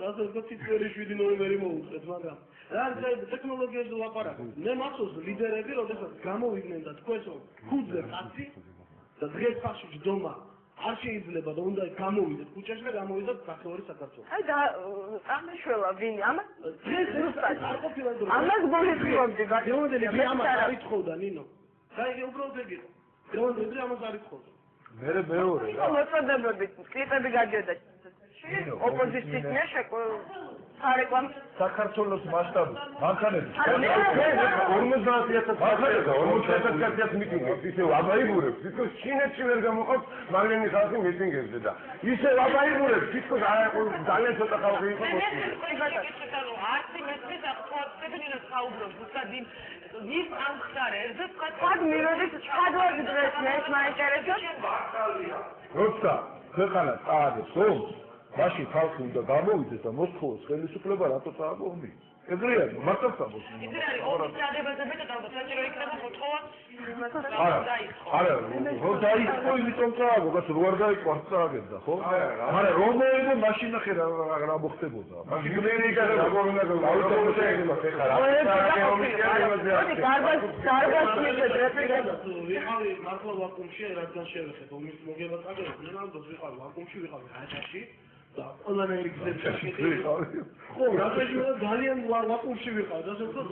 ასე გოციტვერი 7 ნოემბერი მოუწევთ მაგრამ რა არის ტექნოლოგიაზე ლაპარაკობთ მე მახსოვს ლიდერები როდესაც გამოვიდნენ და თქვენს ქუდზე კაცი და დღეს ხალხი ჯდომა არ შეიძლება და უნდა გამოვიდეთ ქუჩაში და გამოვიდეთ სახელმწიფო საქართველოს. აი და წამშველა ვინი? ამას დღეს ზუსტად არ ყოფილა დრო. ამას გულისხმობდი, გეონდელი ამას არ ითხოვდა ნინო. საერთოდ უბრალოდ ეგ იყო. გეონდელი ამას არ ითხოვდა. მე მეორე. მოწოდებები, კლიპები გადიოდა. ოპოზიციის მეშეკო სარეკლამო საქართველოს მასშტაბით მანქანები 50000 400000 მიტინგი ისე აბაიბურებს თითქოს ჩინეთში ვერ გამოყავს მაგნენი ხალხი მიტინგებზე და ისე აბაიბურებს თითქოს ძალიან ცოტა ხალხი იყო მოსული არც იმისთვის ახსოვდებიან საუბრობს ზუსტად ის ამხსარებს თქვენ მივედით ჩადვარ დღეს მე მაინტერესებს როცა ქვეყანა წააგებს ომს მაშინ ხალხი უნდა გამოვიდეს და მოსთხოვოს ხელისუფლება რატო წააგონი ეგრეა მართლაც ამბობს ისე არის ომის დადებაზე მეტად ალბათ საჭირო იქნება მოთხოვა არა რო დაიწყო იმიტომ წააგო გასულ რო არ დაიწყო არ წააგებდა ხო მაგრამ რომ მოიგო მაშინ ახე რა მოხდებოდა მაშინ გლერი გა გოგონა ვიყავი მართლა ვაკუმში რადგან შევეხეთ ომის მოგება წაგებს მე ნამდვილად ვიყავი ვაკუმში ვიყავი რაჭაში და ყველანაირი გზები შევიხავი ხო რაჭაში ძალიან ვაკუმში ვიყავი და ზუსტად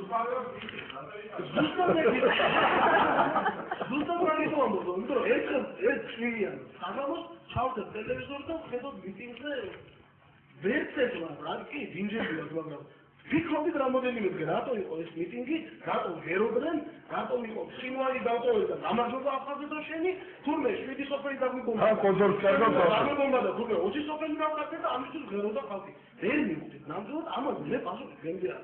მაგითო ამბობ იმიტომ რომ ეს ჭრიანი საგამოს ჩავდეთ ტელევიზორს და ხედავ მიტინგზე ვერცეთ რა კი დინჯებია მაგრამ ვიქრობთ რამოდენიმე დღე რატო იყო ეს მიტინგი რატო ვეროდნენ რატო იყო სინვალი დავტოვე და გამარჯობა ახალგაზრდა შენი თურმე 7 სოფელი დაგვიგონდა ან კონსორს კარგავს დაგვიგონდა და თურმე 20 სოფელი დავყავდა და ამისთვის ღეროდა ხალხი ვერ მივხვდით ნამდვილად ამაზე მე პასუხი გემდია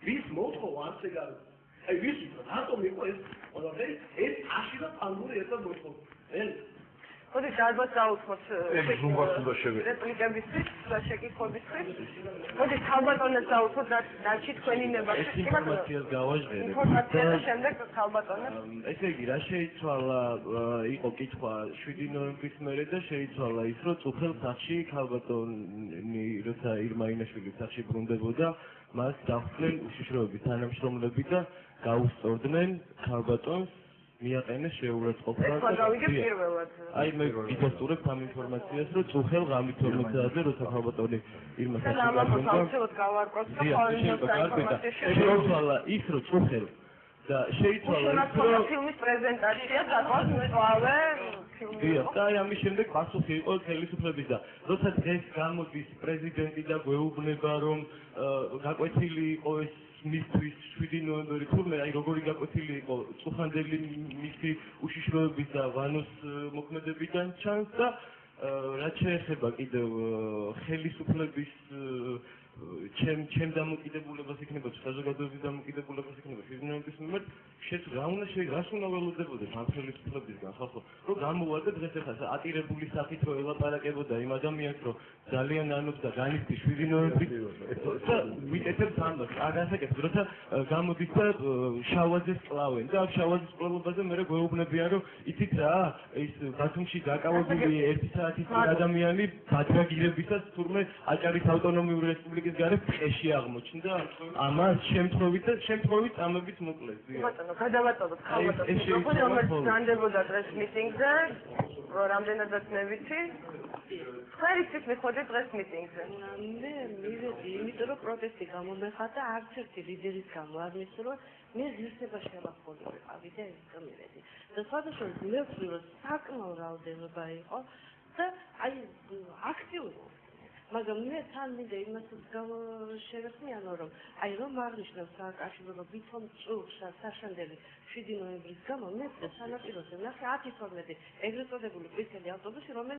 ვის მოთხოვა არც ეგ არის აი ვის რატომ იყო ეს ყველაფერი ეს აში და პანგური ერთად მოთხოვა მოდი დარბას დაუწყოთ ზუმბას უნდა შევეცდეთ. რეპლიკებისთვის და შეკითხვებისთვის. მოდი ქალბატონებს დაუწყოთ და დარჩი თქვენი ნება. ეს ინფორმაციას გავაჟღერებ. ინფორმაცია და შემდეგ ქალბატონებს. ესე იგი, რა შეიცვალა იყო კითხვა 7 ნოემბრის მერე და შეიცვალა ის, რომ წუხელ სახში ქალბატონი როცა ირმა ინაშვილის სახში ბრუნდებოდა, მას დახვდნენ უშიშროების თანამშრომლები და გაუსწორდნენ ქალბატონს მიაყენეს შეურაცხყოფა ეს გავიგებ პირველად. აი მე გითხრობ ამ ინფორმაციას, რომ წუხელ ღამით 12-ზე როცა ქალბატონი ირმა და ამას აუცილებლად გავარკვევთ და შეიცვალა ის, რომ წუხელ და შეიცვალა ის, რომ ფილმის პრეზენტაცია დაგვალ მწვავე დიახ, და აი ამის შემდეგ პასუხი იყო ხელისუფლების და როცა დღეს გამოდის პრეზიდენტი და გვეუბნება, რომ გაკვეთილი იყო ეს მისთვის 7 ნოემბერი თურმე აი როგორი გაკვეთილი იყო წუხანდელი მისი უშიშროების და ვანოს მოქმედებიდან ჩანს და რაც შეეხება კიდევ ხელისუფლების ჩემ დამოკიდებულებას იქნება საზოგადოების დამოკიდებულებას იქნება 7 ნოემბრის მიმართ რა უნდა ველოდებოდეს ამ ხელისუფლებისგან ხალხო რომ გამოვა და დღეს ახლა ატირებული სახით რომ ელაპარაკებოდა იმ ადამიანს რომ ძალიან ანობს და განიცდის 7 ნოემბრის და ვიკეთებთ ამას აგასაკეთებს როცა გამოდის და შავაზეს კლავენ და შავაზეს კლავობაზე მე გვეუბნებიან რომ იცით რა ის ბათუმში დაკავებული 1 საათის ადამიანი ბადრაგირებისას თურმე აჭარის ავტონომიური რესპუბლიკის გარეთ ტყეში აღმოჩნდა ამას შემთხვევით ამებით მოკლეს ბატონო გადავატოვოთ ქალბატონს რომელიც განდებოდა დღეს მიტინგზე რამდენადაც მე ვიცი ხარისის მიხოდე დღეს მიტინგზე მე მივედი იმიტომ რომ პროტესტი გამომეხატა არც ერთი ლიდერის გამო არ მისურვა მე ღირსება შევახოლი ვიყავი და ეს გამივედი და სხვადასხვა მე ვთვლი რომ საკმაო რაოდენობა იყო და აი აქტიური მაგრამ მე თან მინდა იმასაც შევეხმიანო რომ აი რომ აღნიშნავს სააკაშვილო რომ ვითომ წურსა საშანდელი 7 ნოემბრის გამო მე სანაპიროზე ნახე 10-12 ეგრეთ წოდებული ყვითელი ავტობუსი რომელიც